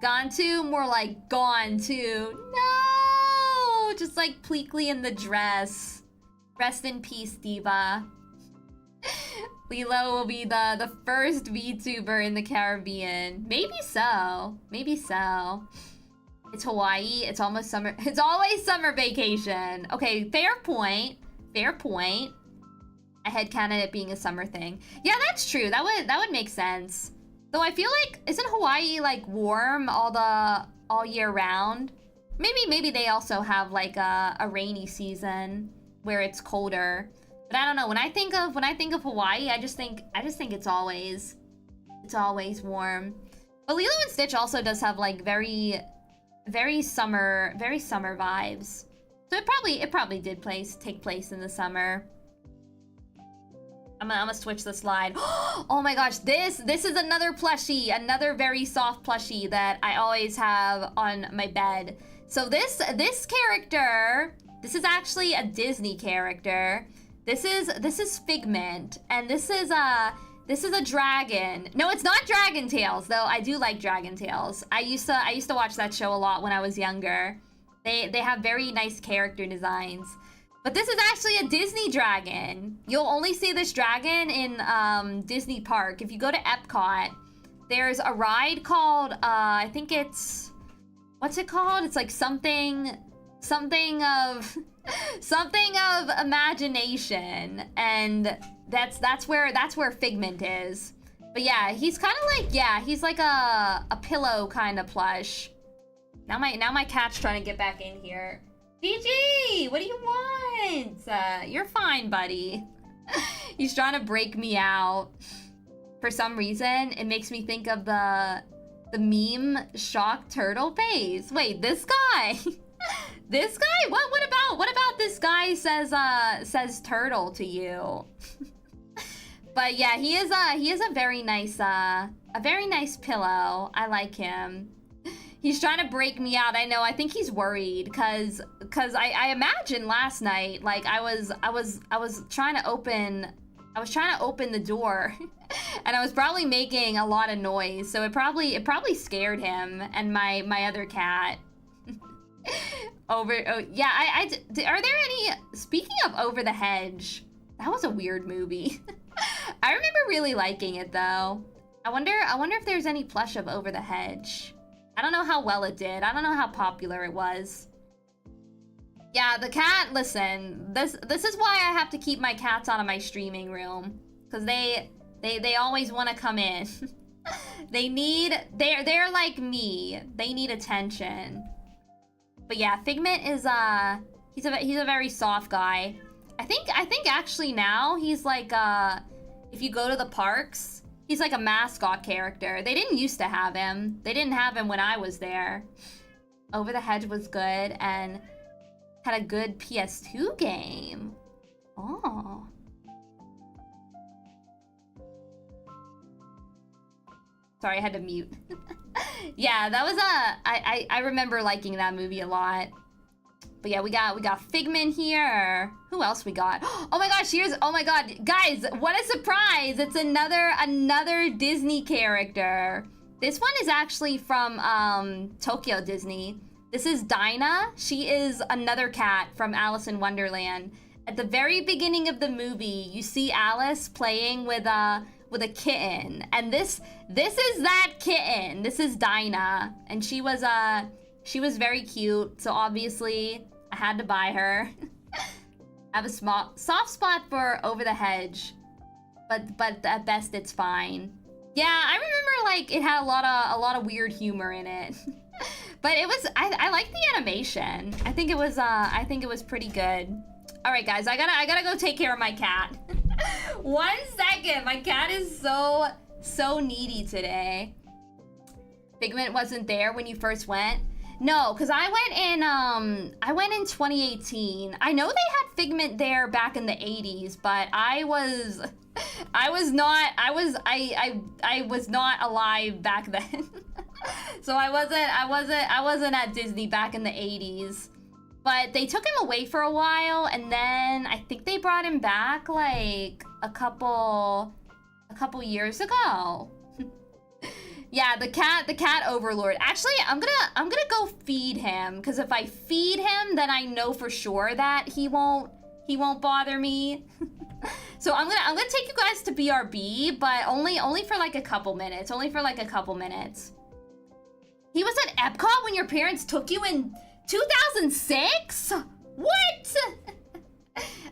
Gone to? More like gone to. No! Just like Pleakley in the dress. Rest in peace, Diva. Lilo will be the first VTuber in the Caribbean. Maybe so. Maybe so. It's Hawaii. It's almost summer. It's always summer vacation. Okay, fair point. Fair point. I headcanon it being a summer thing. Yeah, that's true. That would make sense. Though I feel like, isn't Hawaii like warm all year round? Maybe they also have like a rainy season where it's colder. But I don't know. When I think of Hawaii, I just think it's always warm. But Lilo and Stitch also does have like very summer vibes. So it probably did take place in the summer. I'm gonna switch the slide. Oh my gosh, this is another plushie, another very soft plushie that I always have on my bed. So this character, this is actually a Disney character. This is Figment, and this is a dragon. No, it's not Dragon Tales, though. I do like Dragon Tales. I used to watch that show a lot when I was younger. They have very nice character designs. But this is actually a Disney dragon. You'll only see this dragon in Disney Park. If you go to Epcot, there's a ride called I think it's, what's it called? It's like something of imagination, and that's where Figment is. But yeah, he's kind of like, yeah, he's like a pillow kind of plush. Now my cat's trying to get back in here. GG! What do you want? You're fine, buddy. He's trying to break me out. For some reason, it makes me think of the meme shocked turtle face. Wait, this guy? This guy? What about this guy says turtle to you? But yeah, he is a very nice pillow. I like him. He's trying to break me out. I know. I think he's worried cuz I imagine last night, like I was trying to open the door and I was probably making a lot of noise. So it probably scared him and my other cat. Are there any, speaking of Over the Hedge, that was a weird movie. I remember really liking it though. I wonder if there's any plush of Over the Hedge. I don't know how well it did. I don't know how popular it was. Yeah, the cat, listen, this is why I have to keep my cats out of my streaming room. Cause they always want to come in. They're like me. They need attention. But yeah, Figment is he's a very soft guy. I think actually now he's like if you go to the parks, he's like a mascot character. They didn't used to have him. They didn't have him when I was there. Over the Hedge was good and had a good PS2 game. Oh. Sorry, I had to mute. Yeah, that was I remember liking that movie a lot. But yeah, we got Figment here. Who else we got? Oh my gosh, oh my god, guys, what a surprise! It's another Disney character. This one is actually from Tokyo Disney. This is Dinah. She is another cat from Alice in Wonderland. At the very beginning of the movie, you see Alice playing with a kitten, and this is that kitten. This is Dinah, and she was very cute. So obviously, I had to buy her. I have a soft spot for Over the Hedge, but at best it's fine. Yeah, I remember like it had a lot of weird humor in it. But it was I liked the animation. I think it was pretty good. All right, guys, I gotta go take care of my cat. 1 second, my cat is so needy today. Figment wasn't there when you first went. No, because I went in 2018. I know they had Figment there back in the 80s, but I was not alive back then. So I wasn't at Disney back in the 80s. But they took him away for a while, and then I think they brought him back like a couple years ago. Yeah, the cat overlord. Actually, I'm gonna go feed him, because if I feed him, then I know for sure that he won't bother me. So I'm gonna take you guys to BRB, but only for like a couple minutes. He was at Epcot when your parents took you in 2006? What?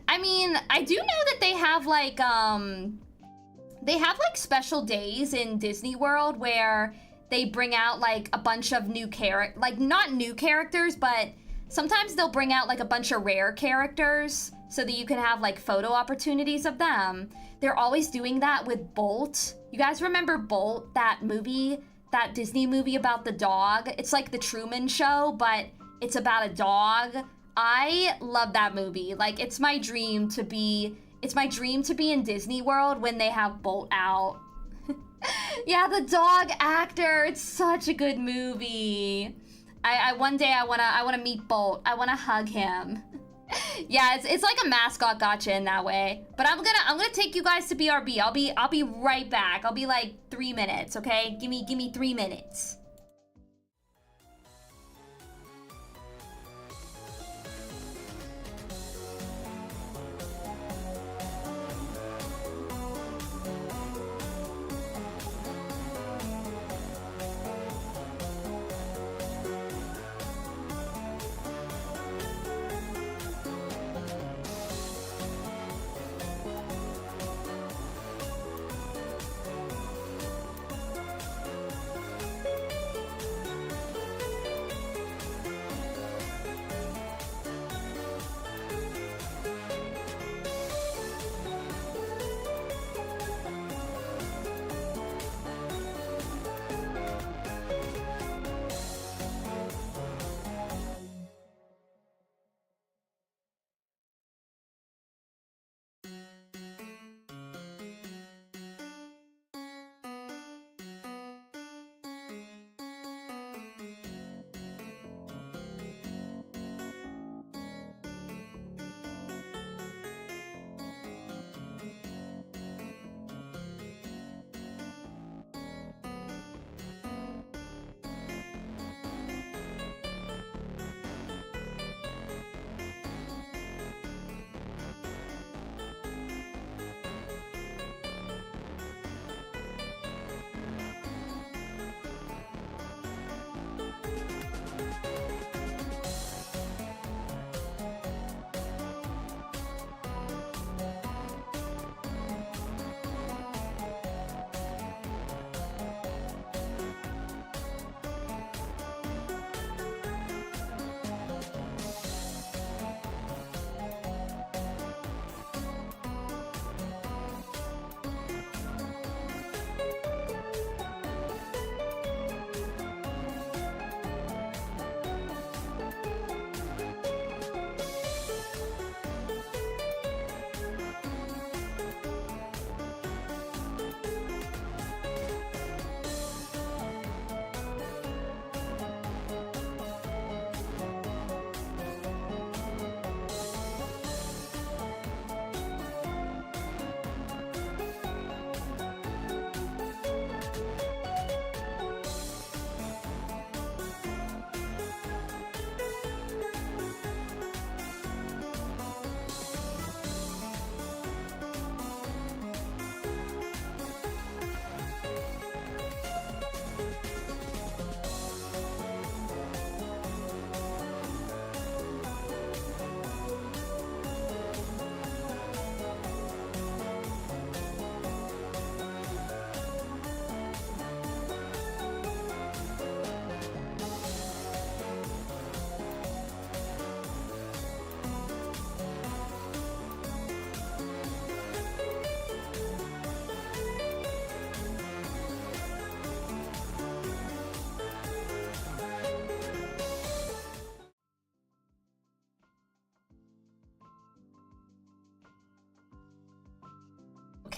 I mean, I do know that they have like special days in Disney World where they bring out like a bunch of new not new characters, but sometimes they'll bring out like a bunch of rare characters so that you can have like photo opportunities of them. They're always doing that with Bolt. You guys remember Bolt, that movie, that Disney movie about the dog? It's like the Truman Show, but it's about a dog. I love that movie. Like, it's my dream to be in Disney World when they have Bolt out. Yeah, the dog actor. It's such a good movie. One day I wanna meet Bolt. I wanna hug him. Yeah, it's like a mascot gotcha in that way. But I'm gonna take you guys to BRB. I'll be right back. I'll be like 3 minutes, okay? Give me 3 minutes.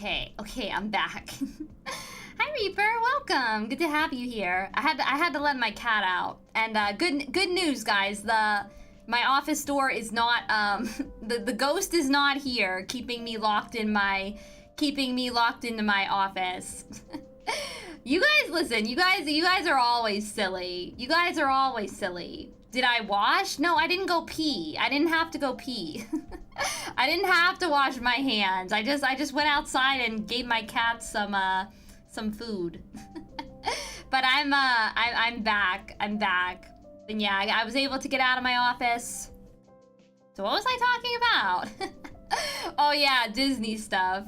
Okay, I'm back. Hi Reaper, welcome. Good to have you here. I had to let my cat out. And good news, guys. My office door is not the ghost is not here, keeping me locked into my office. You guys listen, you guys are always silly. You guys are always silly. Did I wash? No, I didn't go pee. I didn't have to go pee. I didn't have to wash my hands. I just went outside and gave my cat some food. But I'm back. I'm back. And yeah, I was able to get out of my office. So what was I talking about? Oh yeah, Disney stuff.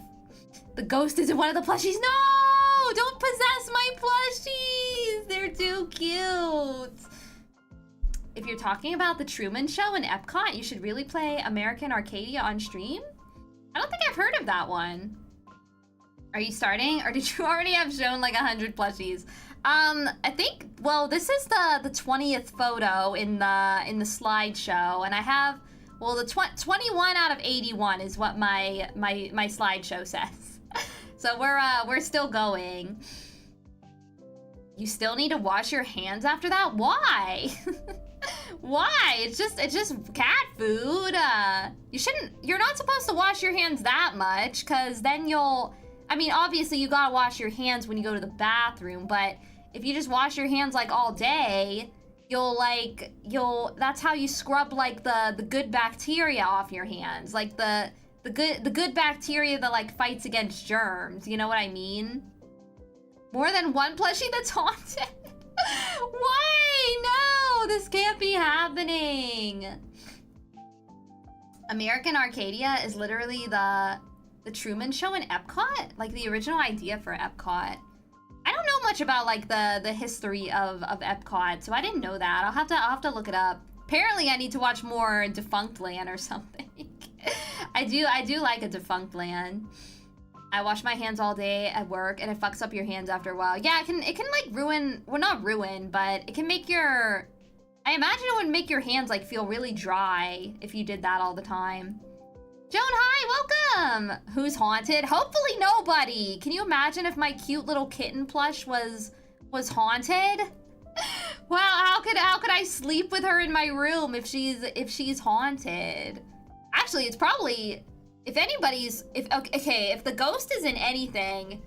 The ghost isn't one of the plushies. No! Don't possess my plushies! They're too cute. If you're talking about the Truman Show in Epcot, you should really play American Arcadia on stream. I don't think I've heard of that one. Are you starting, or did you already have shown like 100 plushies? I think, well, this is the 20th photo in the slideshow, and I have, well, the 21 out of 81 is what my slideshow says. So we're still going. You still need to wash your hands after that? Why? Why? It's just cat food. You're not supposed to wash your hands that much, because then I mean, obviously you gotta wash your hands when you go to the bathroom, but if you just wash your hands like all day, that's how you scrub like the good bacteria off your hands. Like the good bacteria that like fights against germs, you know what I mean? More than one plushie that's haunted? Why? No, this can't be happening. American Arcadia is literally the Truman Show in Epcot? Like the original idea for Epcot. I don't know much about like the history of Epcot, so I didn't know that. I'll have to look it up. Apparently I need to watch more Defunct Land or something. I do like a Defunct Land. I wash my hands all day at work, and it fucks up your hands after a while. Yeah, it can like ruin, well, not ruin, but it can make I imagine it would make your hands like feel really dry if you did that all the time. Joan, hi, welcome! Who's haunted? Hopefully nobody! Can you imagine if my cute little kitten plush was haunted? Wow, how could I sleep with her in my room if she's haunted? Actually, it's probably, if the ghost is in anything,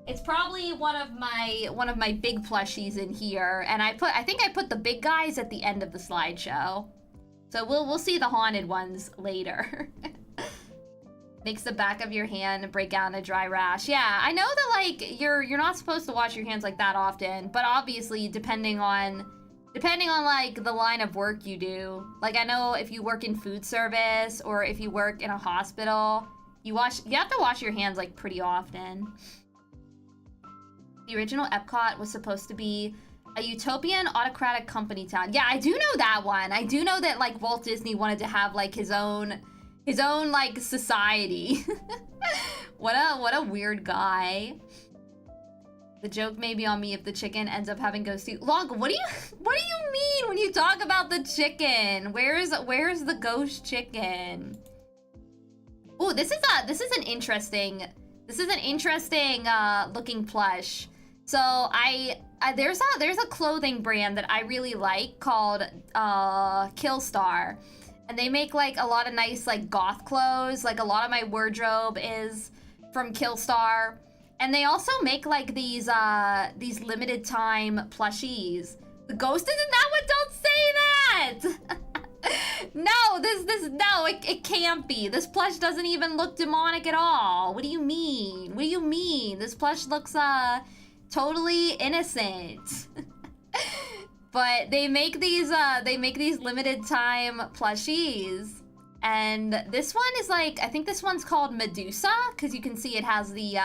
it's probably one of my big plushies in here, and I think I put the big guys at the end of the slideshow. So we'll see the haunted ones later. Makes the back of your hand break out in a dry rash. Yeah, I know that like you're not supposed to wash your hands like that often, but obviously depending on like the line of work you do. Like I know if you work in food service or if you work in a hospital, you have to wash your hands like pretty often. The original Epcot was supposed to be a utopian autocratic company town. Yeah, I do know that one. I do know that like Walt Disney wanted to have like his own like society. What a weird guy. The joke may be on me if the chicken ends up having ghosty. Log, what do you mean when you talk about the chicken? Where's the ghost chicken? Oh, this is an interesting looking plush. So there's a clothing brand that I really like called Killstar. And they make like a lot of nice like goth clothes. Like a lot of my wardrobe is from Killstar. And they also make like these limited time plushies. The ghost isn't that one? Don't say that! No, it can't be. This plush doesn't even look demonic at all. What do you mean? What do you mean? This plush looks totally innocent. But they make these limited time plushies, and this one is like, I think this one's called Medusa, because you can see it has the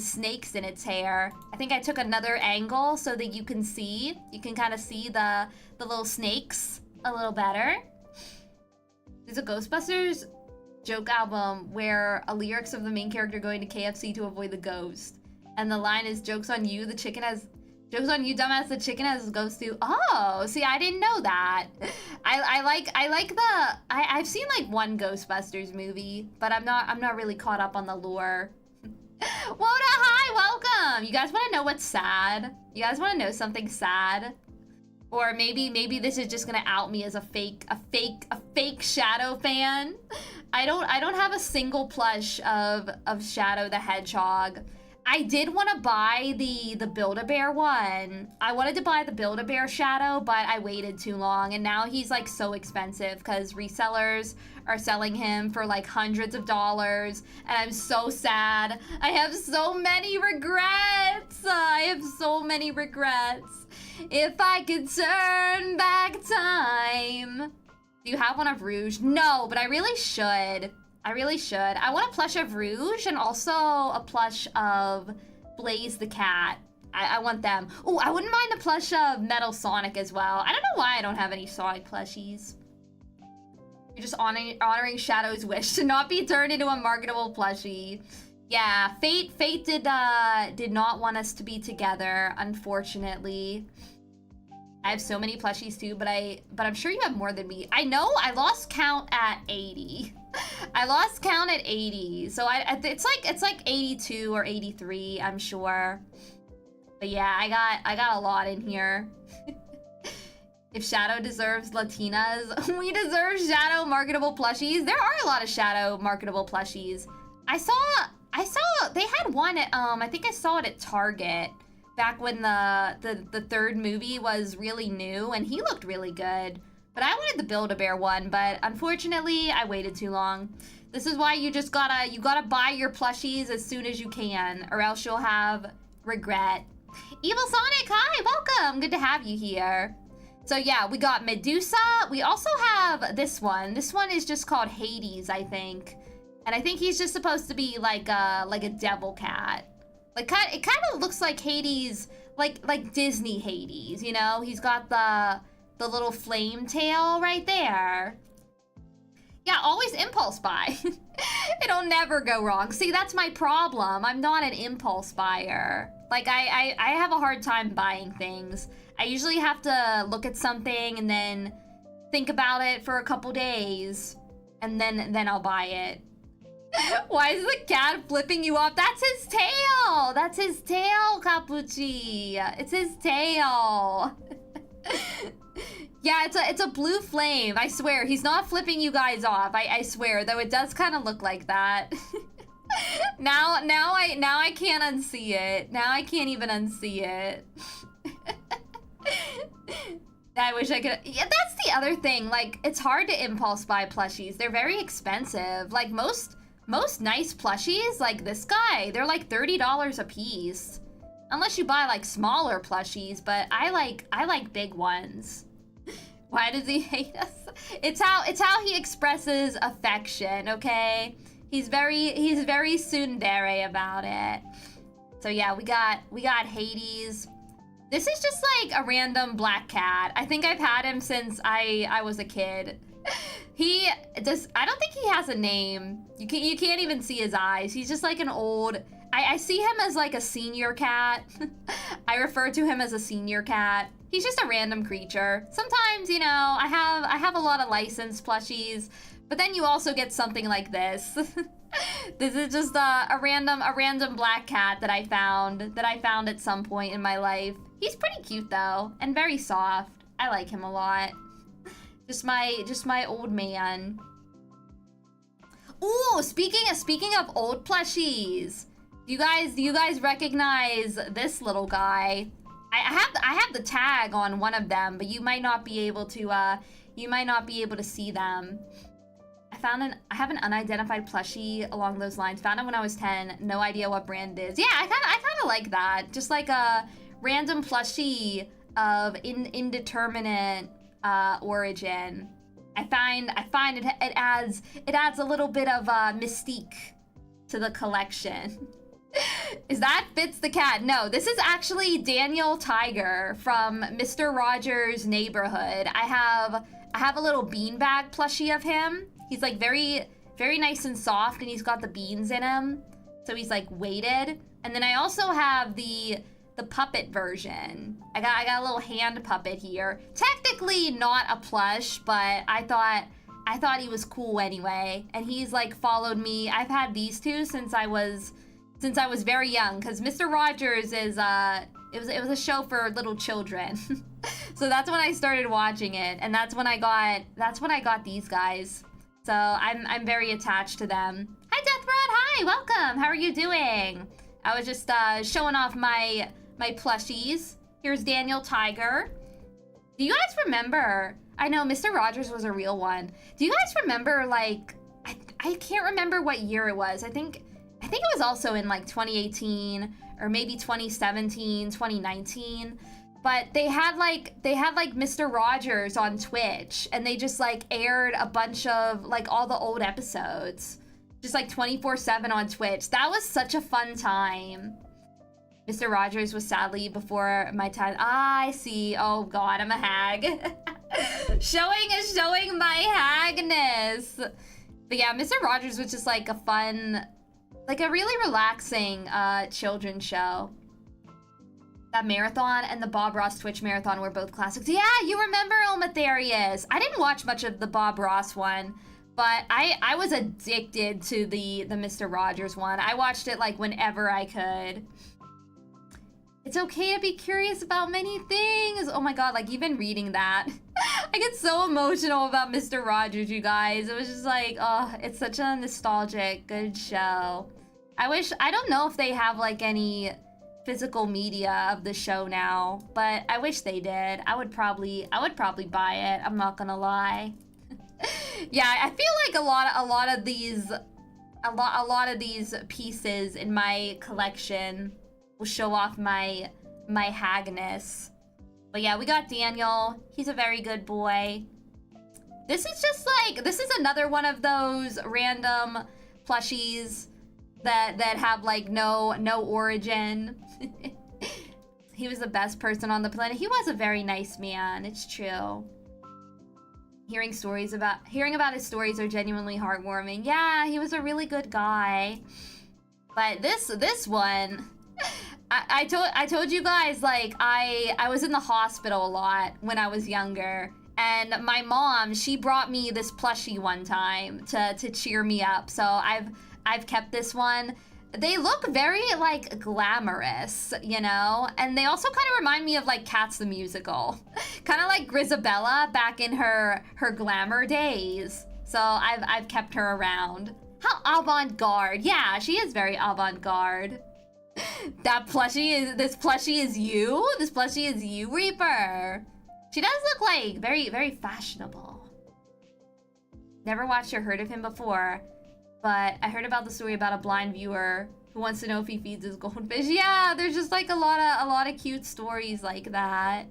snakes in its hair. I think I took another angle so that you can kind of see the little snakes a little better. There's a Ghostbusters joke album where a lyrics of the main character going to KFC to avoid the ghost, and the line is, "Joke's on you, the chicken has Joke's on you, dumbass. The chicken has a ghost too. Oh, see, I didn't know that. I've seen like one Ghostbusters movie, but I'm not really caught up on the lore. Woda, hi, welcome. You guys want to know what's sad? You guys want to know something sad? Or maybe this is just gonna out me as a fake Shadow fan. I don't have a single plush of Shadow the Hedgehog. I did want to buy the Build-A-Bear one. I wanted to buy the Build-A-Bear Shadow, but I waited too long, and now he's like so expensive because resellers are selling him for like hundreds of dollars, and I'm so sad. I have so many regrets. I have so many regrets. If I could turn back time. Do you have one of Rouge? No, but I really should. I really should. I want a plush of Rouge and also a plush of Blaze the Cat. I want them. Oh, I wouldn't mind a plush of Metal Sonic as well. I don't know why I don't have any Sonic plushies. You're just honoring Shadow's wish to not be turned into a marketable plushie. Yeah, Fate did not want us to be together, unfortunately. I have so many plushies too, but I'm sure you have more than me. I know I lost count at 80. I lost count at 80. So it's like 82 or 83, I'm sure. But yeah, I got a lot in here. If Shadow deserves Latinas, we deserve Shadow marketable plushies. There are a lot of Shadow marketable plushies. I saw they had one at I think I saw it at Target back when the third movie was really new, and he looked really good. But I wanted the Build-A-Bear one, but unfortunately I waited too long. This is why you just gotta buy your plushies as soon as you can, or else you'll have regret. Evil Sonic, hi, welcome. Good to have you here. So yeah, we got Medusa. We also have this one. This one is just called Hades, I think. And I think he's just supposed to be like a devil cat. Like it kind of looks like Hades, like Disney Hades, you know? He's got the little flame tail right there. Yeah, always impulse buy. It'll never go wrong. See, that's my problem. I'm not an impulse buyer. Like I have a hard time buying things. I usually have to look at something and then think about it for a couple days, and then I'll buy it. Why is the cat flipping you off? That's his tail! That's his tail, Capucci! It's his tail! Yeah, it's a blue flame. I swear, he's not flipping you guys off. I swear, though it does kind of look like that. Now I can't unsee it. Now I can't even unsee it. I wish I could. Yeah, that's the other thing. Like, it's hard to impulse buy plushies. They're very expensive. Like most nice plushies, like this guy, they're like $30 a piece. Unless you buy like smaller plushies, but I like big ones. Why does he hate us? It's how he expresses affection, okay? He's very tsundere about it. So yeah, we got Hades. This is just like a random black cat. I think I've had him since I was a kid. I don't think he has a name. You can't even see his eyes. He's just like an old, I see him as like a senior cat. I refer to him as a senior cat. He's just a random creature. Sometimes, you know, I have a lot of licensed plushies, but then you also get something like this. This is just a random black cat that I found at some point in my life. He's pretty cute though, and very soft. I like him a lot. Just my old man. Ooh, speaking of old plushies, do you guys recognize this little guy? I have the tag on one of them, but you might not be able to see them. I have an unidentified plushie along those lines. Found it when I was 10. No idea what brand it is. Yeah, I kind of like that. Just like a random plushie of indeterminate origin. I find it adds a little bit of mystique to the collection. Is that Fitz the cat? No, this is actually Daniel Tiger from Mr. Rogers' Neighborhood. I have a little beanbag plushie of him. He's like very nice and soft, and he's got the beans in him, so he's like weighted. And then I also have the the puppet version. I got a little hand puppet here. Technically not a plush, but I thought he was cool anyway. And he's like followed me. I've had these two since I was very young, because Mr. Rogers is it was a show for little children. So that's when I started watching it, and that's when I got these guys. So I'm very attached to them. Hi Death Rod, hi, welcome. How are you doing? I was just showing off my plushies. Here's Daniel Tiger. Do you guys remember? I know Mr. Rogers was a real one. Do you guys remember, like, I can't remember what year it was. I think it was also in like 2018 or maybe 2017, 2019. But they had like Mr. Rogers on Twitch, and they just like aired a bunch of like all the old episodes. Just like 24/7 on Twitch. That was such a fun time. Mr. Rogers was sadly before my time. Ah, I see. Oh god, I'm a hag. showing my hagness. But yeah, Mr. Rogers was just like a fun, like a really relaxing children's show. That marathon and the Bob Ross Twitch marathon were both classics. Yeah, you remember Elmatherius. I didn't watch much of the Bob Ross one, but I was addicted to the Mr. Rogers one. I watched it like whenever I could. It's okay to be curious about many things. Oh my god, like even reading that. I get so emotional about Mr. Rogers, you guys. It was just like, oh, it's such a nostalgic, good show. I don't know if they have like any physical media of the show now, but I wish they did. I would probably buy it. I'm not gonna lie. Yeah, I feel like a lot of these pieces in my collection will show off my hagness. But yeah, we got Daniel. He's a very good boy. This is another one of those random plushies that have like no origin. He was the best person on the planet. He was a very nice man, it's true. Hearing about his stories are genuinely heartwarming. Yeah, he was a really good guy. But this one, I told you guys, like I was in the hospital a lot when I was younger, and my mom, she brought me this plushie one time to cheer me up. So I've kept this one. They look very like glamorous, you know, and they also kind of remind me of like Cats the Musical, kind of like Grisabella back in her glamour days. So I've kept her around. How avant-garde! Yeah, she is very avant-garde. This plushie is you. This plushie is you, Reaper. She does look like very fashionable. Never watched or heard of him before. But I heard about the story about a blind viewer who wants to know if he feeds his goldfish. Yeah, there's just like a lot of cute stories like that.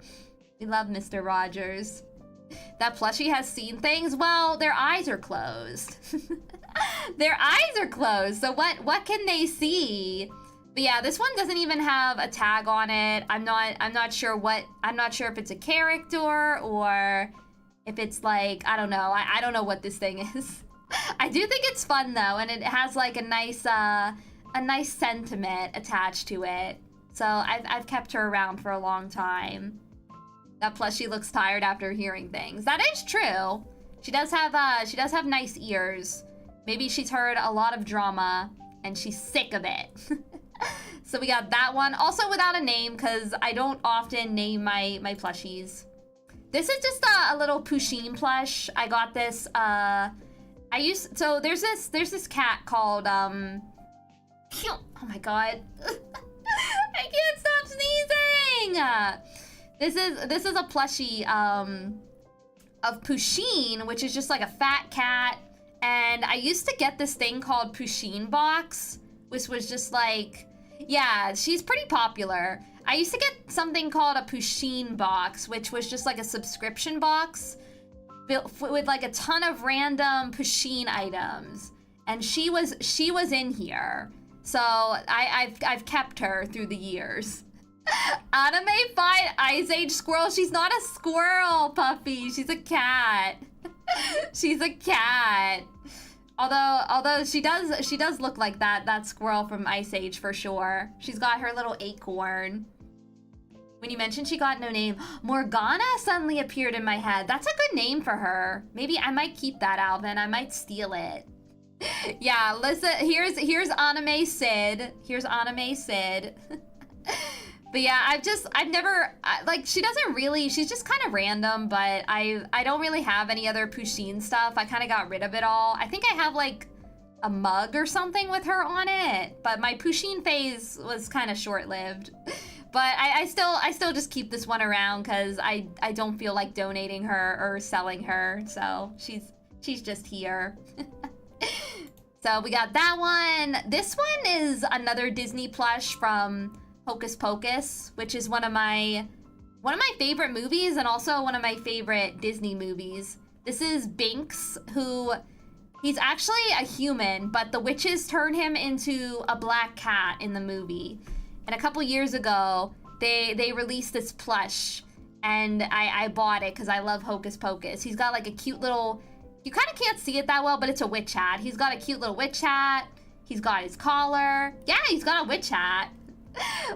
We love Mr. Rogers. That plushie has seen things. Well, their eyes are closed. Their eyes are closed. So what can they see? But yeah, this one doesn't even have a tag on it. I'm not sure if it's a character or if it's like, I don't know. I don't know what this thing is. I do think it's fun though, and it has like a nice sentiment attached to it. So I've kept her around for a long time. That plushie looks tired after hearing things. That is true. She does have nice ears. Maybe she's heard a lot of drama and she's sick of it. So we got that one. Also without a name, because I don't often name my plushies. This is just a little Pusheen plush. I got this so there's this cat called oh my god. I can't stop sneezing. This is a plushie of Pusheen, which is just like a fat cat, and I used to get this thing called Pusheen Box, which was just like, yeah, she's pretty popular. I used to get something called a Pusheen Box, which was just like a subscription box with like a ton of random Pusheen items, and she was in here, so I've kept her through the years. Anime fight Ice Age squirrel. She's not a squirrel, Puffy. She's a cat. She's a cat. Although she does look like that squirrel from Ice Age for sure. She's got her little acorn. When you mentioned she got no name, Morgana suddenly appeared in my head. That's a good name for her. Maybe I might keep that, Alvin. I might steal it. Yeah, listen, here's Anime Sid. Here's Anime Sid. But yeah, I've never, like, she doesn't really, she's just kind of random, but I don't really have any other Pusheen stuff. I kind of got rid of it all. I think I have, like, a mug or something with her on it, but my Pusheen phase was kind of short-lived. But I still just keep this one around because I don't feel like donating her or selling her, so she's just here. So we got that one. This one is another Disney plush from Hocus Pocus, which is one of my favorite movies and also one of my favorite Disney movies. This is Binks, who he's actually a human, but the witches turn him into a black cat in the movie. And a couple years ago, they released this plush, and I bought it because I love Hocus Pocus. He's got like a cute little, you kind of can't see it that well, but it's a witch hat. He's got a cute little witch hat. He's got his collar. Yeah, he's got a witch hat.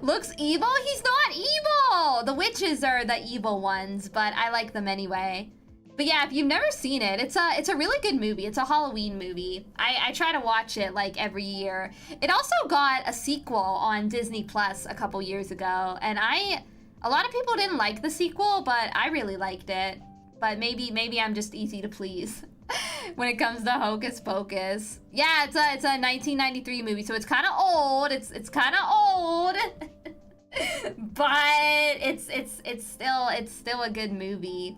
Looks evil? He's not evil! The witches are the evil ones, but I like them anyway. But yeah, if you've never seen it, it's a really good movie. It's a Halloween movie. I try to watch it like every year. It also got a sequel on Disney Plus a couple years ago, and a lot of people didn't like the sequel, but I really liked it. But maybe I'm just easy to please when it comes to Hocus Pocus. Yeah, it's a 1993 movie, so it's kind of old. It's kind of old. But it's still a good movie.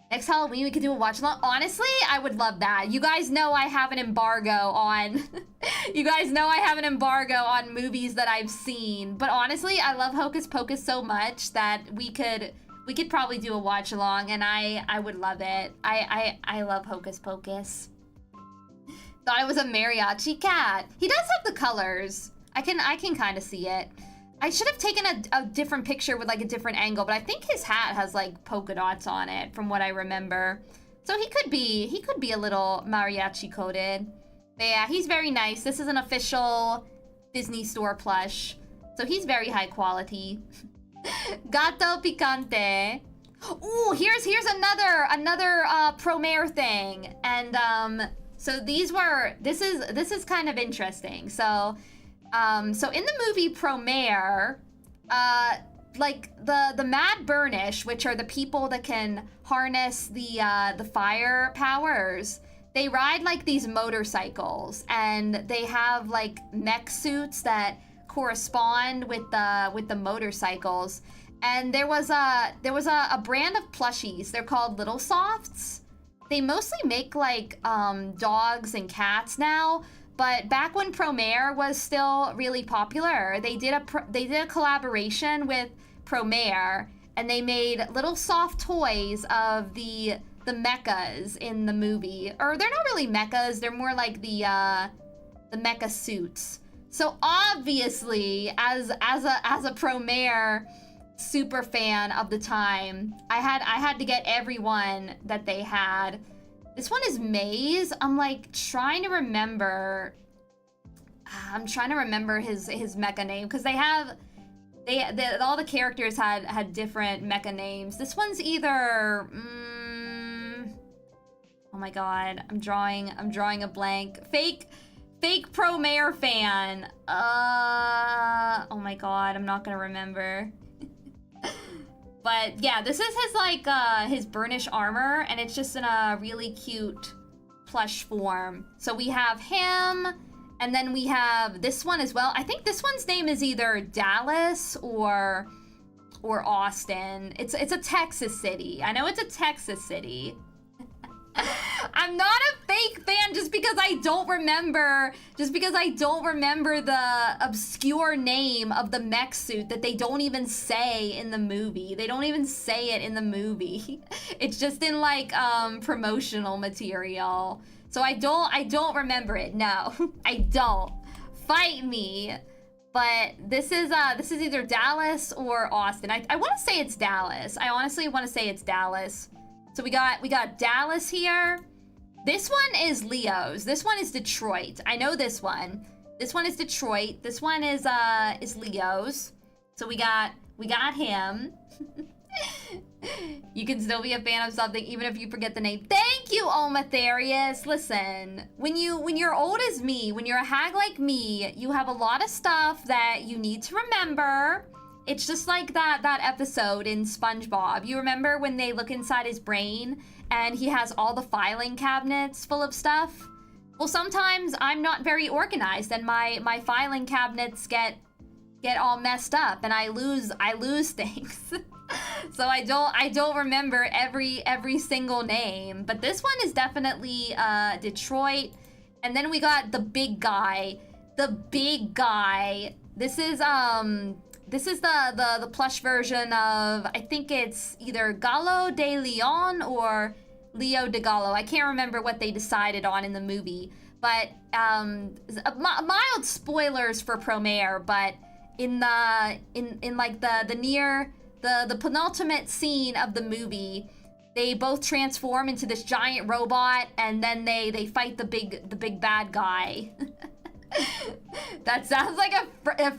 Next Halloween, we could do a watch along. Honestly, I would love that. You guys know I have an embargo on. You guys know I have an embargo on movies that I've seen. But honestly, I love Hocus Pocus so much that we could probably do a watch along, and I would love it. I love Hocus Pocus. Thought it was a mariachi cat. He does have the colors. I can kind of see it. I should have taken a different picture with like a different angle, but I think his hat has like polka dots on it from what I remember. So he could be a little mariachi coated. But yeah, he's very nice. This is an official Disney store plush. So he's very high quality. Gato Picante. Ooh, here's another Promare thing. And so this is kind of interesting. So in the movie Promare, like the Mad Burnish, which are the people that can harness the fire powers, they ride like these motorcycles, and they have like mech suits that correspond with the motorcycles. And there was a brand of plushies. They're called Little Softs. They mostly make like dogs and cats now. But back when Promare was still really popular, they did a collaboration with Promare, and they made little soft toys of the mechas in the movie. Or they're not really mechas; they're more like the mecha suits. So obviously, as a Promare super fan of the time, I had to get every one that they had. This one is Maze. I'm like trying to remember. I'm trying to remember his mecha name, because they all the characters had different mecha names. This one's either oh my god, I'm drawing a blank. Fake Promare fan. Oh my god, I'm not gonna remember. But yeah, this is his burnish armor, and it's just in a really cute plush form. So we have him, and then we have this one as well. I think this one's name is either Dallas or Austin. It's a Texas city. I know it's a Texas city. I'm not a fake fan just because I don't remember the obscure name of the mech suit that they don't even say in the movie. They don't even say it in the movie. It's just in like promotional material. So I don't remember it. No, I don't. Fight me. But this is either Dallas or Austin. I want to say it's Dallas. I honestly want to say it's Dallas. So we got Dallas here. This one is Leo's. This one is Detroit. I know this one. This one is Detroit. This one is Leo's. So we got We got him. You can still be a fan of something even if you forget the name. Thank you, Omatherius. Listen, when you're old as me, when you're a hag like me, you have a lot of stuff that you need to remember. It's just like that episode in SpongeBob. You remember when they look inside his brain and he has all the filing cabinets full of stuff? Well, sometimes I'm not very organized and my filing cabinets get all messed up and I lose things. So I don't remember every single name, but this one is definitely Detroit. And then we got the big guy. The big guy. This is the plush version of, I think it's either Gallo de Leon or Leo de Gallo. I can't remember what they decided on in the movie, but mild spoilers for Promare, but in like the penultimate scene of the movie, they both transform into this giant robot, and then they fight the big bad guy. That sounds like a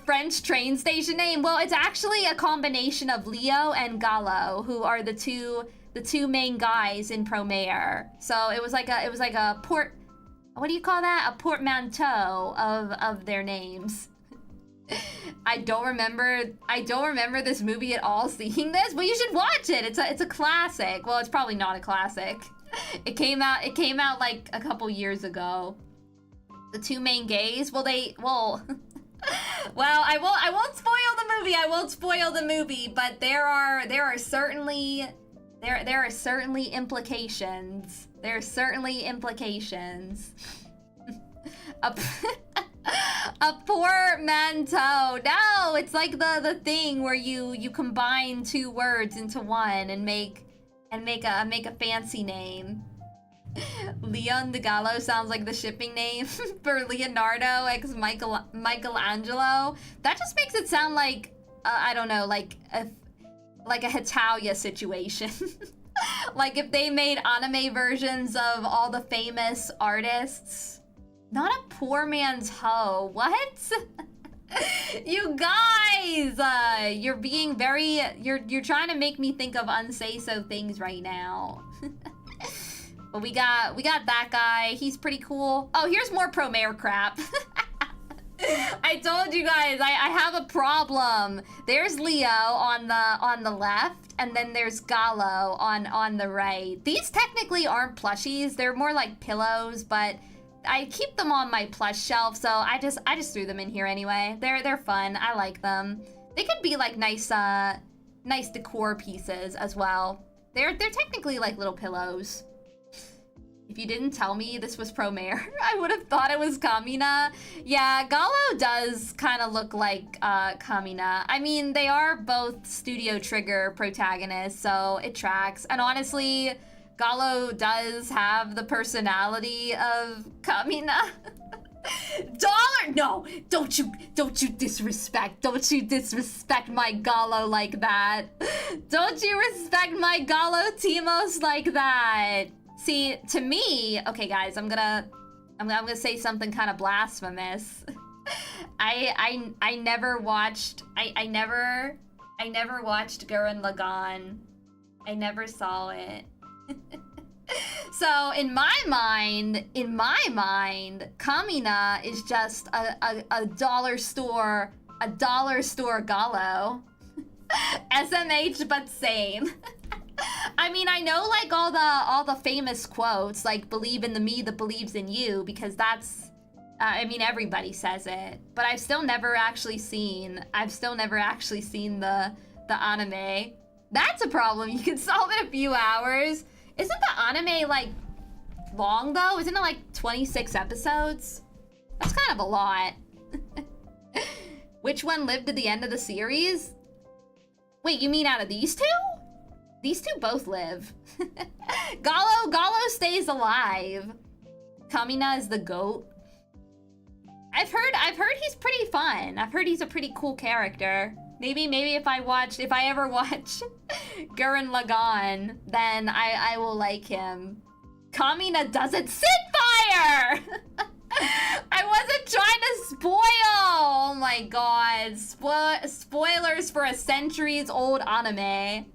French train station name. Well, it's actually a combination of Leo and Gallo, who are the two main guys in Promare. So it was like a port. What do you call that? A portmanteau of their names. I don't remember this movie at all, seeing this, but you should watch it. It's a classic. Well, it's probably not a classic. It came out like a couple years ago. The two main gays, well, well, I won't spoil the movie. I won't spoil the movie, but there are certainly implications. There are certainly implications. A portmanteau. No, it's like the thing where you combine two words into one and make a fancy name. Leon de Gallo sounds like the shipping name for Leonardo x Michelangelo. That just makes it sound like I don't know, like a Hitalia situation. Like if they made anime versions of all the famous artists. Not a poor man's hoe. What? You guys, you're being very, you're trying to make me think of unsay-so things right now. But we got that guy. He's pretty cool. Oh, here's more Promare crap. I told you guys, I have a problem. There's Leo on the left, and then there's Gallo on the right. These technically aren't plushies. They're more like pillows, but I keep them on my plush shelf, so I just threw them in here anyway. They're fun. I like them. They could be like nice decor pieces as well. They're technically like little pillows. If you didn't tell me this was Promare, I would have thought it was Kamina. Yeah, Gallo does kind of look like Kamina. I mean, they are both Studio Trigger protagonists, so it tracks. And honestly, Gallo does have the personality of Kamina. No, don't you disrespect my Gallo like that. Don't you respect my Gallo Timos like that. See, to me, okay guys, I'm gonna say something kind of blasphemous. I never watched Gurren Lagann. I never saw it. So in my mind, Kamina is just a dollar store Gallo. SMH but same. I mean, I know like all the famous quotes, like believe in the me that believes in you, because that's I mean, everybody says it, but I've still never actually seen the anime. That's a problem. You can solve in a few hours. Isn't the anime like long though? Isn't it like 26 episodes? That's kind of a lot. Which one lived to the end of the series? Wait, you mean out of these two? These two both live. Gallo stays alive. Kamina is the goat. I've heard he's pretty fun. I've heard he's a pretty cool character. Maybe if I ever watch Gurren Lagann, then I will like him. Kamina doesn't sit fire! I wasn't trying to spoil! Oh my my god. Spoilers for a centuries-old anime.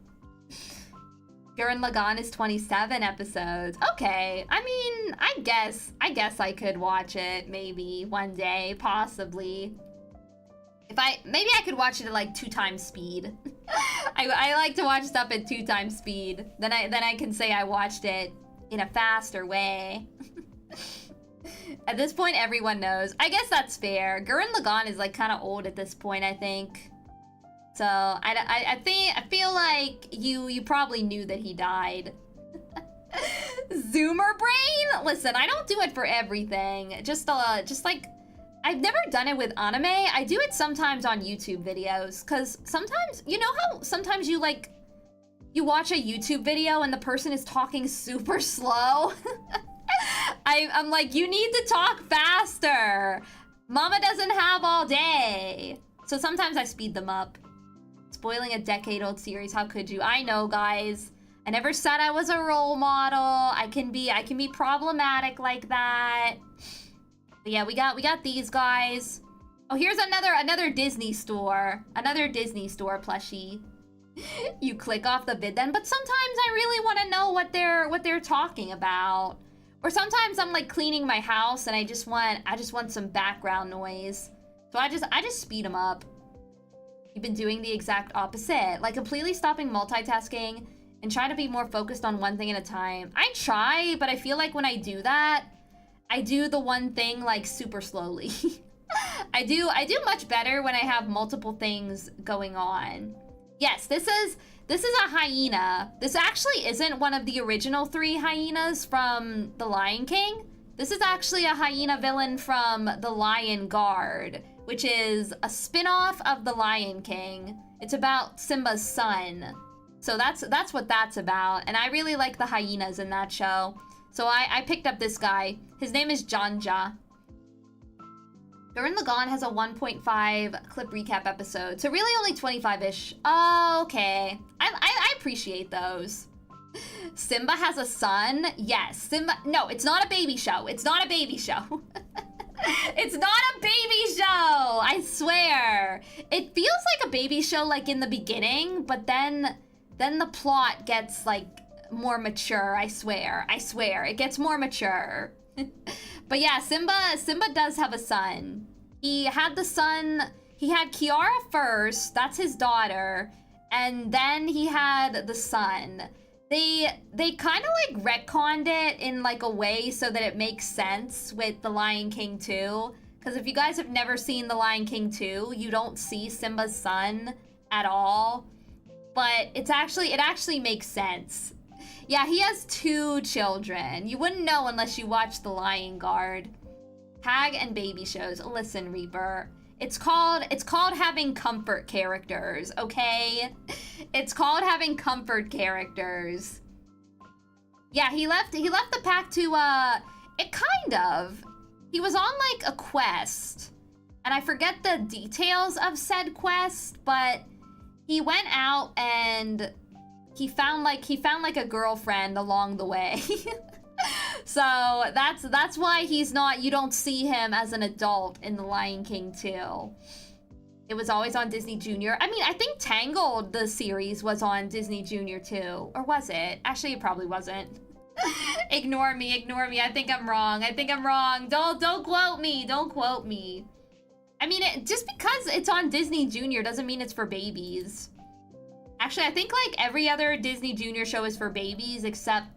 Gurren Lagann is 27 episodes. Okay, I mean, I guess I could watch it maybe one day, possibly. Maybe I could watch it at like 2 times speed. I like to watch stuff at 2 times speed. Then I can say I watched it in a faster way. At this point, everyone knows. I guess that's fair. Gurren Lagann is like kind of old at this point, I think. So I feel like you probably knew that he died. Zoomer brain? Listen, I don't do it for everything. Just like, I've never done it with anime. I do it sometimes on YouTube videos, because sometimes, you know how sometimes you watch a YouTube video and the person is talking super slow? I'm like, you need to talk faster. Mama doesn't have all day. So sometimes I speed them up. Spoiling a decade-old series, how could you? I know, guys. I never said I was a role model. I can be problematic like that. But yeah, we got these guys. Oh, here's another Disney store. Another Disney store plushie. You click off the vid then, but sometimes I really want to know what they're talking about. Or sometimes I'm like cleaning my house and I just want some background noise. So I just speed them up. You've been doing the exact opposite, like completely stopping multitasking and trying to be more focused on one thing at a time. I try, but I feel like when I do that, I do the one thing like super slowly. I do much better when I have multiple things going on. Yes, this is a hyena. This actually isn't one of the original 3 hyenas from The Lion King. This is actually a hyena villain from The Lion Guard, which is a spin-off of The Lion King. It's about Simba's son. So that's what that's about. And I really like the hyenas in that show. So I picked up this guy. His name is Janja. Gurren Lagann has a 1.5 clip recap episode, so really only 25-ish. Oh, okay. I appreciate those. Simba has a son? Yes, Simba. No, it's not a baby show. It's not a baby show. It's not a baby show, I swear. It feels like a baby show like in the beginning, but then the plot gets like more mature, I swear. It gets more mature. But yeah, Simba does have a son. He had Kiara first, that's his daughter, and then he had the son. They kind of like retconned it in like a way so that it makes sense with The Lion King 2. Because if you guys have never seen The Lion King 2, you don't see Simba's son at all. But it actually makes sense. Yeah, he has 2 children. You wouldn't know unless you watched The Lion Guard. Tag and baby shows. Listen, Reaper. It's called having comfort characters, okay? It's called having comfort characters. Yeah, he left the pack to he was on like a quest. And I forget the details of said quest, but he went out and he found like a girlfriend along the way. So that's why you don't see him as an adult in The Lion King 2. It was always on Disney Junior. I mean, I think Tangled, the series, was on Disney Junior too. Or was it? Actually, it probably wasn't. Ignore me. I think I'm wrong. Don't quote me. I mean, just because it's on Disney Junior doesn't mean it's for babies. Actually, I think like every other Disney Junior show is for babies except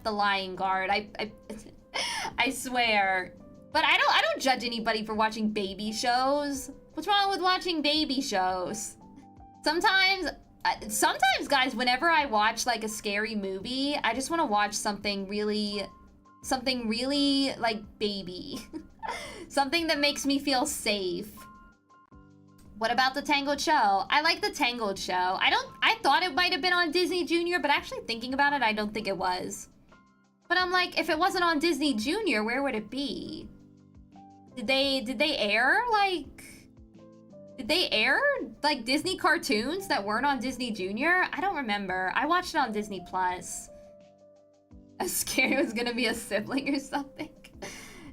The Lion Guard. I swear. But I don't judge anybody for watching baby shows. What's wrong with watching baby shows? Sometimes guys, whenever I watch like a scary movie, I just want to watch something really like baby. Something that makes me feel safe. What about the Tangled show? I like the Tangled show. I thought it might have been on Disney Junior, but actually thinking about it, I don't think it was. But I'm like, if it wasn't on Disney Junior, where would it be? Did they air like Disney cartoons that weren't on Disney Junior? I don't remember. I watched it on Disney Plus. I was scared it was gonna be a sibling or something.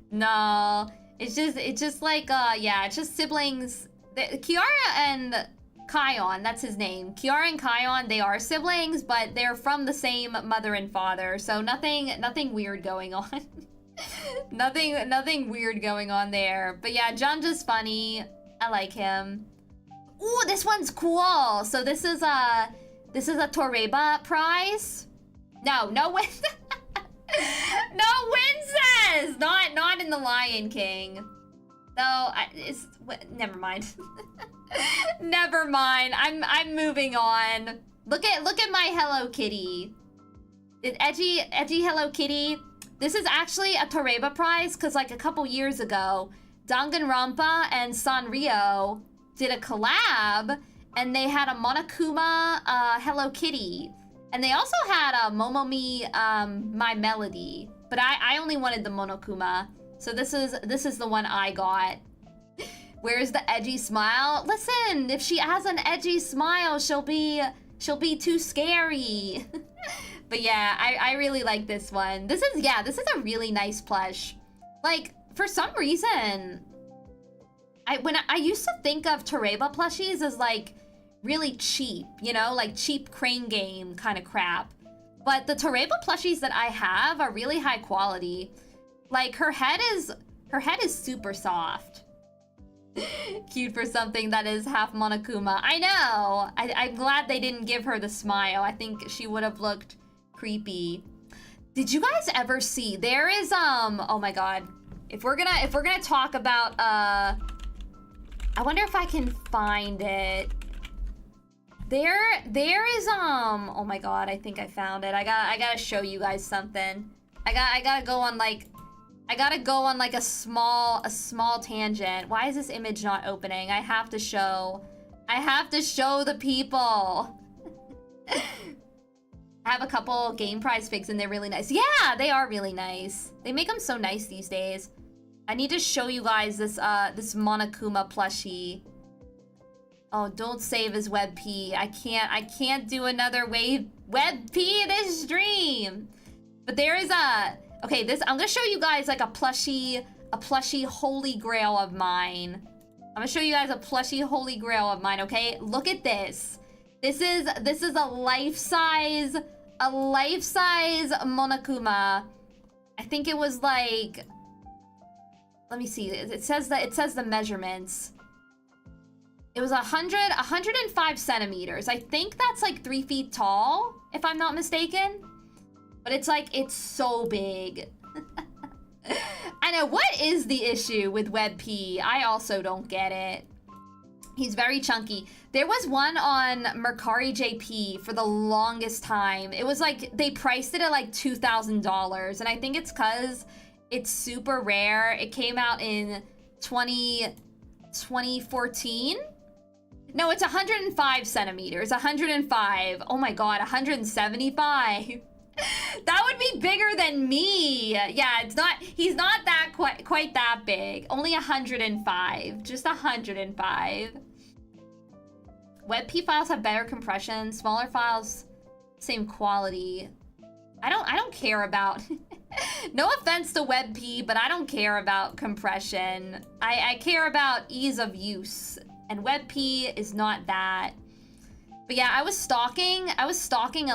No, It's just like, yeah, it's just siblings. Kiara and Kion, that's his name. Kiara and Kion, they are siblings, but they're from the same mother and father, so nothing weird going on. nothing weird going on there. But yeah, Janja's funny. I like him. Ooh, this one's cool. So this is a Toreba prize. No win. No Winces! Not in the Lion King. Though never mind. Never mind. I'm moving on. Look at my Hello Kitty. Edgy Hello Kitty. This is actually a Toreba prize because like a couple years ago, Danganronpa and Sanrio did a collab and they had a Monokuma Hello Kitty. And they also had a Momomi My Melody. But I only wanted the Monokuma. So this is the one I got. Where's the edgy smile? Listen, if she has an edgy smile, she'll be too scary. But yeah, I really like this one. This is a really nice plush. Like, for some reason, I used to think of Toreba plushies as like really cheap, you know, like cheap crane game kind of crap. But the Toreba plushies that I have are really high quality. Like her head is super soft. Cute for something that is half Monokuma. I know. I'm glad they didn't give her the smile. I think she would have looked creepy. Did you guys ever see? There is oh my god. If we're gonna talk about I wonder if I can find it. There is oh my god, I think I found it. I gotta show you guys something. I gotta go on like a small tangent. Why is this image not opening? I have to show the people. I have a couple game prize figs and they're really nice. Yeah, they are really nice. They make them so nice these days. I need to show you guys this this Monokuma plushie. Oh, don't save as WebP. I can't do another WebP this stream. But there is okay, I'm gonna show you guys like a plushie holy grail of mine. I'm gonna show you guys a plushie holy grail of mine, okay? Look at this. This is a life-size Monokuma. I think it was like, let me see. It says the measurements. It was 105 centimeters. I think that's like 3 feet tall, if I'm not mistaken. But it's like, it's so big. I know, what is the issue with WebP? I also don't get it. He's very chunky. There was one on Mercari JP for the longest time. It was like, they priced it at like $2,000. And I think it's because it's super rare. It came out in 2014? No, it's 105 centimeters. 105. Oh my god, 175. That would be bigger than me. Yeah, he's not that quite that big. Only 105. Just 105. WebP files have better compression. Smaller files, same quality. I don't care about no offense to WebP, but I don't care about compression. I care about ease of use. And WebP is not that. But yeah, I was stalking a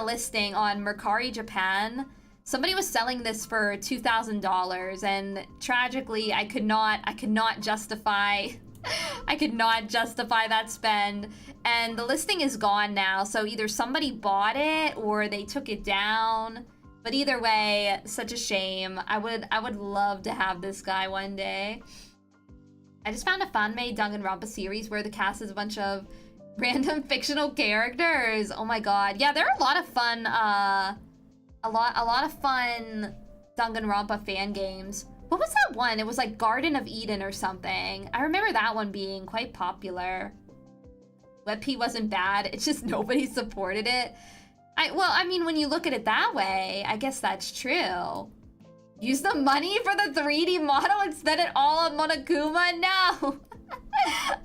listing on Mercari Japan. Somebody was selling this for $2,000 and tragically I could not justify that spend. And the listing is gone now, so either somebody bought it or they took it down. But either way, such a shame. I would love to have this guy one day. I just found a fan-made Danganronpa series where the cast is a bunch of random fictional characters. Oh my god. Yeah, there are a lot of fun, a lot of fun Danganronpa fan games. What was that one? It was like Garden of Eden or something. I remember that one being quite popular. WebP wasn't bad, it's just nobody supported it. Well, I mean, when you look at it that way, I guess that's true. Use the money for the 3D model and spend it all on Monokuma? No!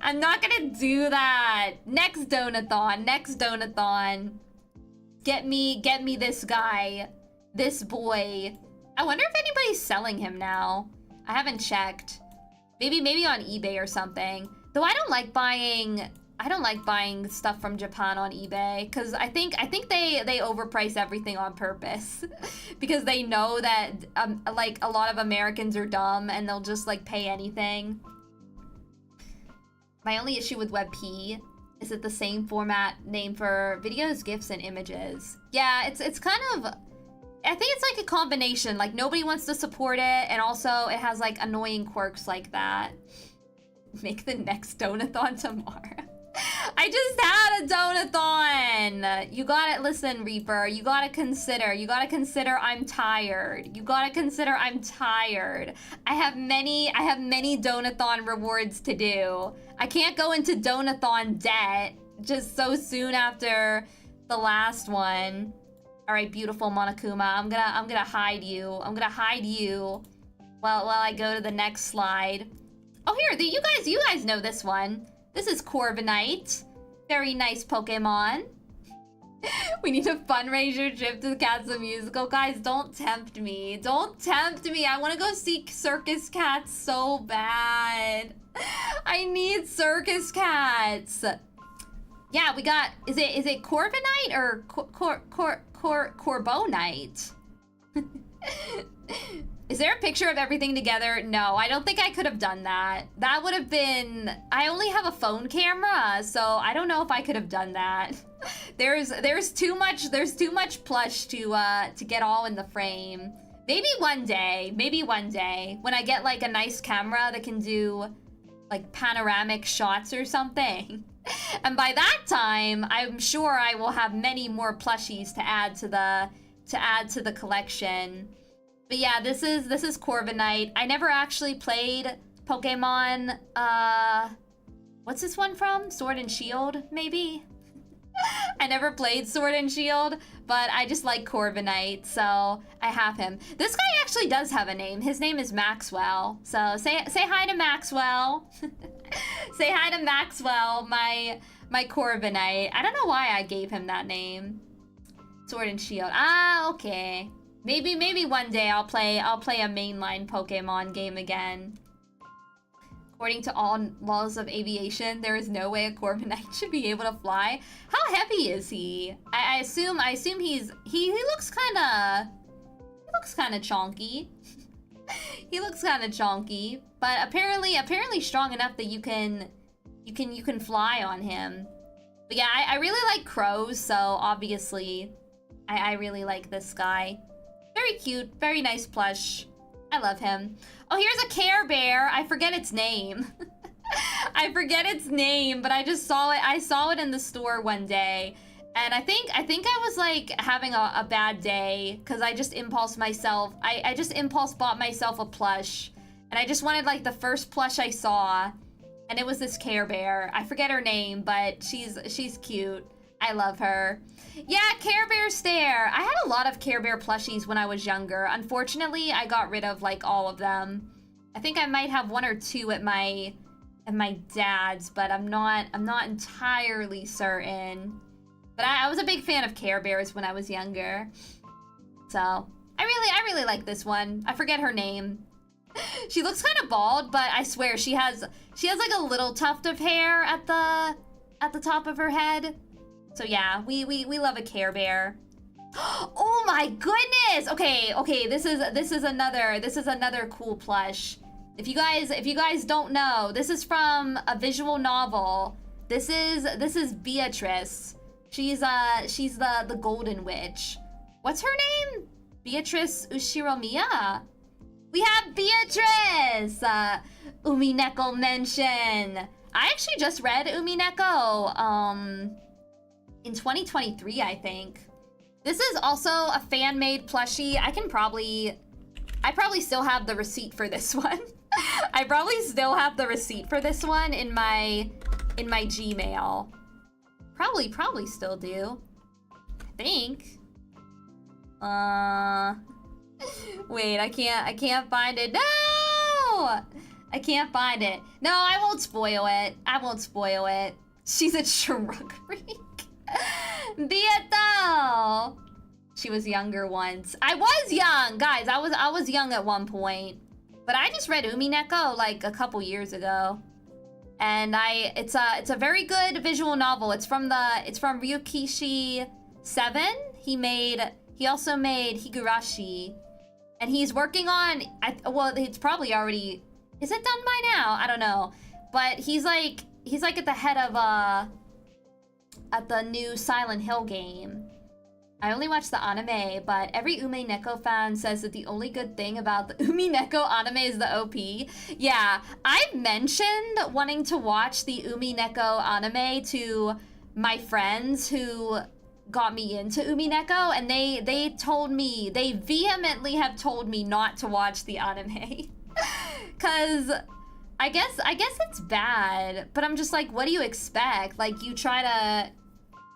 I'm not gonna do that. Next Donathon. Get me this guy. This boy. I wonder if anybody's selling him now. I haven't checked. Maybe on eBay or something. Though I don't like buying stuff from Japan on eBay because I think they overprice everything on purpose because they know that like a lot of Americans are dumb and they'll just like pay anything. My only issue with WebP is it the same format name for videos, GIFs, and images. Yeah, it's kind of, I think it's like a combination. Like nobody wants to support it, and also it has like annoying quirks like that. Make the next Donathon tomorrow. I just had a Donathon. You gotta listen, Reaper. You gotta consider I'm tired. You gotta consider I'm tired. I have many Donathon rewards to do. I can't go into Donathon debt just so soon after the last one. All right, beautiful Monokuma. I'm gonna hide you. I'm gonna hide you while I go to the next slide. Oh, here, you guys know this one. This is Corviknight. Very nice Pokemon. We need to fundraise your trip to the Castle Musical. Guys, don't tempt me. Don't tempt me. I want to go see Circus Cats so bad. I need Circus Cats. Yeah, we got, is it Corviknight or Corbonite? Is there a picture of everything together? No, I don't think I could have done that. That would have been, I only have a phone camera, so I don't know if I could have done that. There's too much plush to get all in the frame. Maybe one day when I get like a nice camera that can do like panoramic shots or something. And by that time, I'm sure I will have many more plushies to add to the collection. But yeah, this is Corviknight. I never actually played Pokemon, what's this one from? Sword and Shield, maybe? I never played Sword and Shield, but I just like Corviknight, so I have him. This guy actually does have a name. His name is Maxwell. So say hi to Maxwell. Say hi to Maxwell, my Corviknight. I don't know why I gave him that name. Sword and Shield. Ah, okay. Maybe one day I'll play a mainline Pokemon game again. According to all laws of aviation, there is no way a Corviknight should be able to fly. How heavy is he? I assume he looks kinda chonky. He looks kinda chonky, but apparently strong enough that you can fly on him. But yeah, I really like crows, so obviously I really like this guy. Very cute, very nice plush. I love him. Oh, here's a Care Bear. I forget its name. I forget its name, but I just saw it. I saw it in the store one day. And I think I was like having a bad day because I just impulse bought myself a plush. And I just wanted like the first plush I saw. And it was this Care Bear. I forget her name, but she's cute. I love her. Yeah, Care Bear stare. I had a lot of Care Bear plushies when I was younger. Unfortunately, I got rid of like all of them. I think I might have one or two at my dad's, but I'm not entirely certain. But I was a big fan of Care Bears when I was younger. So I really like this one. I forget her name. She looks kind of bald, but I swear she has like a little tuft of hair at the top of her head. So yeah, we love a Care Bear. Oh my goodness! Okay, this is another cool plush. If you guys don't know, this is from a visual novel. This is Beatrice. She's the Golden Witch. What's her name? Beatrice Ushiromiya. We have Beatrice! Umineko mention. I actually just read Umineko, in 2023, I think. This is also a fan-made plushie. I probably still have the receipt for this one. I probably still have the receipt for this one in my Gmail. Probably still do. I think. Wait, I can't find it. No! I can't find it. No, I won't spoil it. She's a shrug freak. Beato! She was younger once. I was young, guys. I was young at one point. But I just read Umineko like a couple years ago. And it's a very good visual novel. It's from Ryukishi 7. He also made Higurashi. And he's working on, well, it's probably already, is it done by now? I don't know. But he's like at the head of at the new Silent Hill game. I only watched the anime, but every Umineko fan says that the only good thing about the Umineko anime is the OP. Yeah, I mentioned wanting to watch the Umineko anime to my friends who got me into Umineko, and they told me, they vehemently have told me not to watch the anime. Cause I guess it's bad, but I'm just like, what do you expect? Like, you try to,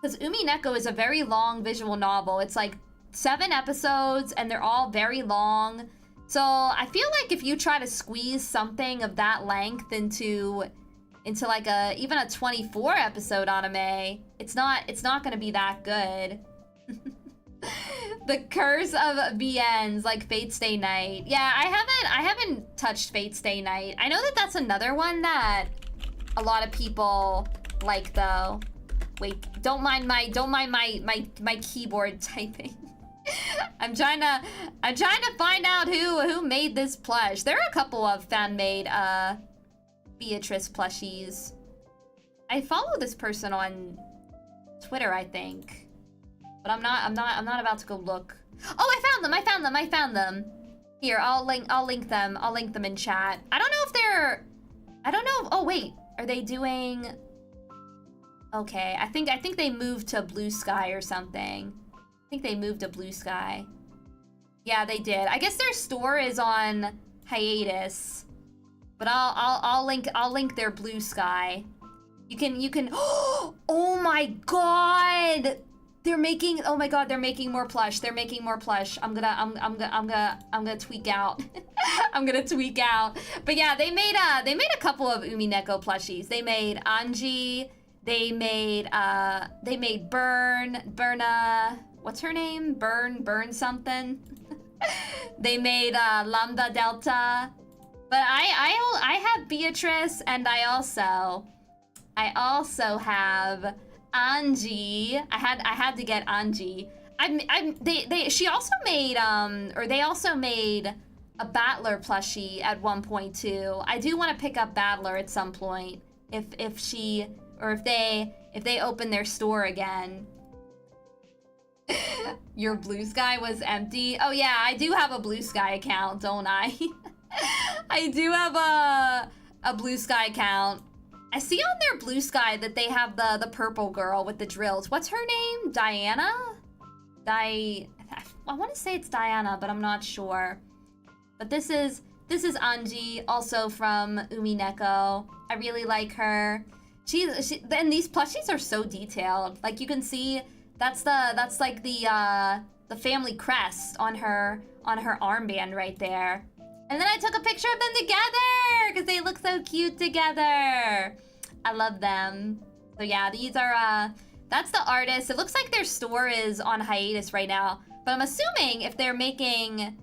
because Umineko is a very long visual novel. It's like 7 episodes and they're all very long. So I feel like if you try to squeeze something of that length into like even a 24 episode anime, it's not gonna be that good. The Curse of VNs, like Fate Stay Night. Yeah, I haven't touched Fate Stay Night. I know that that's another one that a lot of people like though. Wait, don't mind my keyboard typing. I'm trying to find out who made this plush. There are a couple of fan-made Beatrice plushies. I follow this person on Twitter, I think. But I'm not about to go look. Oh, I found them. Here, I'll link them. I'll link them in chat. I don't know if they're, oh wait, are they doing, okay, I think they moved to Blue Sky or something. I think they moved to Blue Sky. Yeah, they did. I guess their store is on hiatus. But I'll link their Blue Sky. You can oh my god! They're making, oh my god, they're making more plush. They're making more plush. I'm gonna tweak out. I'm gonna tweak out. But yeah, they made a couple of Umineko plushies. They made Anji, they made Burna, what's her name? Burn something. They made Lambda Delta. But I have Beatrice, and I also have Anji. I had to get Anji. She also made they also made a Battler plushie at one point too. I do want to pick up Battler at some point if they open their store again. Your Blue Sky was empty. Oh yeah, I do have a Blue Sky account, don't I? I do have a Blue Sky account. I see on their Blue Sky that they have the purple girl with the drills. What's her name? Diana? I want to say it's Diana, but I'm not sure. But this is Anji, also from Umineko. I really like her. And these plushies are so detailed. Like, you can see that's like the family crest on her armband right there. And then I took a picture of them together because they look so cute together. I love them. So yeah, these are that's the artist. It looks like their store is on hiatus right now, but I'm assuming if they're making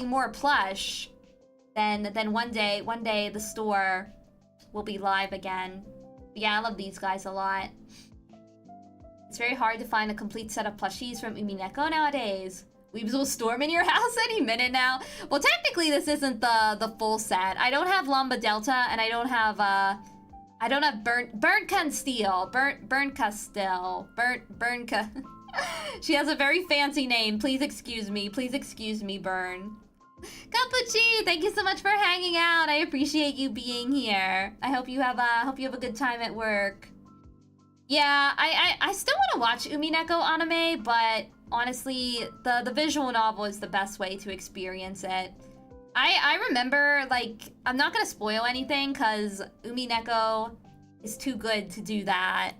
more plush, then one day the store will be live again. But yeah, I love these guys a lot. It's very hard to find a complete set of plushies from Umineko nowadays. Weebs will storm in your house any minute now. Well, technically this isn't the full set. I don't have Lamba Delta, and I don't have Burnt Castile. She has a very fancy name. Please excuse me. Please excuse me, Burn. Capucci, thank you so much for hanging out. I appreciate you being here. I hope you have a good time at work. Yeah, I still want to watch Umineko anime, but honestly, the visual novel is the best way to experience it. I remember, like, I'm not gonna spoil anything because Umineko is too good to do that.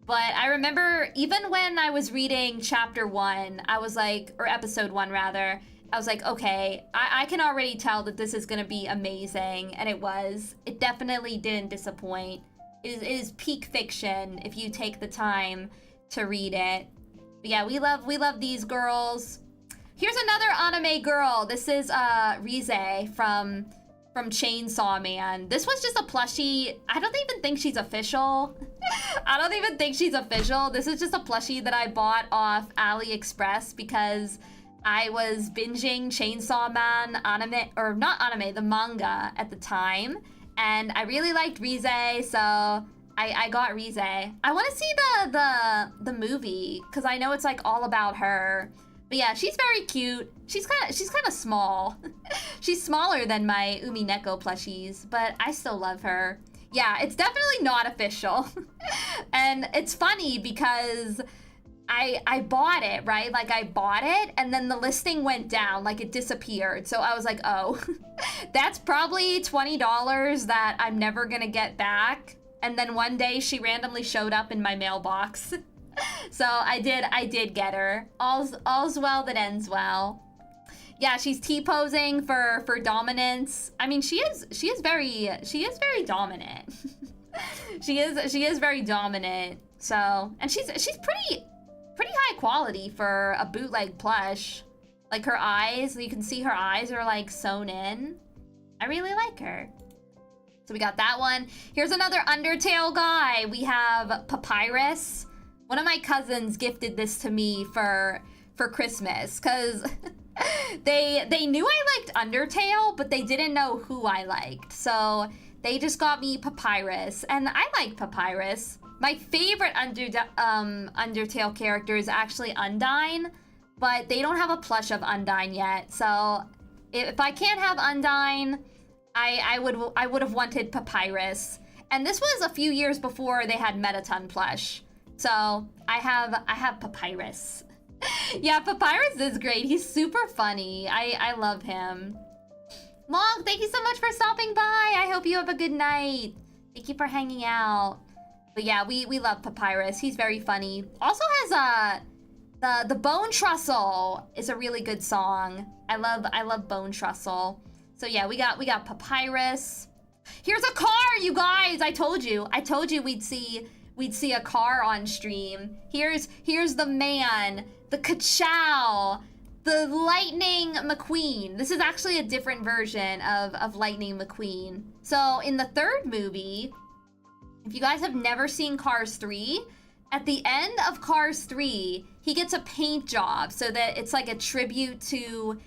But I remember even when I was reading chapter 1, I was like, or episode 1 rather, I was like, okay, I can already tell that this is gonna be amazing, and it was. It definitely didn't disappoint. It is peak fiction if you take the time to read it. But yeah, we love these girls. Here's another anime girl. This is Rize from Chainsaw Man. This was just a plushie. I don't even think she's official. I don't even think she's official. This is just a plushie that I bought off AliExpress because I was binging Chainsaw Man anime, or not anime, the manga at the time. And I really liked Rize, so I got Rize. I want to see the movie because I know it's like all about her. But yeah, she's very cute. She's kind of small. She's smaller than my Umineko plushies, but I still love her. Yeah, it's definitely not official. And it's funny because I bought it, right? Like I bought it and then the listing went down, like it disappeared. So I was like, oh, that's probably $20 that I'm never gonna get back. And then one day she randomly showed up in my mailbox. So I did get her. All's well that ends well. Yeah, she's T-posing for dominance. I mean, she is very dominant. she is very dominant. So, and she's pretty high quality for a bootleg plush. Like her eyes, you can see her eyes are like sewn in. I really like her. So we got that one. Here's another Undertale guy. We have Papyrus. One of my cousins gifted this to me for Christmas because they knew I liked Undertale, but they didn't know who I liked. So they just got me Papyrus, and I like Papyrus. My favorite Undertale character is actually Undyne, but they don't have a plush of Undyne yet. So if I can't have Undyne, I would have wanted Papyrus. And this was a few years before they had Mettaton plush. So I have Papyrus. Yeah, Papyrus is great. He's super funny. I love him. Long, thank you so much for stopping by. I hope you have a good night. Thank you for hanging out. But yeah, we love Papyrus. He's very funny. Also has the Bone Trussel is a really good song. I love Bone Trussel. So yeah, we got Papyrus. Here's a car, you guys. I told you we'd see a car on stream. Here's the man, the Ka-Chow, the Lightning McQueen. This is actually a different version of Lightning McQueen. So in the third movie, if you guys have never seen Cars 3, at the end of Cars 3, he gets a paint job so that it's like a tribute to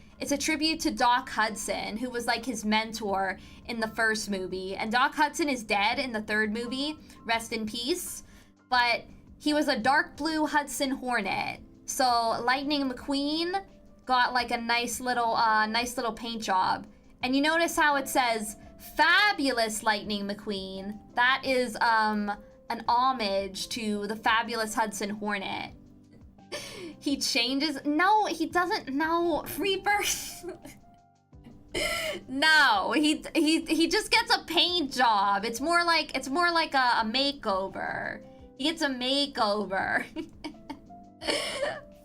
Doc Hudson, who was like his mentor in the first movie. And Doc Hudson is dead in the third movie, rest in peace. But he was a dark blue Hudson Hornet. So Lightning McQueen got like a nice little paint job. And you notice how it says Fabulous Lightning McQueen. That is an homage to the Fabulous Hudson Hornet. He changes. No, he doesn't. No, Reaper. No, he just gets a paint job. It's more like a makeover. He gets a makeover.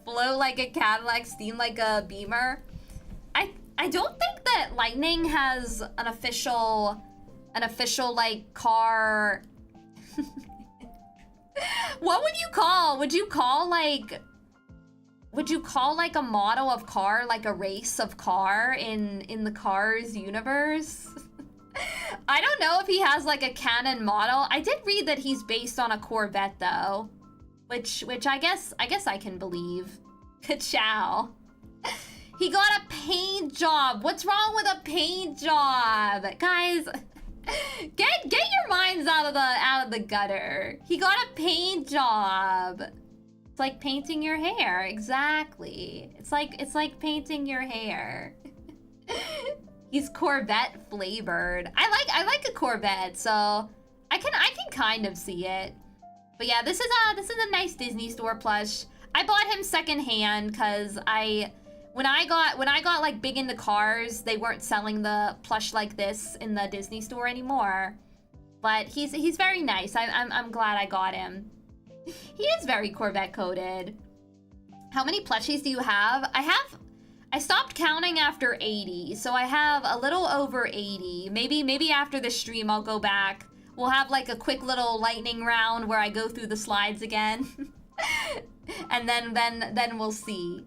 Flow like a Cadillac, steam like a Beamer. I don't think that Lightning has an official like car. What would you call? Would you call like a model of car, like a race of car in the Cars universe? I don't know if he has like a canon model. I did read that he's based on a Corvette though, which I guess I can believe. Ka-Chow. He got a paint job. What's wrong with a paint job? Guys, get your minds out of the gutter. He got a paint job. It's like painting your hair. Exactly. It's like painting your hair. He's Corvette flavored. I like a Corvette, so I can kind of see it. But yeah, this is a nice Disney Store plush. I bought him secondhand because when I got like big into cars, they weren't selling the plush like this in the Disney Store anymore. But he's very nice. I'm glad I got him. He is very Corvette coded. How many plushies do you have? I stopped counting after 80, so I have a little over 80. Maybe after the stream I'll go back. We'll have like a quick little lightning round where I go through the slides again. And then we'll see.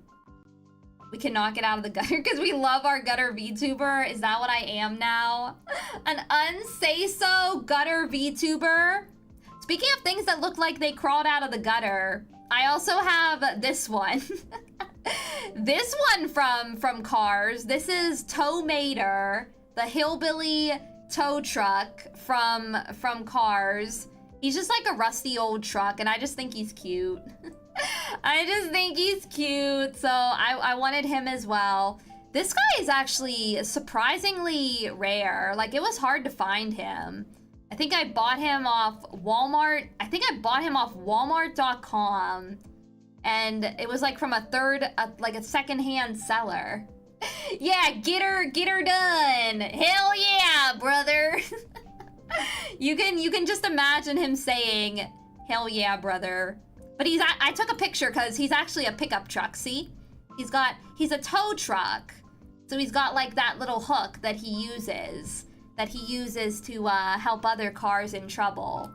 We cannot get out of the gutter because we love our gutter VTuber. Is that what I am now? An unsay-so gutter VTuber? Speaking of things that look like they crawled out of the gutter, I also have this one. This one from Cars. This is Tow Mater, the hillbilly tow truck from Cars. He's just like a rusty old truck, and I just think he's cute. I just think he's cute, so I wanted him as well. This guy is actually surprisingly rare. Like, it was hard to find him. I think I bought him off Walmart. I think I bought him off Walmart.com, and it was like from like a secondhand seller. Yeah, get her done. Hell yeah, brother. You can just imagine him saying, hell yeah, brother. But I took a picture because he's actually a pickup truck, see? He's a tow truck. So he's got like that little hook that he uses to help other cars in trouble.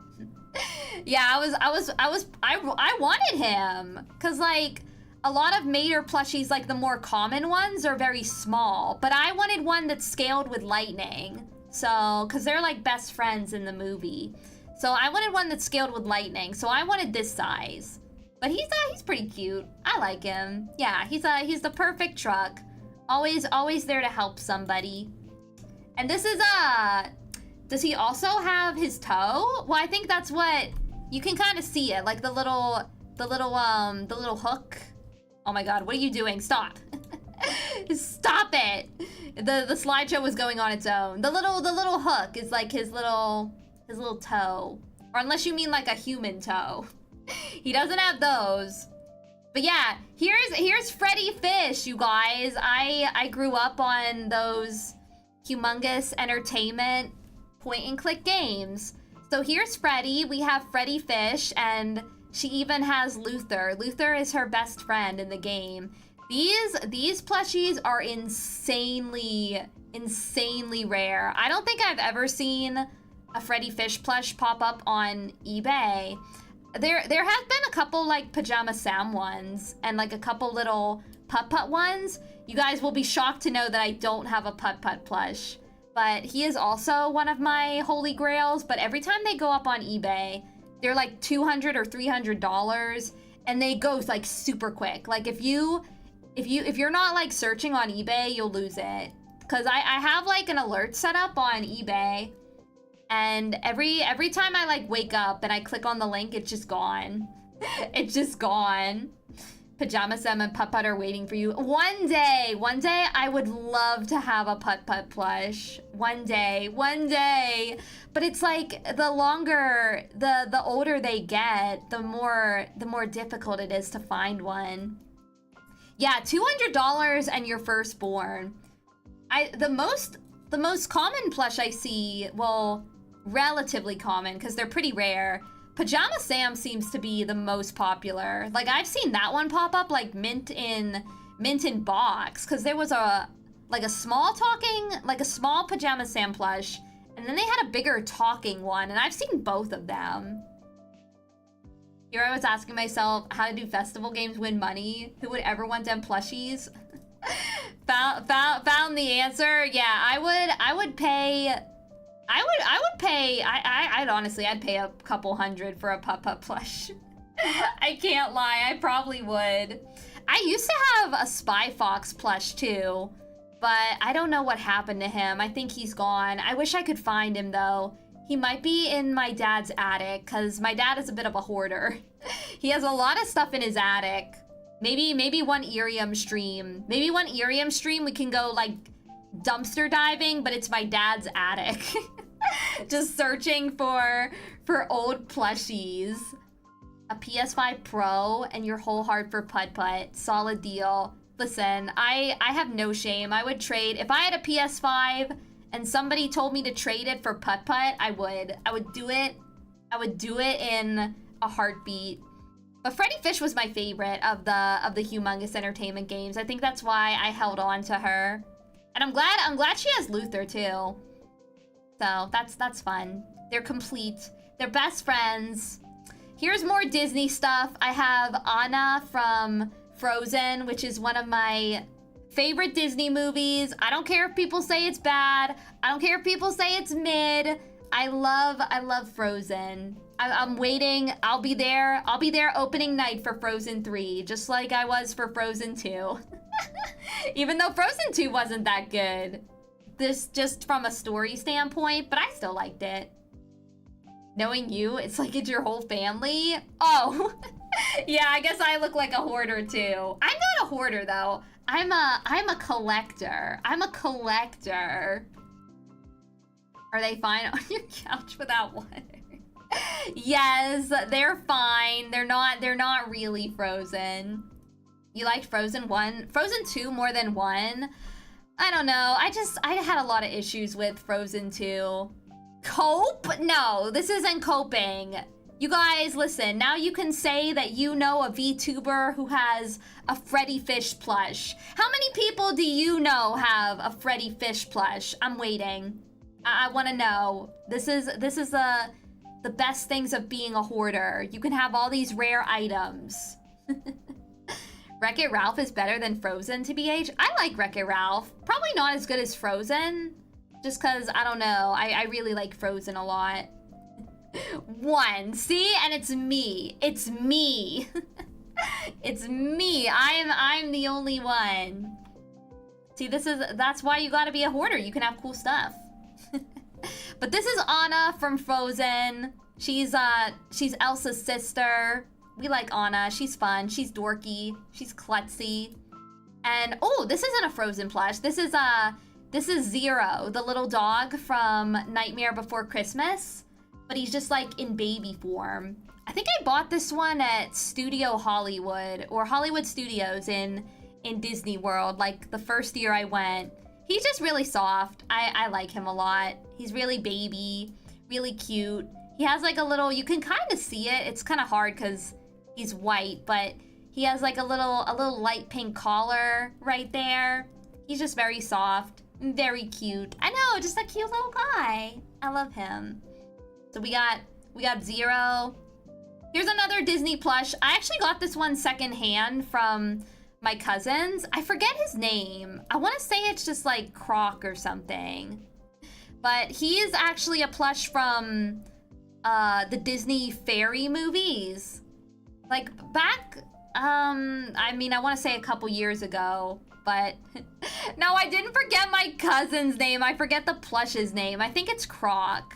Yeah, I wanted him. Cause like a lot of Mater plushies, like the more common ones, are very small. But I wanted one that's scaled with lightning. So, cause they're like best friends in the movie. So I wanted one that's scaled with lightning. So I wanted this size. But he's pretty cute. I like him. Yeah, he's the perfect truck. Always there to help somebody. And this is does he also have his toe? Well, I think that's what you can kind of see it, like the little hook. Oh my god, what are you doing? Stop. Stop it. The slideshow was going on its own. The little hook is like his little toe. Or unless you mean like a human toe. He doesn't have those. But yeah, here's Freddy Fish, you guys. I grew up on those humongous entertainment point and click games. So here's Freddy. We have Freddy Fish, and she even has Luther. Luther is her best friend in the game. These plushies are insanely rare. I don't think I've ever seen a Freddy Fish plush pop up on eBay. There have been a couple like Pajama Sam ones and like a couple little Putt-Putt ones. You guys will be shocked to know that I don't have a Putt-Putt plush. But he is also one of my holy grails. But every time they go up on eBay, they're like $200 or $300, and they go like super quick. Like if you're not like searching on eBay, you'll lose it. Cause I have like an alert set up on eBay. And every time I like wake up and I click on the link, it's just gone. It's just gone. Pajama Sam and Putt-Putt are waiting for you. One day I would love to have a Putt-Putt plush. One day. But it's like the longer, the older they get, the more difficult it is to find one. Yeah, $200 and your firstborn. The most common plush I see, well, relatively common because they're pretty rare. Pajama Sam seems to be the most popular. Like I've seen that one pop up like mint in box, because there was a small Pajama Sam plush, and then they had a bigger talking one, and I've seen both of them. Here I was asking myself, how to do festival games win money? Who would ever want them plushies? Found the answer. Yeah, I'd honestly, I'd pay a couple $100 for a Putt-Putt plush. I can't lie, I probably would. I used to have a Spy Fox plush too, but I don't know what happened to him. I think he's gone. I wish I could find him though. He might be in my dad's attic, because my dad is a bit of a hoarder. He has a lot of stuff in his attic. Maybe one Irium stream. Maybe one Irium stream we can go like dumpster diving, but it's my dad's attic. Just searching for old plushies. A PS5 Pro and your whole heart for Putt-Putt. Solid deal. Listen, I have no shame. I would trade. If I had a PS5 and somebody told me to trade it for Putt-Putt, I would do it. I would do it in a heartbeat. But Freddy Fish was my favorite of the humongous entertainment games. I think that's why I held on to her. And I'm glad she has Luther too. So that's fun. They're complete. They're best friends. Here's more Disney stuff. I have Anna from Frozen, which is one of my Favorite Disney movies. I don't care if people say it's bad. I don't care if people say it's mid. I love Frozen. I'm waiting. I'll be there opening night for Frozen 3, just like I was for Frozen 2. Even though Frozen 2 wasn't that good. This just from a story standpoint, but I still liked it. Knowing you, it's like it's your whole family. Oh, yeah, I guess I look like a hoarder too. I'm not a hoarder though. I'm a collector. I'm a collector. Are they fine on your couch without water? Yes, they're fine. They're not really frozen. You liked Frozen 1? Frozen 2 more than 1? I don't know. I had a lot of issues with Frozen 2. Cope? No, this isn't coping. You guys, listen, now you can say that you know a VTuber who has a Freddy Fish plush. How many people do you know have a Freddy Fish plush? I'm waiting. I want to know. This is the best things of being a hoarder. You can have all these rare items. Wreck-It Ralph is better than Frozen, TBH. I like Wreck-It Ralph. Probably not as good as Frozen, just because, I don't know, I really like Frozen a lot. 1, see? And it's me. It's me. It's me. I'm the only one. See, that's why you gotta be a hoarder. You can have cool stuff. But this is Anna from Frozen. She's Elsa's sister. We like Anna. She's fun. She's dorky. She's klutzy. And oh, this isn't a Frozen plush. This is Zero, the little dog from Nightmare Before Christmas. But he's just like in baby form. I think I bought this one at Studio Hollywood or Hollywood Studios in Disney World, like the first year I went. He's just really soft. I like him a lot. He's really baby, really cute. He has like a little, you can kind of see it. It's kind of hard because he's white, but he has like a little light pink collar right there. He's just very soft, very cute. I know, just a cute little guy. I love him. So we got Zero. Here's another Disney plush. I actually got this one secondhand from my cousins. I forget his name. I want to say it's just like Croc or something. But he's actually a plush from the Disney fairy movies. Like back, I mean, I want to say a couple years ago, but no, I didn't forget my cousin's name. I forget the plush's name. I think it's Croc.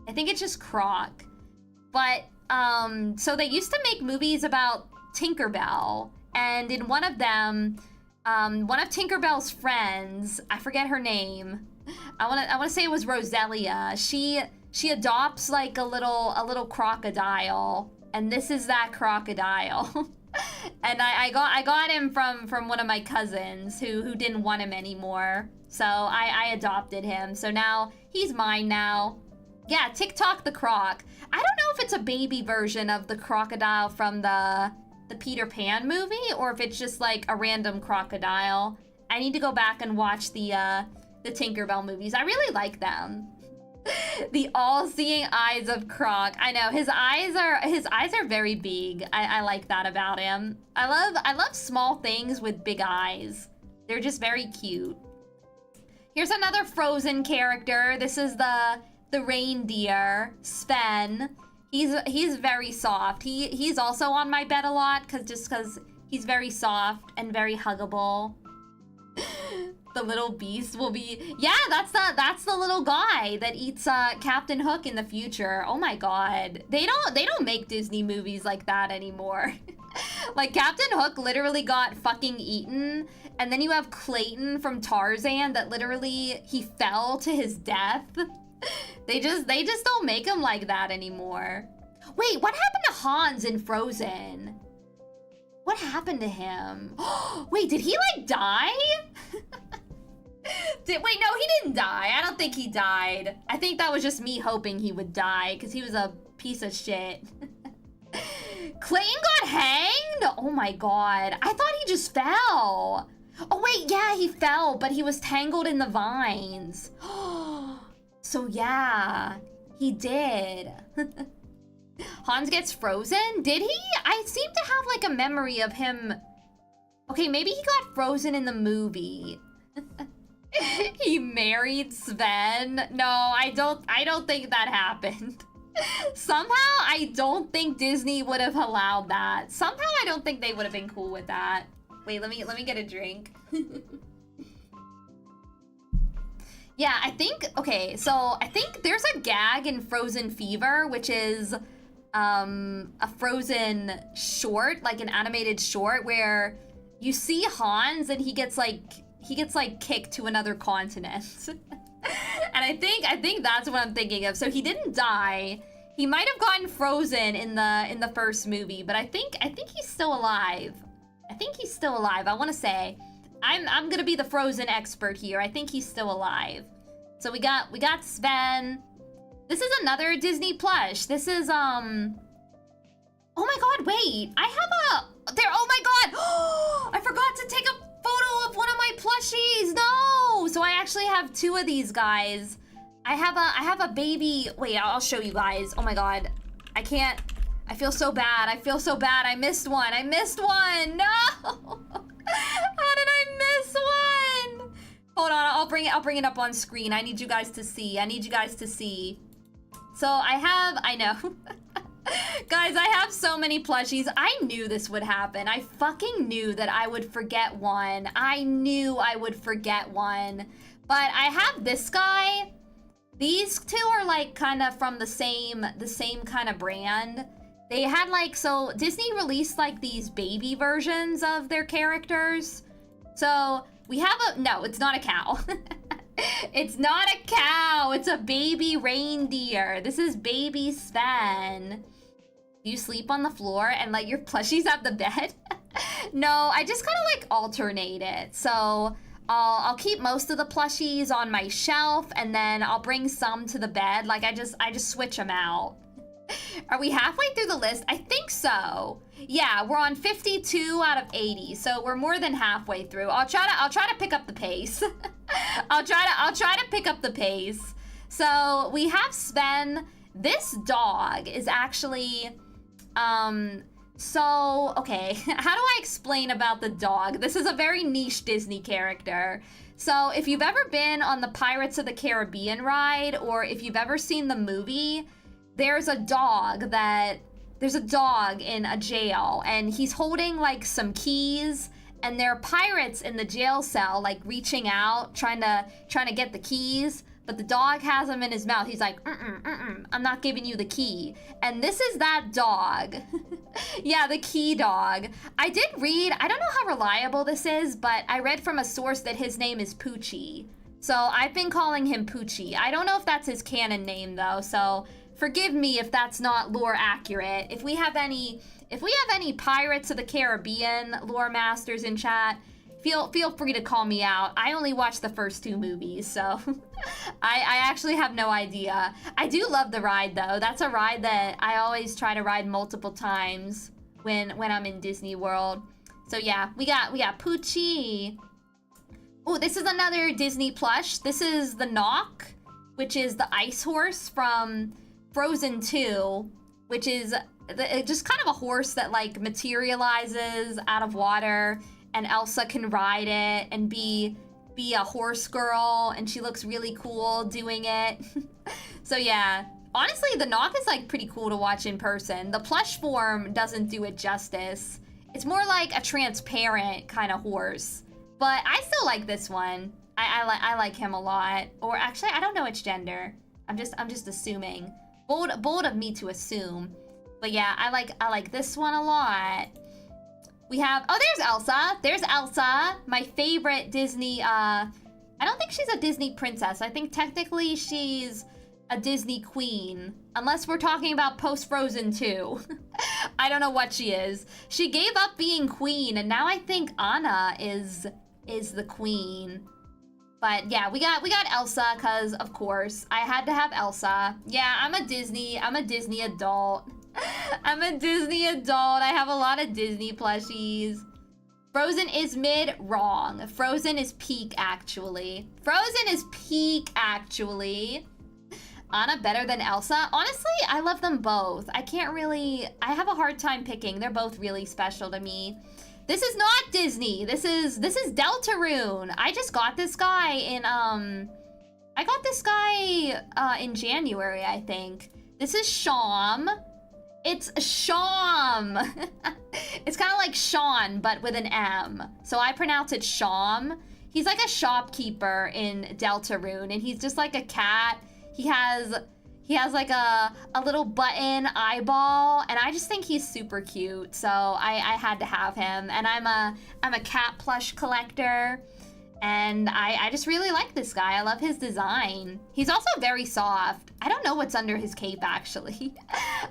I think it's just Croc. But, so they used to make movies about Tinkerbell. And in one of them, one of Tinkerbell's friends, I forget her name. I wanna say it was Roselia. She adopts like a little crocodile, and this is that crocodile. And I got him from one of my cousins who didn't want him anymore. So I adopted him. So now he's mine now. Yeah, TikTok the Croc. I don't know if it's a baby version of the crocodile from the Peter Pan movie, or if it's just like a random crocodile. I need to go back and watch the Tinkerbell movies. I really like them. The all-seeing eyes of Croc. I know his eyes are very big. I like that about him. I love small things with big eyes. They're just very cute. Here's another Frozen character. This is the reindeer, Sven. He's very soft. He's also on my bed a lot because he's very soft and very huggable. The little beast will be, yeah, that's the little guy that eats Captain Hook in the future. Oh my god. They don't make Disney movies like that anymore. Like Captain Hook literally got fucking eaten, and then you have Clayton from Tarzan that literally he fell to his death. They just don't make him like that anymore. Wait, what happened to Hans in Frozen? What happened to him? Wait, did he like die? Wait, no, he didn't die. I don't think he died. I think that was just me hoping he would die because he was a piece of shit. Clayton got hanged? Oh my god. I thought he just fell. Oh wait, yeah, he fell, but he was tangled in the vines. So yeah, he did. Hans gets frozen? Did he? I seem to have like a memory of him Okay, maybe he got frozen in the movie. He married Sven. No, I don't think that happened. Somehow, I don't think Disney would have allowed that. Somehow, I don't think they would have been cool with that. Wait, let me get a drink. Yeah, I think, okay, so I think there's a gag in Frozen Fever, which is a Frozen short, like an animated short, where you see Hans and he gets like kicked to another continent. And I think that's what I'm thinking of. So he didn't die. He might have gotten frozen in the first movie, but I think he's still alive. I think he's still alive. I want to say I'm going to be the Frozen expert here. I think he's still alive. So we got Sven. This is another Disney plush. This is oh my god, wait. I have oh my god. I forgot to take a photo of one of my plushies. No. So I actually have two of these guys. I have a baby. Wait, I'll show you guys. Oh my god. I can't. I feel so bad. I feel so bad. I missed one. I missed one. No. How did I miss one? Hold on. I'll bring it up on screen. I need you guys to see. I need you guys to see. So I know. Guys, I have so many plushies. I knew this would happen. I fucking knew that I would forget one. I knew I would forget one. But I have this guy. These two are like kind of from the same kind of brand. They had like, so Disney released like these baby versions of their characters. So we have no, it's not a cow. It's not a cow. It's a baby reindeer. This is baby Sven. Do you sleep on the floor and like your plushies at the bed? No, I just kind of like alternate it. So I'll keep most of the plushies on my shelf and then I'll bring some to the bed. Like I just switch them out. Are we halfway through the list? I think so. Yeah, we're on 52 out of 80, so we're more than halfway through. I'll try to pick up the pace. I'll try to pick up the pace. So we have Sven. This dog is actually so okay. How do I explain about the dog? This is a very niche Disney character. So if you've ever been on the Pirates of the Caribbean ride, or if you've ever seen the movie, there's a dog in a jail and he's holding like some keys and there are pirates in the jail cell like reaching out trying to get the keys, but the dog has them in his mouth. He's like, I'm not giving you the key. And this is that dog. Yeah, the key dog. I did read, I don't know how reliable this is, but I read from a source that his name is Poochie. So I've been calling him Poochie. I don't know if that's his canon name though, so forgive me if that's not lore accurate. If we have any Pirates of the Caribbean lore masters in chat, feel free to call me out. I only watched the first two movies, so I actually have no idea. I do love the ride though. That's a ride that I always try to ride multiple times when I'm in Disney World. So yeah, we got Poochie. Oh, this is another Disney plush. This is the Knock, which is the ice horse from Frozen 2, which is just kind of a horse that like materializes out of water, and Elsa can ride it and be a horse girl, and she looks really cool doing it. So yeah, honestly, the Knock is like pretty cool to watch in person. The plush form doesn't do it justice. It's more like a transparent kind of horse, but I still like this one. I like him a lot. Or actually, I don't know its gender. I'm just assuming. Bold of me to assume. But yeah, I like this one a lot. We have, oh, there's Elsa. There's Elsa, my favorite Disney, I don't think she's a Disney princess. I think technically she's a Disney queen. Unless we're talking about post-Frozen 2. I don't know what she is. She gave up being queen, and now I think Anna is the queen. But yeah, we got Elsa, cause of course I had to have Elsa. Yeah, I'm a Disney adult. I'm a Disney adult. I have a lot of Disney plushies. Frozen is mid, wrong. Frozen is peak actually. Frozen is peak actually. Anna better than Elsa? Honestly, I love them both. I have a hard time picking. They're both really special to me. This is not Disney. This is Deltarune. I just got this guy in in January, I think. This is Sham. It's Sham. It's kind of like Sean, but with an M. So I pronounce it Sham. He's like a shopkeeper in Deltarune, and he's just like a cat. He has like a little button eyeball, and I just think he's super cute. So I had to have him. And I'm a cat plush collector, and I just really like this guy. I love his design. He's also very soft. I don't know what's under his cape, actually.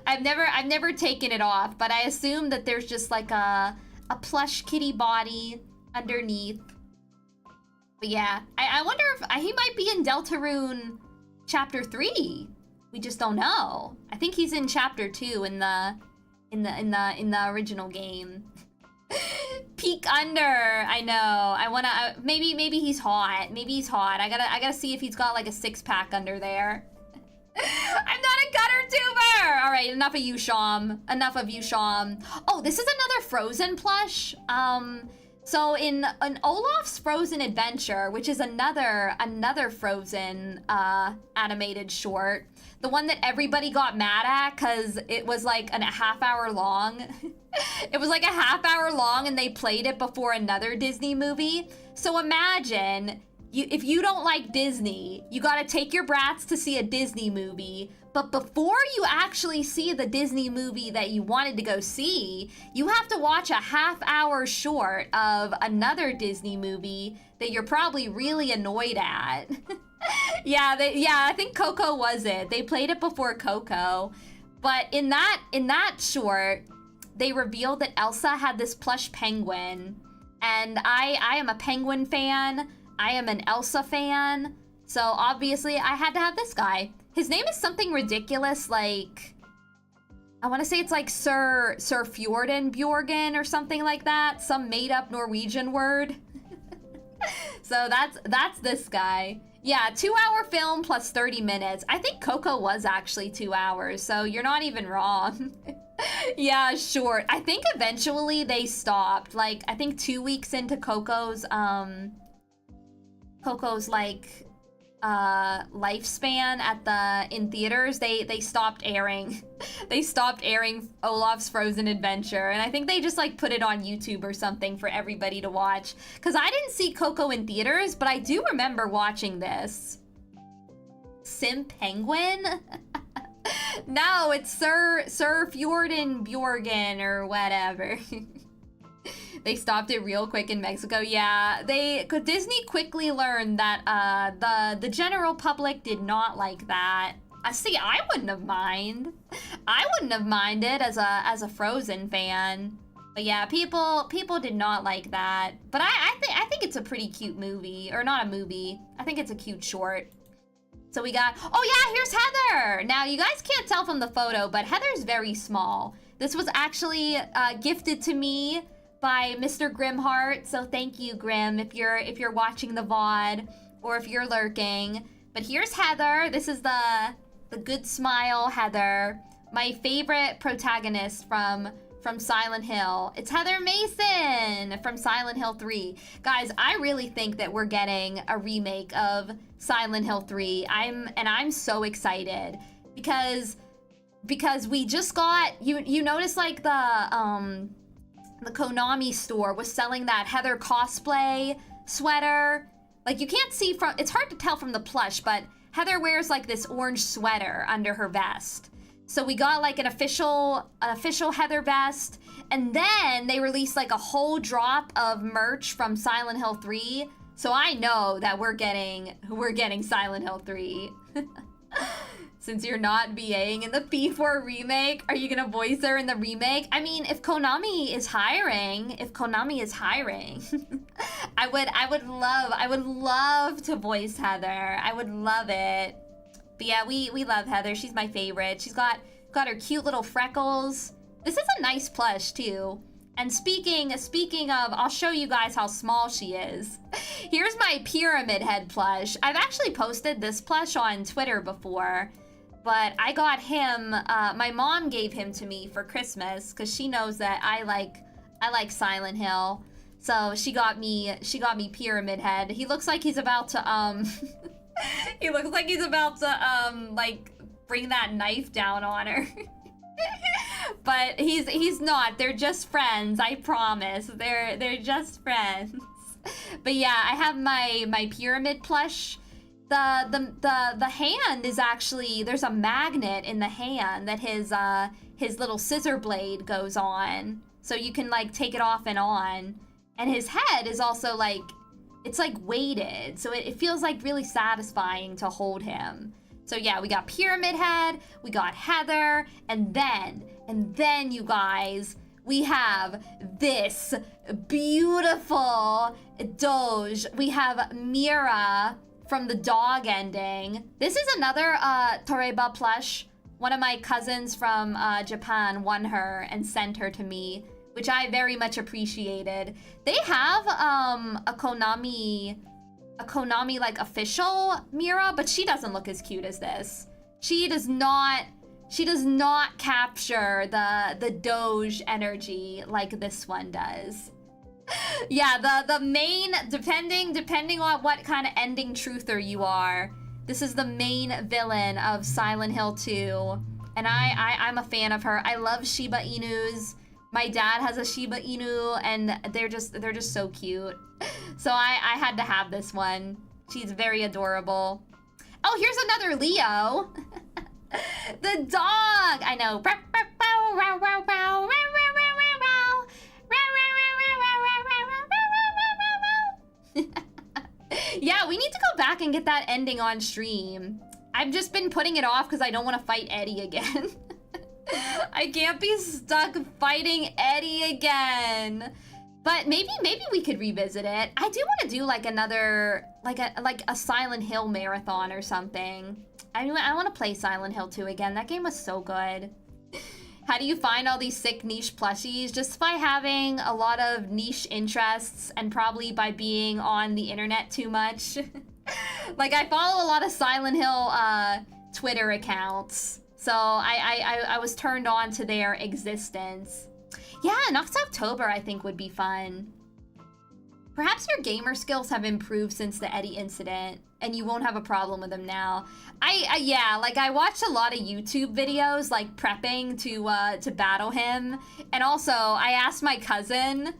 I've never taken it off, but I assume that there's just like a plush kitty body underneath. But yeah, I wonder if he might be in Deltarune Chapter 3. We just don't know. I think he's in Chapter 2 in the original game. Peek under. I know. I wanna. Maybe he's hot. Maybe he's hot. I gotta see if he's got like a 6-pack under there. I'm not a gutter tuber. All right, enough of you, Sham. Enough of you, Sham. Oh, this is another Frozen plush. So in Olaf's Frozen Adventure, which is another Frozen animated short, the one that everybody got mad at because it was like a half hour long. It was like a half hour long, and they played it before another Disney movie. So imagine if you don't like Disney, you got to take your brats to see a Disney movie. But before you actually see the Disney movie that you wanted to go see, you have to watch a half-hour short of another Disney movie that you're probably really annoyed at. Yeah, I think Coco was it. They played it before Coco. But in that short, they revealed that Elsa had this plush penguin. And I am a penguin fan. I am an Elsa fan. So obviously I had to have this guy. His name is something ridiculous, like, I want to say it's like Sir Fjordenbjorgen or something like that. Some made up Norwegian word. So that's this guy. Yeah, 2-hour film plus 30 minutes. I think Coco was actually 2 hours, so you're not even wrong. Yeah, short. I think eventually they stopped. Like, I think 2 weeks into Coco's like lifespan in theaters, they stopped airing. They stopped airing Olaf's Frozen Adventure, and I think they just like put it on YouTube or something for everybody to watch. Because I didn't see Coco in theaters, but I do remember watching this. Sim Penguin? No, it's Sir Fjordenbjorgen or whatever. They stopped it real quick in Mexico. Yeah, Disney quickly learned that the general public did not like that. See, I wouldn't have minded. I wouldn't have minded as a Frozen fan. But yeah, people did not like that. But I think it's a pretty cute movie, or not a movie. I think it's a cute short. So we got, oh yeah, here's Heather. Now you guys can't tell from the photo, but Heather's very small. This was actually gifted to me by Mr. Grimheart, so thank you, Grim, if you're watching the VOD or if you're lurking. But here's Heather. This is the good smile Heather, my favorite protagonist from Silent Hill. It's Heather Mason from Silent Hill 3. Guys, I really think that we're getting a remake of Silent Hill 3. I'm so excited because we just got, you notice like the Konami store was selling that Heather cosplay sweater. Like, you can't see from, it's hard to tell from the plush, but Heather wears like this orange sweater under her vest. So we got like an official Heather vest, and then they released like a whole drop of merch from Silent Hill 3. So I know that we're getting Silent Hill 3. Since you're not VAing in the P4 remake, are you gonna voice her in the remake? I mean, if Konami is hiring, I would love to voice Heather. I would love it. But yeah, we love Heather. She's my favorite. She's got her cute little freckles. This is a nice plush too. And speaking of, I'll show you guys how small she is. Here's my pyramid head plush. I've actually posted this plush on Twitter before, but I got him, my mom gave him to me for Christmas because she knows that I I like Silent Hill. So she got me Pyramid Head. He looks like he's about to he looks like he's about to like bring that knife down on her. But he's not. They're just friends, I promise. They're just friends. But yeah, I have my pyramid plush. The hand is actually, there's a magnet in the hand that his little scissor blade goes on. So you can like take it off and on. And his head is also like, it's like weighted. So it feels like really satisfying to hold him. So yeah, we got Pyramid Head, we got Heather, and then you guys, we have this beautiful Doge. We have Mira from the dog ending. This is another Toreba plush. One of my cousins from Japan won her and sent her to me, which I very much appreciated. They have a Konami like official Mira, but she doesn't look as cute as this. She does not capture the Doge energy like this one does. Yeah, the main, depending on what kind of ending truther you are, this is the main villain of Silent Hill 2. And I'm a fan of her. I love Shiba Inus. My dad has a Shiba Inu, and they're just so cute. So I had to have this one. She's very adorable. Oh, here's another Leo. The dog. I know. Yeah, we need to go back and get that ending on stream. I've just been putting it off because I don't want to fight Eddie again. I can't be stuck fighting Eddie again. But maybe we could revisit it. I do want to do like another, like a Silent Hill marathon or something. I want to play Silent Hill 2 again. That game was so good. How do you find all these sick niche plushies? Just by having a lot of niche interests and probably by being on the internet too much. Like I follow a lot of Silent Hill Twitter accounts. So I was turned on to their existence. Yeah, next October I think would be fun. Perhaps your gamer skills have improved since the Eddie incident, and you won't have a problem with them now. Yeah, like I watched a lot of YouTube videos, like prepping to battle him, and also I asked my cousin,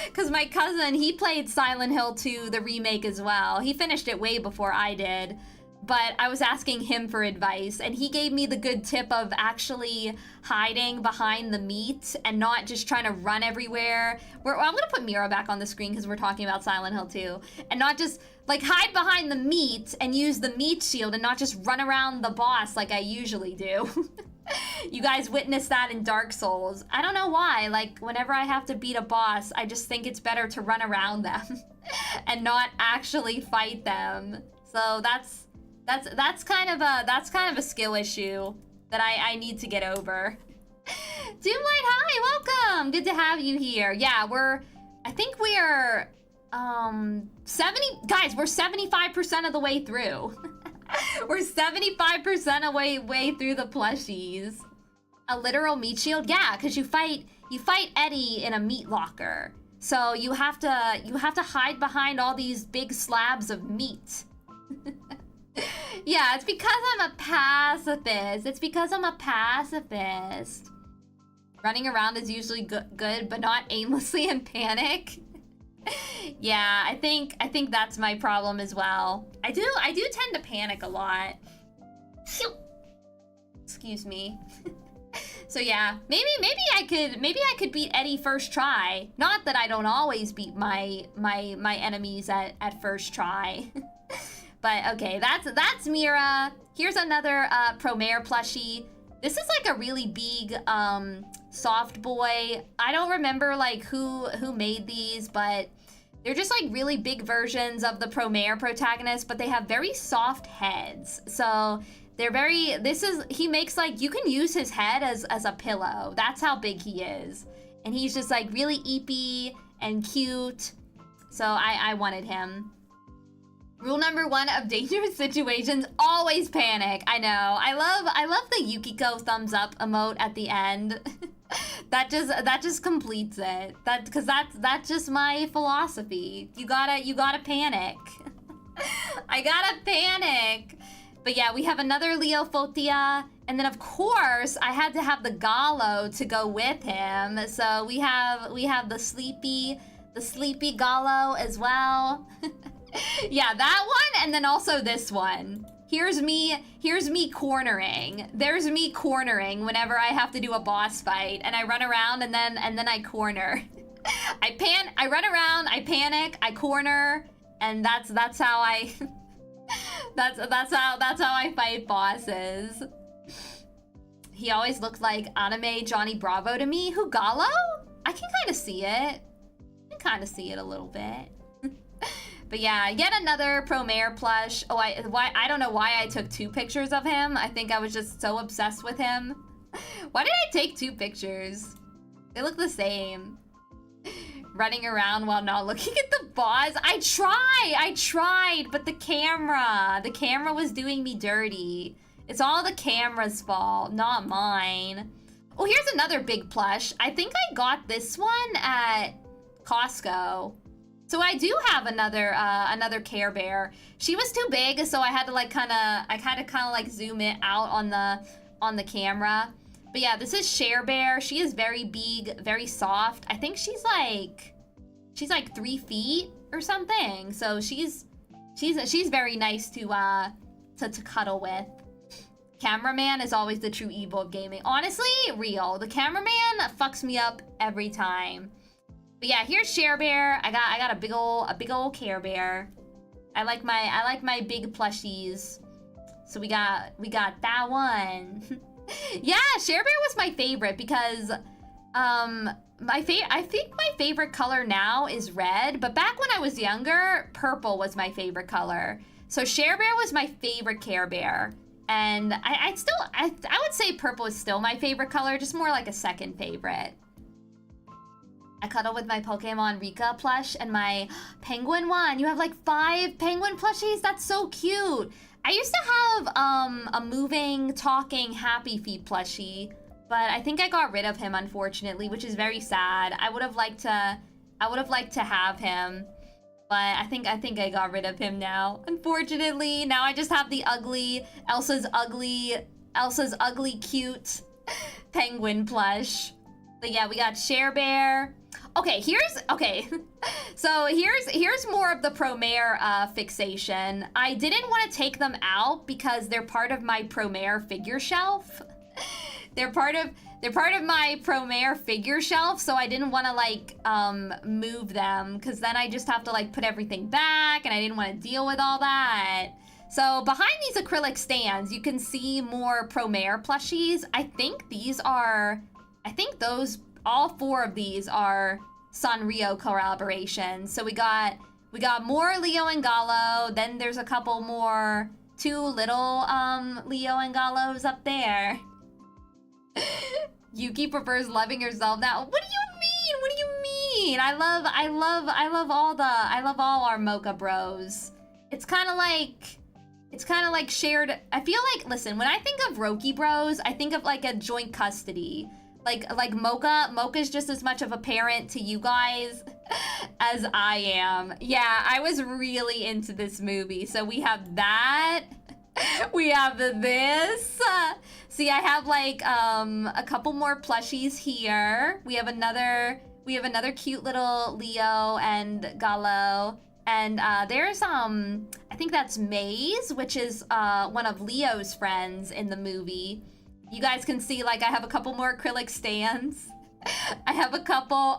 because my cousin, he played Silent Hill 2, the remake as well. He finished it way before I did. But I was asking him for advice, and he gave me the good tip of actually hiding behind the meat and not just trying to run everywhere. I'm gonna put Mira back on the screen because we're talking about Silent Hill 2. And not just, like, hide behind the meat and use the meat shield and not just run around the boss like I usually do. You guys witnessed that in Dark Souls. I don't know why, like, whenever I have to beat a boss, I just think it's better to run around them and not actually fight them. So that's kind of a skill issue that I need to get over. Doomlight, hi, welcome. Good to have you here. Yeah, I think we are 75% of the way through. We're 75% of way through the plushies. A literal meat shield? Yeah, because you fight Eddie in a meat locker. So you have to hide behind all these big slabs of meat. Yeah, it's because I'm a pacifist. Running around is usually good, but not aimlessly in panic. Yeah, I think that's my problem as well. I do tend to panic a lot. Excuse me. So yeah, maybe I could beat Eddie first try. Not that I don't always beat my enemies at first try. But okay, that's Mira. Here's another Promare plushie. This is like a really big soft boy. I don't remember like who made these, but they're just like really big versions of the Promare protagonist, but they have very soft heads. So he makes like, you can use his head as a pillow. That's how big he is. And he's just like really eepy and cute. So I wanted him. Rule number 1 of dangerous situations, always panic. I know. I love the Yukiko thumbs up emote at the end. That just completes it. Because that's just my philosophy. You gotta panic. I gotta panic. But yeah, we have another Leo Fotia, and then of course I had to have the Gallo to go with him. So we have the sleepy Gallo as well. Yeah, that one, and then also this one. Here's me cornering. There's me cornering whenever I have to do a boss fight, and I run around and then I corner. I run around, I panic, I corner, and that's how I that's how I fight bosses. He always looked like anime Johnny Bravo to me. Who, Gallo? I can kind of see it. I can kind of see it a little bit. But yeah, yet another Promare plush. Oh, I don't know why I took 2 pictures of him. I think I was just so obsessed with him. Why did I take 2 pictures? They look the same. Running around while not looking at the boss. I tried, but the camera was doing me dirty. It's all the camera's fault, not mine. Oh, here's another big plush. I think I got this one at Costco. So I do have another Care Bear. She was too big, so I had to kind of like zoom it out on the camera. But yeah, this is Share Bear. She is very big, very soft. I think she's like 3 feet or something. So she's very nice to cuddle with. Cameraman is always the true evil of gaming. Honestly, real. The cameraman fucks me up every time. But yeah, here's Share Bear. I got a big old Care Bear. I like my big plushies. So we got that one. Yeah, Share Bear was my favorite because I think my favorite color now is red, but back when I was younger, purple was my favorite color. So Share Bear was my favorite Care Bear. And I would say purple is still my favorite color, just more like a second favorite. I cuddle with my Pokemon Rika plush and my penguin one. You have like 5 penguin plushies? That's so cute. I used to have a moving, talking Happy Feet plushie, but I think I got rid of him, unfortunately, which is very sad. I would have liked to have him, but I think I got rid of him now. Unfortunately, now I just have the ugly Elsa's ugly cute penguin plush. But yeah, we got Share Bear. Okay, so here's more of the Promare fixation. I didn't want to take them out because they're part of my Promare figure shelf. They're part of my Promare figure shelf, so I didn't want to move them because then I just have to put everything back, and I didn't want to deal with all that. So behind these acrylic stands, you can see more Promare plushies. I think all 4 of these are Sanrio collaborations. So we got more Leo and Gallo, then there's a couple more 2 little Leo and Gallos up there. Yuki prefers loving herself now. What do you mean? I love all our mocha bros. It's kind of like shared. I feel like, listen, when I think of Roki bros, I think of a joint custody. Like Mocha's just as much of a parent to you guys as I am. Yeah, I was really into this movie. So we have that. We have this. See, I have a couple more plushies here. We have another cute little Leo and Gallo. And there's I think that's Maze, which is one of Leo's friends in the movie. You guys can see, I have a couple more acrylic stands. I have a couple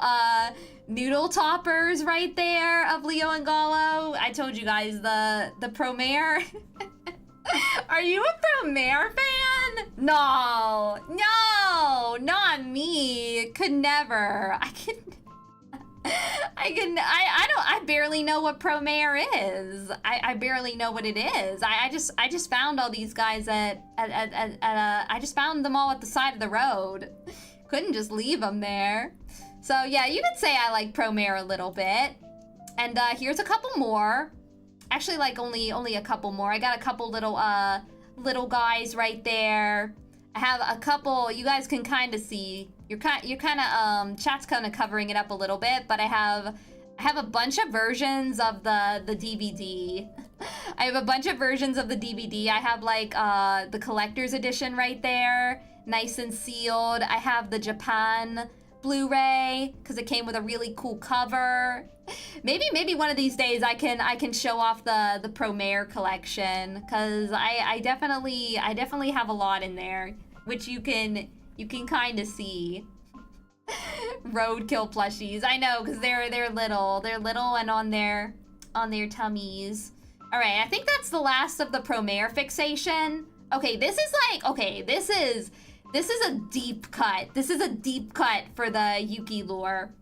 noodle toppers right there of Leo and Gallo. I told you guys the Promare. Are you a Promare fan? No, not me. Could never. I barely know what Promare is. I barely know what it is. I just found all these guys I just found them all at the side of the road. Couldn't just leave them there. So yeah, you could say I like Promare a little bit. And here's a couple more. Actually, only a couple more. I got a couple little guys right there. I have a couple, you guys can kind of see, you're kind of, chat's kind of covering it up a little bit, but I have a bunch of versions of the DVD. I have a bunch of versions of the DVD. I have like the collector's edition right there, nice and sealed. I have the Japan Blu-ray because it came with a really cool cover. Maybe one of these days I can show off the Promare collection because I definitely have a lot in there, which you can kind of see. Roadkill plushies. I know because they're little and on their tummies. All right, I think that's the last of the Promare fixation. Okay, this is a deep cut. This is a deep cut for the Yuki lore.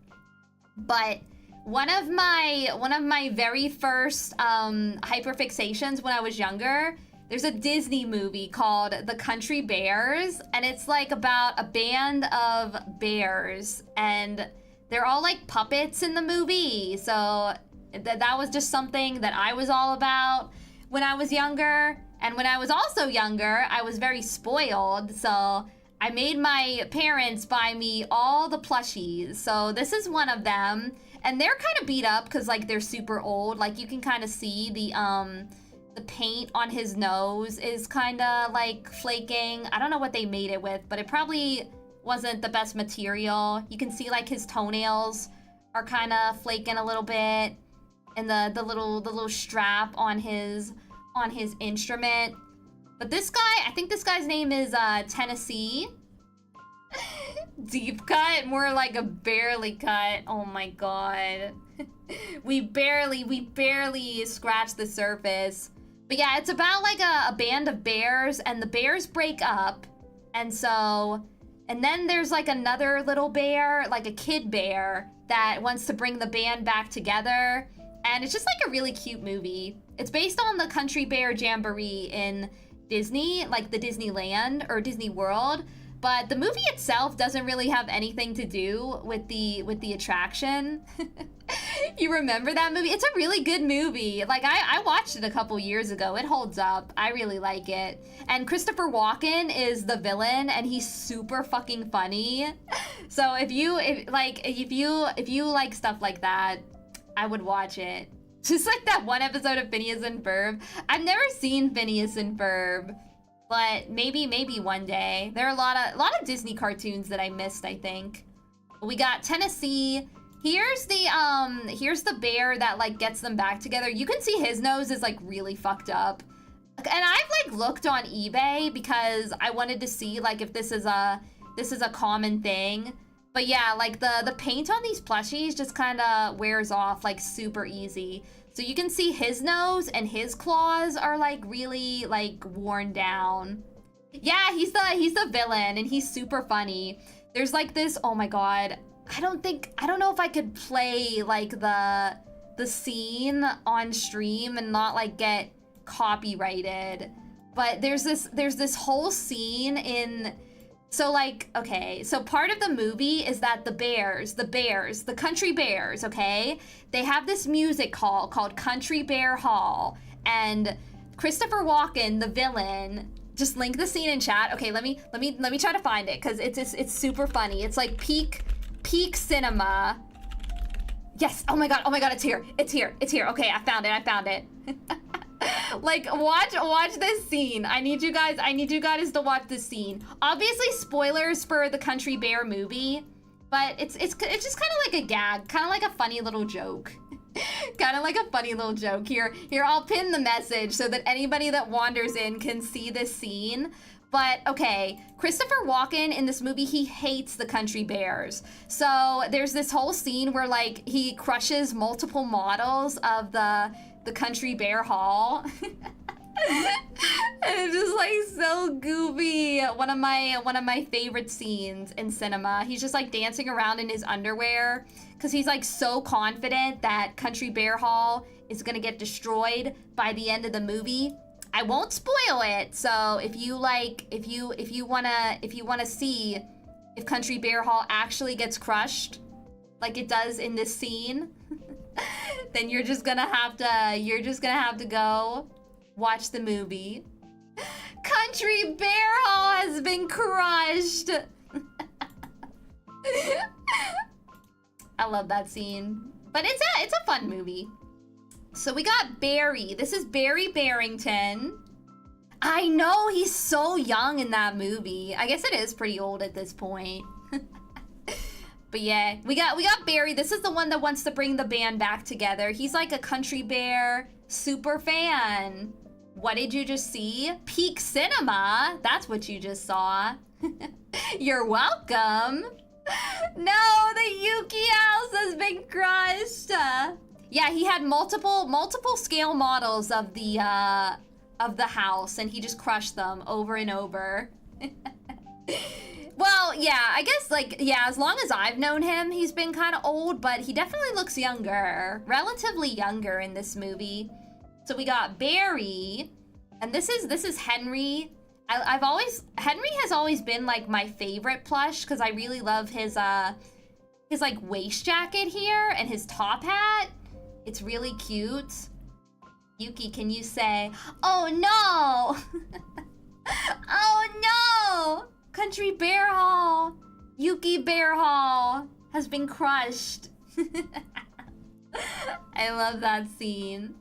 But one of my very first hyperfixations when I was younger, there's a Disney movie called The Country Bears, and it's like about a band of bears, and they're all like puppets in the movie. So that was just something that I was all about when I was younger. And when I was also younger, I was very spoiled, so I made my parents buy me all the plushies. So this is one of them, and they're kind of beat up because like they're super old. Like you can kind of see the paint on his nose is kind of like flaking. I don't know what they made it with, but it probably wasn't the best material. You can see like his toenails are kind of flaking a little bit, and the little strap on his instrument. But this guy, I think this guy's name is Tennessee. Deep cut, more like a barely cut. Oh my god. we barely scratched the surface. But yeah, it's about like a band of bears, and the bears break up. And then there's like another little bear, like a kid bear, that wants to bring the band back together. And it's just like a really cute movie. It's based on the Country Bear Jamboree in Disney, like the Disneyland or Disney World. But the movie itself doesn't really have anything to do with the attraction. You remember that movie? It's a really good movie. Like I watched it a couple years ago. It holds up. I really like it. And Christopher Walken is the villain, and he's super fucking funny. So if you like stuff like that, I would watch it. Just like that one episode of Phineas and Ferb. I've never seen Phineas and Ferb, but maybe one day. There are a lot of Disney cartoons that I missed, I think. We got Tennessee. Here's the bear that like gets them back together. You can see his nose is like really fucked up. And I've like looked on eBay because I wanted to see like if this is a common thing. But yeah, like the paint on these plushies just kind of wears off like super easy. So you can see his nose and his claws are like really like worn down. Yeah, he's the villain, and he's super funny. There's like this, oh my god, I don't know if I could play like the scene on stream and not like get copyrighted. But there's this whole scene in, so like, okay, so part of the movie is that the Country Bears, okay? They have this music hall called Country Bear Hall, and Christopher Walken, the villain, just link the scene in chat. Okay, let me try to find it, because it's super funny. It's like peak cinema. Yes, oh my god, it's here. Okay, I found it. Like, watch this scene. I need you guys to watch this scene. Obviously, spoilers for the Country Bear movie, but it's just kind of like a gag, kind of like a funny little joke. Here, I'll pin the message so that anybody that wanders in can see this scene. But okay, Christopher Walken in this movie, he hates the Country Bears. So there's this whole scene where like he crushes multiple models of the Country Bear Hall. And it's just like so goofy. One of my favorite scenes in cinema. He's just like dancing around in his underwear because he's like so confident that Country Bear Hall is gonna get destroyed by the end of the movie. I won't spoil it. So if you wanna see if Country Bear Hall actually gets crushed like it does in this scene, then you're just gonna have to go watch the movie. Country Bear Hall has been crushed. I love that scene. But it's a fun movie. So we got Barry. This is Barry Barrington. I know, he's so young in that movie. I guess it is pretty old at this point. But yeah, we got Barry. This is the one that wants to bring the band back together. He's like a Country Bear super fan. What did you just see? Peak Cinema. That's what you just saw. You're welcome. No, the Yuki house has been crushed. Yeah, he had multiple scale models of the house, and he just crushed them over and over. Well, yeah, I guess, like, yeah, as long as I've known him, he's been kind of old, but he definitely looks younger, relatively younger in this movie. So we got Barry, and this is Henry. Henry has always been like my favorite plush because I really love his like waist jacket here and his top hat. It's really cute. Yuki, can you say, oh no? Oh no! Country Bear Hall, Yuki Bear Hall has been crushed. I love that scene.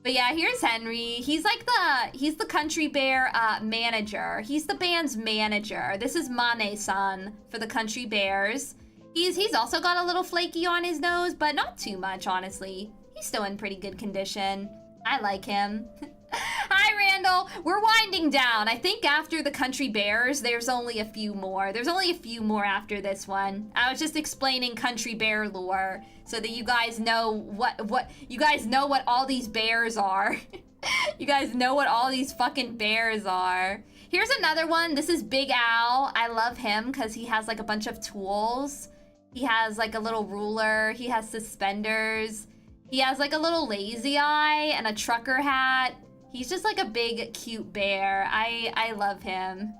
But yeah, here's Henry. He's the Country Bear manager. He's the band's manager. This is Mane-san for the Country Bears. He's also got a little flaky on his nose, but not too much, honestly. He's still in pretty good condition. I like him. Hi, Randall. We're winding down. I think after the Country Bears, there's only a few more. There's only a few more after this one. I was just explaining Country Bear lore so that you guys know what you guys know what all these bears are. You guys know what all these fucking bears are. Here's another one. This is Big Al. I love him because he has like a bunch of tools. He has like a little ruler. He has suspenders. He has like a little lazy eye and a trucker hat. He's just like a big, cute bear. I love him.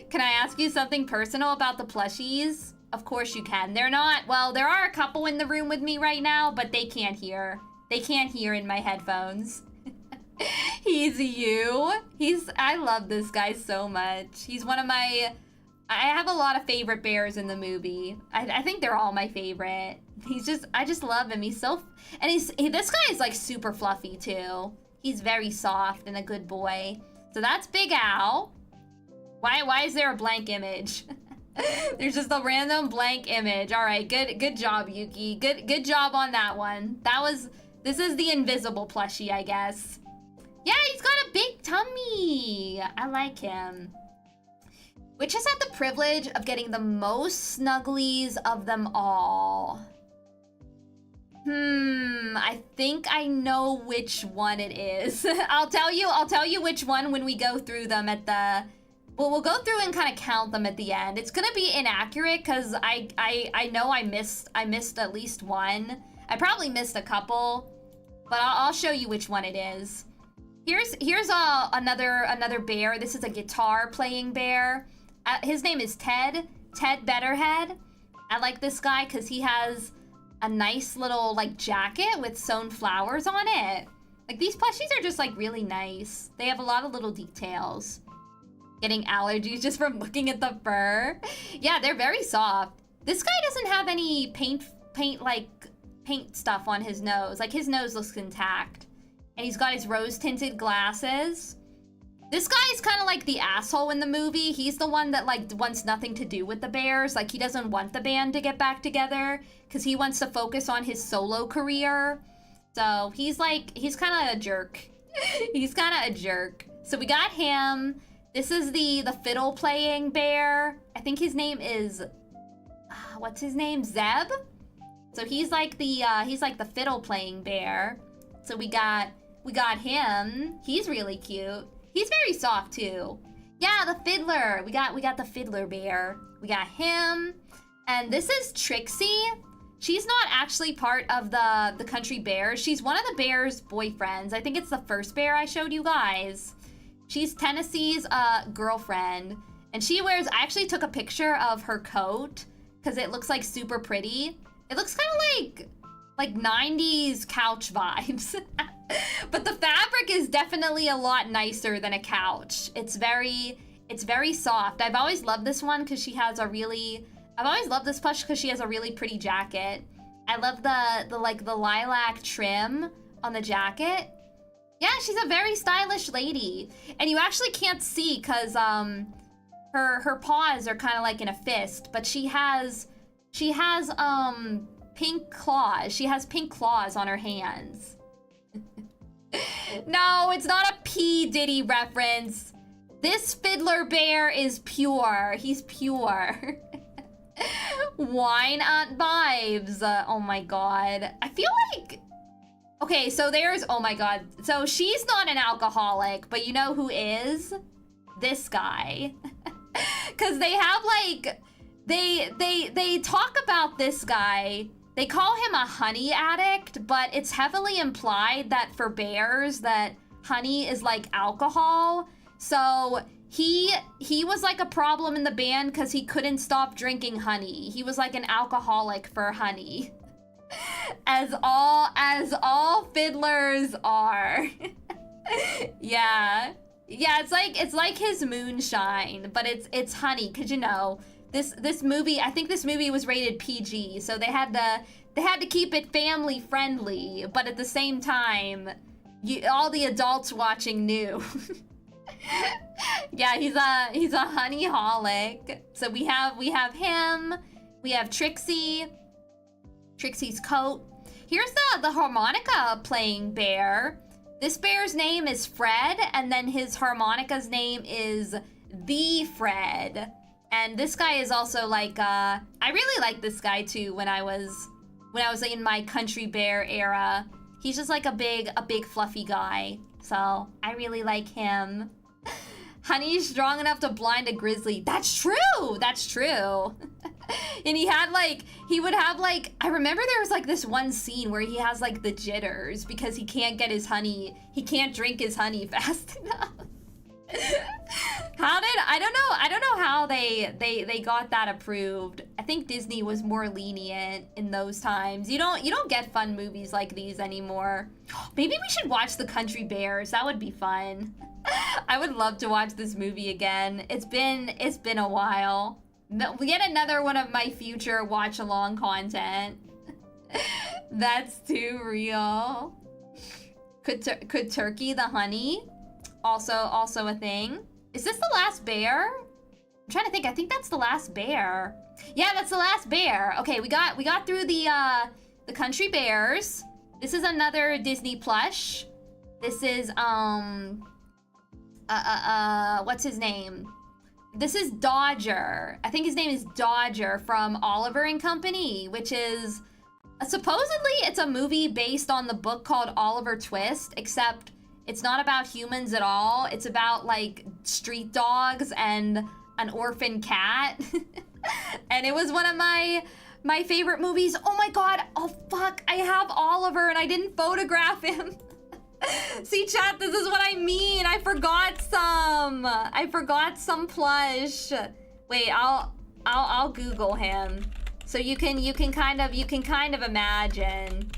Can I ask you something personal about the plushies? Of course you can. They're not, well, there are a couple in the room with me right now, but they can't hear. They can't hear in my headphones. He's you. I love this guy so much. He's one of my, I have a lot of favorite bears in the movie. I think they're all my favorite. I just love him. He's so, and this guy is like super fluffy too. He's very soft and a good boy. So that's Big Al. Why is there a blank image? There's just a random blank image. All right, good job, Yuki. Good job on that one. This is the invisible plushie, I guess. Yeah, he's got a big tummy. I like him. Which has had the privilege of getting the most snugglies of them all. I think I know which one it is. I'll tell you which one when we go through them at the, well, we'll go through and kind of count them at the end. It's gonna be inaccurate because I know I missed at least one. I probably missed a couple, but I'll show you which one it is. Here's another bear. This is a guitar playing bear. His name is Ted Betterhead. I like this guy because he has a nice little like jacket with sewn flowers on it. Like these plushies are just like really nice. They have a lot of little details. Getting allergies just from looking at the fur. Yeah, they're very soft. This guy doesn't have any paint stuff on his nose. Like his nose looks intact. And he's got his rose tinted glasses. This guy is kind of like the asshole in the movie. He's the one that like wants nothing to do with the bears. Like he doesn't want the band to get back together because he wants to focus on his solo career. So he's kind of a jerk. He's kind of a jerk. So we got him. This is the fiddle playing bear. I think his name is, what's his name? Zeb. So he's like the fiddle playing bear. So we got him. He's really cute. He's very soft too. Yeah, the fiddler. We got the fiddler bear. We got him. And this is Trixie. She's not actually part of the Country Bears. She's one of the bear's boyfriends. I think it's the first bear I showed you guys. She's Tennessee's girlfriend. And she wears, I actually took a picture of her coat because it looks like super pretty. It looks kind of like 90s couch vibes. But the fabric is definitely a lot nicer than a couch. It's very soft. I've always loved this one because she has a really, I've always loved this plush because she has a really pretty jacket. I love the lilac trim on the jacket. Yeah, she's a very stylish lady. And you actually can't see because her paws are kind of like in a fist, but she has pink claws. She has pink claws on her hands. No, it's not a P. Diddy reference. This fiddler bear is pure. He's pure. Wine Aunt vibes. Oh my god. I feel like... Okay, so there's... Oh my god. So she's not an alcoholic, but you know who is? This guy. Because they have like... They talk about this guy... They call him a honey addict, but it's heavily implied that for bears that honey is like alcohol. So he was like a problem in the band because he couldn't stop drinking honey. He was like an alcoholic for honey. As all fiddlers are. Yeah. Yeah, it's like his moonshine, but it's honey, cause you know, this movie, I think this movie was rated PG, so they had to keep it family friendly, but at the same time, all the adults watching knew. Yeah, he's a honeyholic. So we have him, we have Trixie's coat. Here's the harmonica playing bear. This bear's name is Fred, and then his harmonica's name is The Fred. And this guy is also like, I really like this guy too when I was in my country bear era. He's just like a big fluffy guy. So I really like him. Honey's strong enough to blind a grizzly. That's true. That's true. And he would have like, I remember there was like this one scene where he has like the jitters because he can't get his honey. He can't drink his honey fast enough. I don't know how they got that approved. I think Disney was more lenient in those times. You don't get fun movies like these anymore. Maybe we should watch The Country Bears. That would be fun. I would love to watch this movie again. It's been a while. Yet another one of my future watch along content. That's too real. Could Turkey the honey also a thing? Is this the last bear? I'm trying to think. I think that's the last bear. Yeah, that's the last bear. Okay, we got through the Country Bears. This is another Disney plush. This is what's his name? This is Dodger. I think his name is Dodger from Oliver and Company, which is supposedly it's a movie based on the book called Oliver Twist, except it's not about humans at all. It's about like street dogs and an orphan cat. And it was one of my favorite movies. Oh my god. Oh fuck. I have Oliver and I didn't photograph him. See, chat, this is what I mean. I forgot some plush. Wait, I'll Google him. So you can kind of imagine.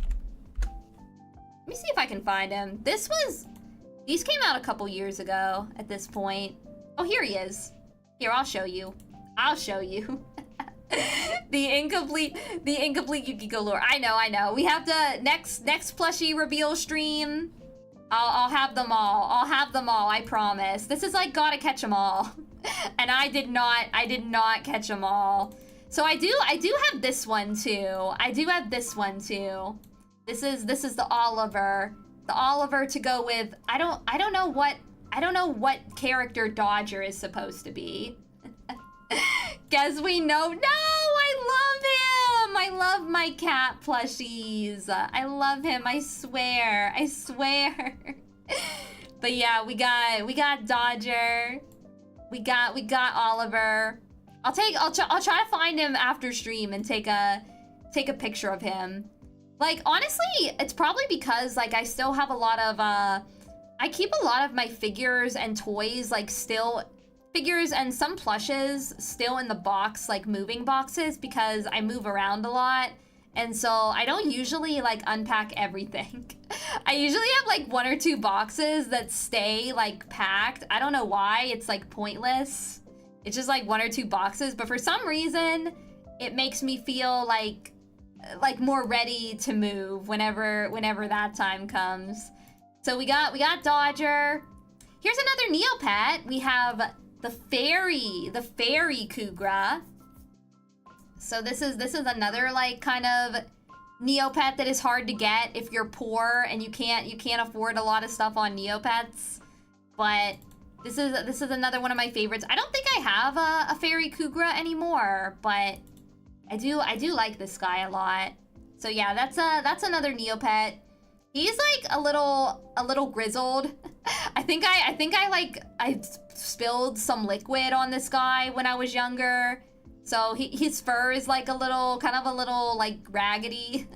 Let me see if I can find him. These came out a couple years ago at this point. Oh, here he is. Here, I'll show you. The incomplete Yukiko lore. I know. We have the next plushie reveal stream. I'll have them all. I promise. This is like Gotta Catch 'Em All. And I did not catch them all. So I do have this one too. This is the Oliver. The Oliver to go with. I don't know what character Dodger is supposed to be. Guess we know. No, I love him. I love my cat plushies. I love him. I swear. But yeah, we got Dodger. We got Oliver. I'll try to find him after stream and take a picture of him. Like, honestly, it's probably because like I still have a lot of I keep a lot of my figures and toys like still figures and some plushes still in the box, like moving boxes, because I move around a lot And so I don't usually like unpack everything. I usually have like 1 or 2 boxes that stay like packed. I don't know why, it's like pointless. It's just like 1 or 2 boxes, but for some reason it makes me feel like more ready to move whenever that time comes. So we got Dodger. Here's another Neopet. We have the fairy Kugra. So this is another like kind of Neopet that is hard to get if you're poor and you can't afford a lot of stuff on Neopets. But this is another one of my favorites. I don't think I have a fairy Kugra anymore, but I do like this guy a lot. So yeah, that's another Neopet. He's like a little grizzled. I think I spilled some liquid on this guy when I was younger. So his fur is like kind of a little like raggedy.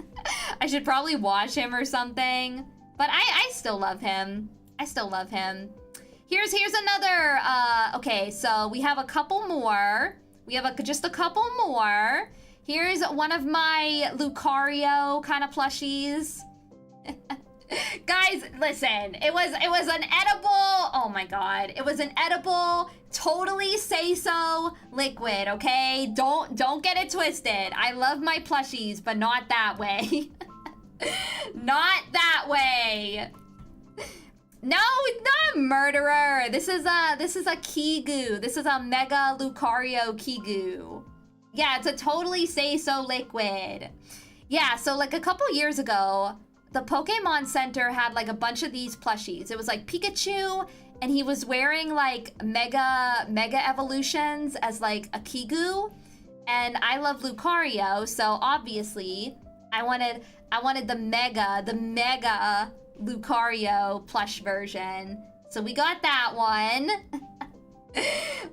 I should probably wash him or something. But I still love him. I still love him. Here's another, okay, so we have a couple more. We have just a couple more. Here's one of my Lucario kind of plushies. Guys, listen, it was an edible, oh my god, it was an edible, totally say so liquid, okay? Don't get it twisted. I love my plushies, but not that way. Not that way. No, it's not a murderer. This is a Kigu. This is a Mega Lucario Kigu. Yeah, it's a totally say so liquid. Yeah, so like a couple years ago, the Pokemon Center had like a bunch of these plushies. It was like Pikachu, and he was wearing like Mega Evolutions as like a Kigu. And I love Lucario, so obviously I wanted the Mega Lucario plush version. So we got that one.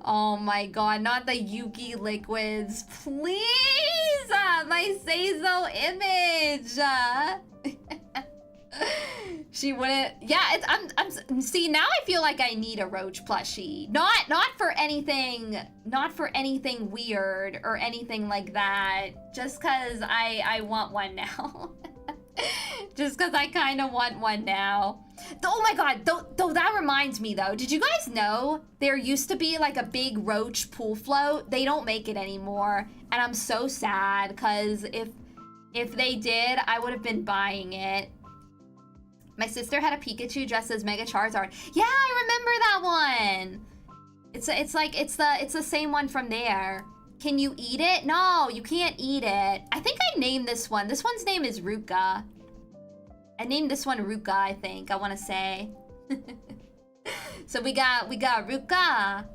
Oh my god, not the Yuki liquids, please! My say-so image! She wouldn't, yeah, I'm see, now I feel like I need a Roach plushie. Not for anything weird or anything like that, just cause I want one now. Just cause I kinda want one now. Oh my god, though that reminds me though, did you guys know there used to be like a big Roach pool float? They don't make it anymore, and I'm so sad, cause if they did, I would have been buying it. My sister had a Pikachu dressed as Mega Charizard. Yeah, I remember that one. It's the same one from there. Can you eat it? No, you can't eat it. I think I named this one. This one's name is Ruka. I named this one Ruka, I think. I want to say. So we got Ruka.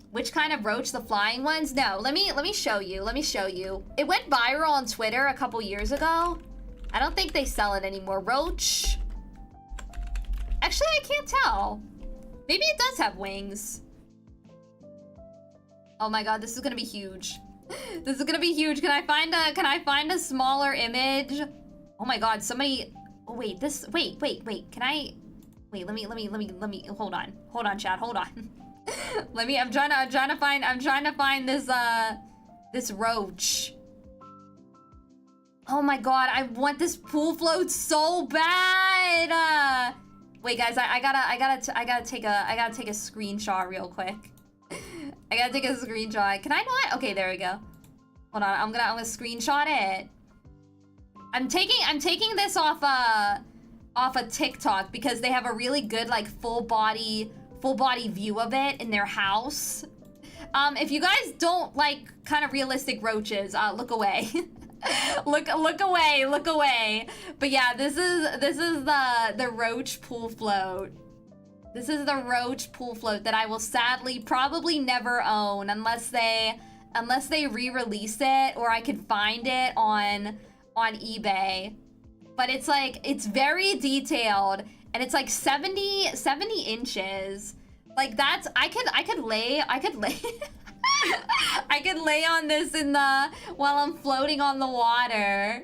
Which kind of Roach? The flying ones? No, let me show you. Let me show you. It went viral on Twitter a couple years ago. I don't think they sell it anymore. Roach. Actually, I can't tell. Maybe it does have wings. Oh my god, this is gonna be huge. This is gonna be huge. Can I find a smaller image? Oh my god, somebody. Oh wait, wait. Can I? Wait, let me. Hold on, chat. Hold on. I'm trying to find this Roach. Oh my god, I want this pool float so bad. Wait, guys, I gotta take a screenshot real quick. I gotta take a screenshot. Can I not? Okay, there we go. Hold on, I'm gonna screenshot it. I'm taking this off a TikTok because they have a really good like full body view of it in their house. If you guys don't like kind of realistic roaches, look away. look away. But yeah, this is the Roach pool float. This is the Roach pool float that I will sadly probably never own unless they re-release it or I could find it on eBay. But it's like, it's very detailed and it's like 70 inches. Like that's, I could lay I could lay on this while I'm floating on the water.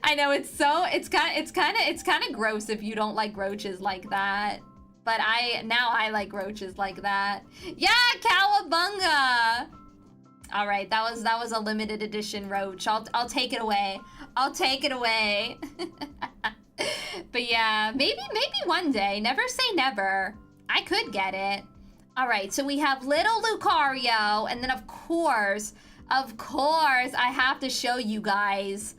I know it's kind of gross if you don't like roaches like that. But I like roaches like that. Yeah, Cowabunga. All right, that was a limited edition roach. I'll take it away. I'll take it away. But yeah, maybe one day. Never say never. I could get it. All right, so we have little Lucario, and then of course, I have to show you guys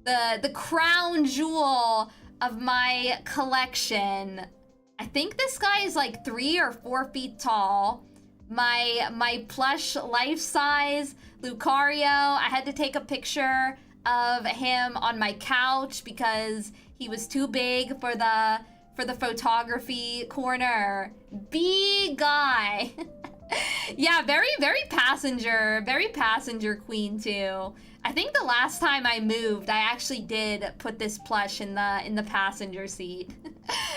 the crown jewel of my collection. I think this guy is like 3 or 4 feet tall. My plush life-size Lucario. I had to take a picture of him on my couch because he was too big for the photography corner. Big guy. Yeah, very passenger queen too. I think the last time I moved, I actually did put this plush in the passenger seat.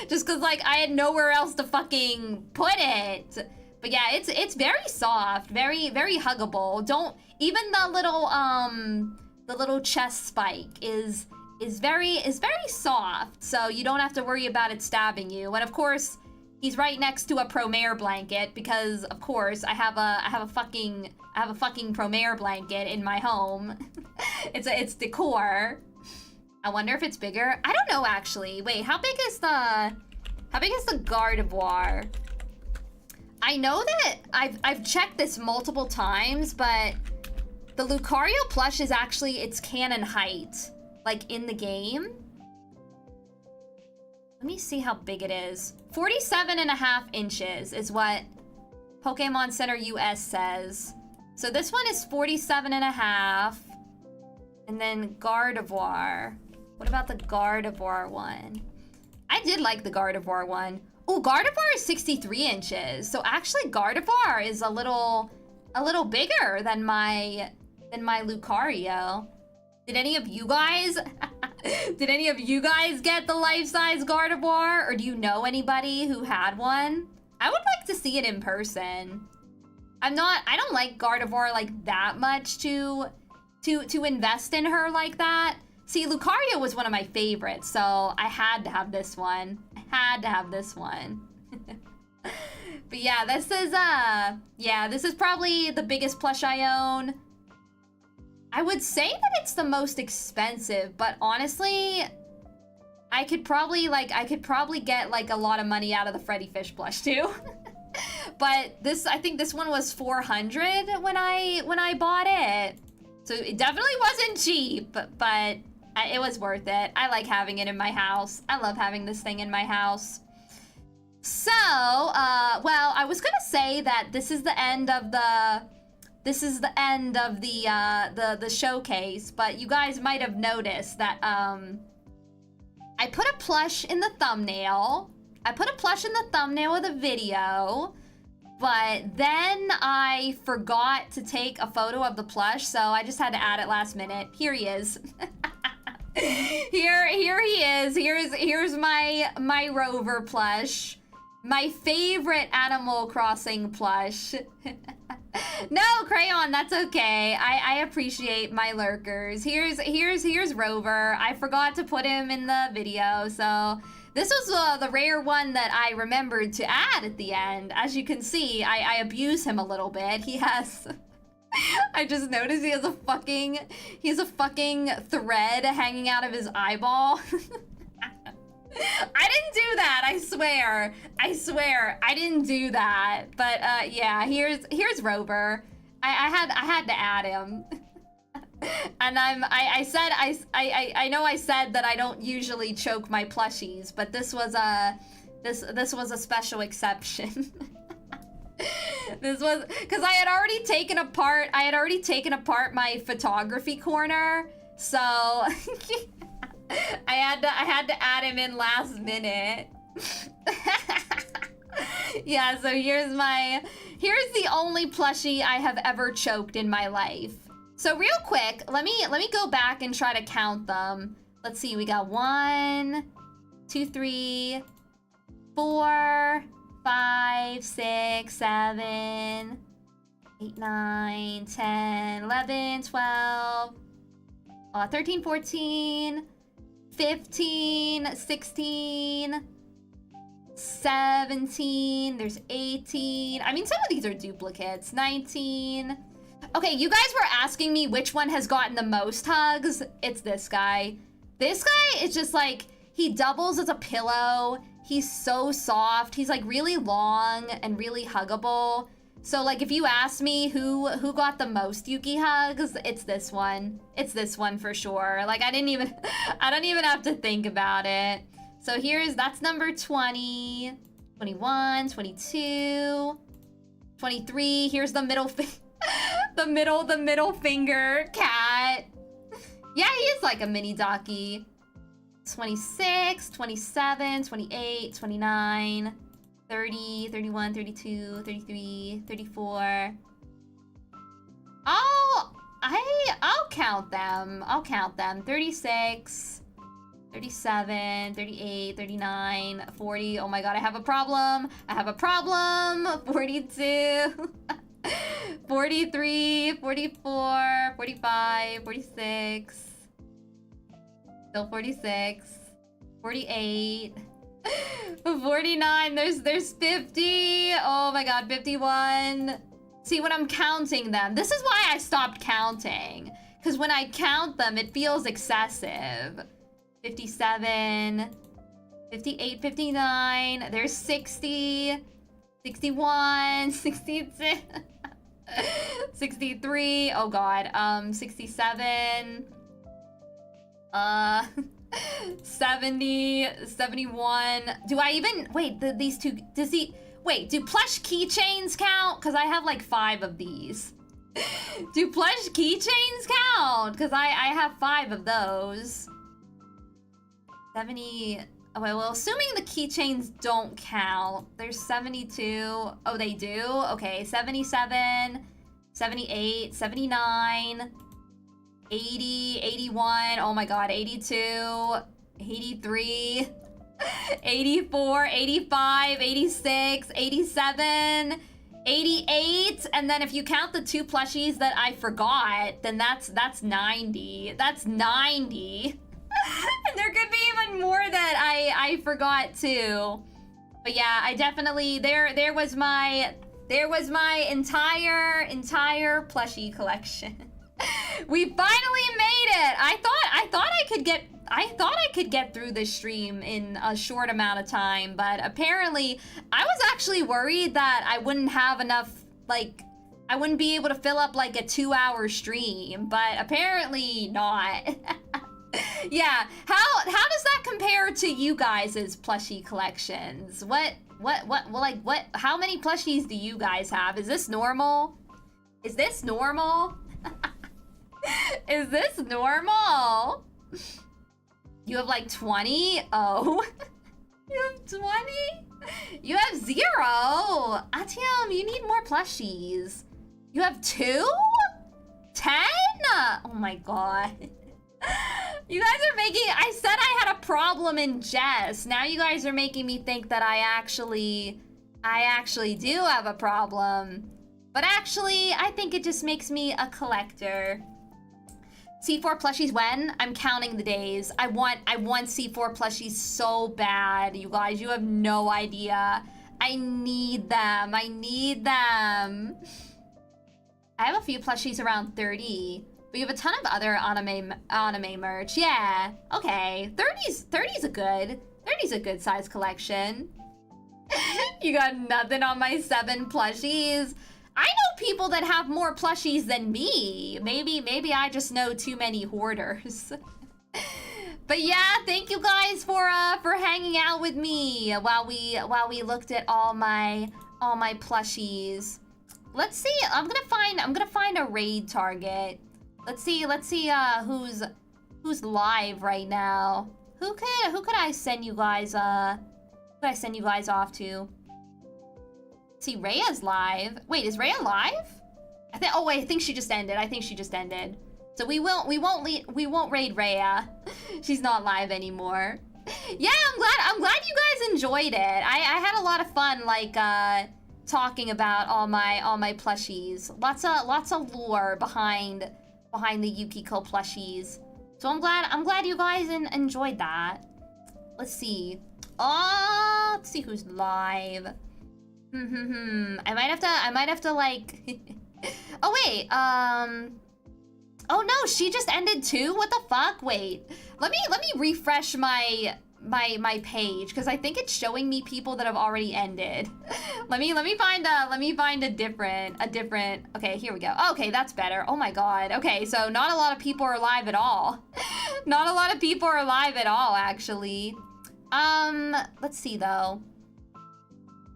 Just cause like I had nowhere else to fucking put it. But yeah, it's very soft, very huggable. Don't even the little chest spike is very soft, so you don't have to worry about it stabbing you. And of course, he's right next to a Promare blanket because of course I have a fucking Promare blanket in my home. it's decor. I wonder if it's bigger. I don't know actually. Wait, how big is the Gardevoir? I know that I've checked this multiple times, but the Lucario plush is actually its canon height, like in the game. Let me see how big it is. 47.5 inches is what Pokemon Center US says. So this one is 47.5. And then Gardevoir. What about the Gardevoir one? I did like the Gardevoir one. Oh, Gardevoir is 63 inches. So actually Gardevoir is a little bigger than my Lucario. Did any of you guys get the life-size Gardevoir, or do you know anybody who had one? I would like to see it in person. I don't like Gardevoir like that much to invest in her like that. See, Lucario was one of my favorites, so I had to have this one. But yeah, this is probably the biggest plush I own. I would say that it's the most expensive, but honestly, I could probably get like a lot of money out of the Freddy Fish plush too. But I think this one was 400 when I bought it. So it definitely wasn't cheap, but it was worth it. I like having it in my house. I love having this thing in my house. So, well, I was gonna say that this is the end of the showcase, but you guys might have noticed that I put a plush in the thumbnail. I put a plush in the thumbnail of the video, but then I forgot to take a photo of the plush, so I just had to add it last minute. Here he is. Here he is. Here's my Rover plush. My favorite Animal Crossing plush. No, Crayon, that's okay. I appreciate my lurkers. Here's Rover. I forgot to put him in the video, so this was the rare one that I remembered to add at the end. As you can see, I abuse him a little bit. He has... I just noticed he has a fucking thread hanging out of his eyeball. I didn't do that, I swear, I didn't do that. But yeah, here's Rover. I had to add him. And I know I said that I don't usually choke my plushies, but this was a special exception. This was because I had already taken apart my photography corner, so I had to add him in last minute. Yeah, so here's the only plushie I have ever choked in my life. So real quick, let me go back and try to count them. Let's see, we got 1, 2, 3, 4, 5, 6, 7, 8, 9, 10, 11, 12, 13, 14, 15, 16, 17, there's 18. I mean, some of these are duplicates. 19. Okay, you guys were asking me which one has gotten the most hugs. It's this guy. This guy is just like, he doubles as a pillow. He's so soft. He's like really long and really huggable. So like if you ask me who got the most Yuki hugs, it's this one. It's this one for sure. Like I don't even have to think about it. So that's number 20, 21, 22, 23. Here's the middle the middle finger cat. Yeah, he is like a mini Daki. 26, 27, 28, 29, 30, 31, 32, 33, 34. I'll count them. 36, 37, 38, 39, 40. Oh my god, I have a problem. 42. 43, 44, 45, 46. Still 46. 48. 49. There's 50. Oh my god, 51. See, when I'm counting them, this is why I stopped counting. Because when I count them, it feels excessive. 57. 58, 59. There's 60. 61. 62. 63. Oh god. 67. 70, 71. Do I even wait? These two. Do plush keychains count? Because I have like 5 of these. Do plush keychains count? Because I have 5 of those. 70. Oh, well, assuming the keychains don't count, there's 72. Oh, they do? Okay, 77, 78, 79, 80, 81. Oh my god, 82, 83, 84, 85, 86, 87, 88. And then if you count the 2 plushies that I forgot, then that's 90. That's 90. And there could be even more that I forgot too. But yeah, I definitely there was my entire plushie collection. We finally made it. I thought I could get through this stream in a short amount of time, but apparently I was actually worried that I wouldn't have enough, like I wouldn't be able to fill up like a 2-hour stream, but apparently not. Yeah, how does that compare to you guys' plushie collections? How many plushies do you guys have? Is this normal? Is this normal? Is this normal? You have like 20? Oh. You have 20? You have 0? Atium, you need more plushies. You have 2? 10? Oh my god. You guys are making... I said I had a problem in jest. Now you guys are making me think that I actually do have a problem. But actually, I think it just makes me a collector. C4 plushies when? I'm counting the days. I want C4 plushies so bad, you guys. You have no idea. I need them. I need them. I have a few plushies around 30. But you have a ton of other anime merch. Yeah. Okay. 30's a good size collection. You got nothing on my 7 plushies. I know people that have more plushies than me. Maybe I just know too many hoarders. But yeah, thank you guys for hanging out with me while we looked at all my plushies. Let's see. I'm gonna find a raid target. Let's see who's live right now. Who could I send you guys off to? See, Rhea's live. Wait, is Rhea live? I think she just ended. So we won't raid Rhea. She's not live anymore. Yeah, I'm glad you guys enjoyed it. I had a lot of fun, like talking about all my plushies. Lots of lore behind the Yukiko plushies. So I'm glad you guys enjoyed that. Let's see. Oh, let's see who's live. I might have to like Oh wait, oh no, she just ended too? What the fuck? Wait. Let me refresh my page, because I think it's showing me people that have already ended. let me find a different okay, here we go. Okay, that's better. Oh my god. Okay, so not a lot of people are live at all. Not a lot of people are live at all, actually. Let's see though.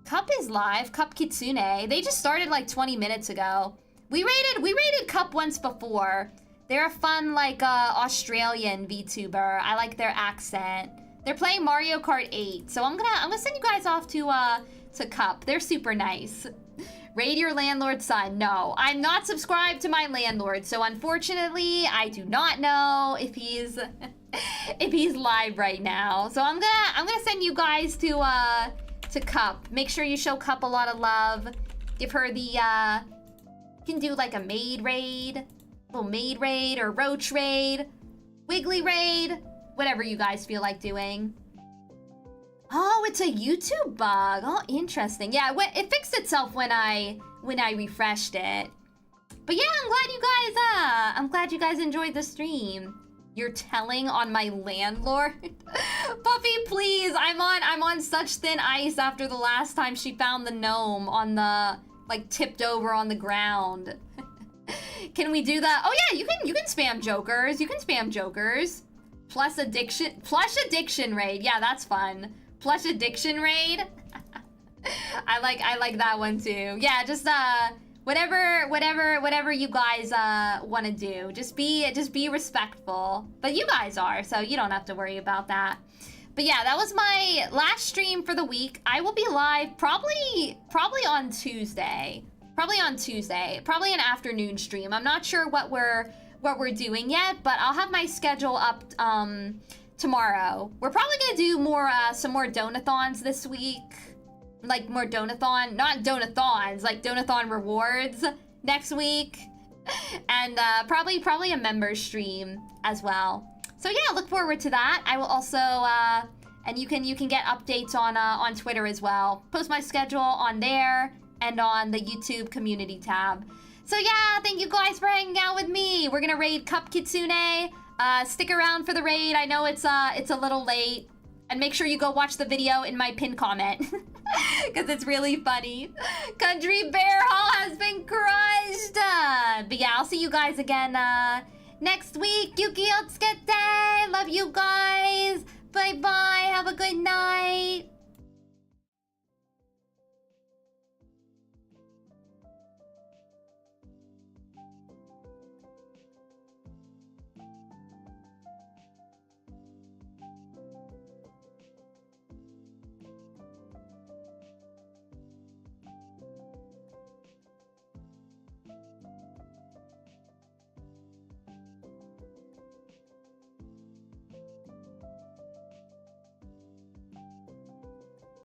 Cup is live. Cup Kitsune. They just started like 20 minutes ago. We rated Cup once before. They're a fun, like, Australian VTuber. I like their accent. They're playing Mario Kart 8, so I'm gonna send you guys off to Cup. They're super nice. Raid your landlord's son. No, I'm not subscribed to my landlord, so unfortunately, I do not know if he's if he's live right now. So I'm gonna send you guys to Cup. Make sure you show Cup a lot of love. Give her the you can do like a maid raid, little maid raid or roach raid, wiggly raid, whatever you guys feel like doing. Oh, it's a YouTube bug. Oh, interesting. Yeah, it fixed itself when I refreshed it. But yeah, I'm glad you guys enjoyed the stream. You're telling on my landlord? Puffy, please. I'm on such thin ice after the last time she found the gnome on the, like, tipped over on the ground. Can we do that? Oh yeah, you can spam jokers. You can spam jokers. Plush addiction raid. Yeah, that's fun. Plush addiction raid. I like that one too. Yeah, just whatever you guys want to do. Just be respectful. But you guys are, so you don't have to worry about that. But yeah, that was my last stream for the week. I will be live probably on Tuesday. Probably an afternoon stream. I'm not sure what we're doing yet, but I'll have my schedule up tomorrow. We're probably gonna do more some more Donathons this week. Like more Donathon, not Donathons, like Donathon rewards next week. And probably a member stream as well. So yeah, look forward to that. I will also and you can get updates on Twitter as well. Post my schedule on there and on the YouTube community tab. So yeah, thank you guys for hanging out with me. We're gonna raid Cup Kitsune. Stick around for the raid. I know it's a little late. And make sure you go watch the video in my pinned comment. Because it's really funny. Country Bear Hall has been crushed. But yeah, I'll see you guys again next week. Yukikultists, love you guys. Bye-bye. Have a good night.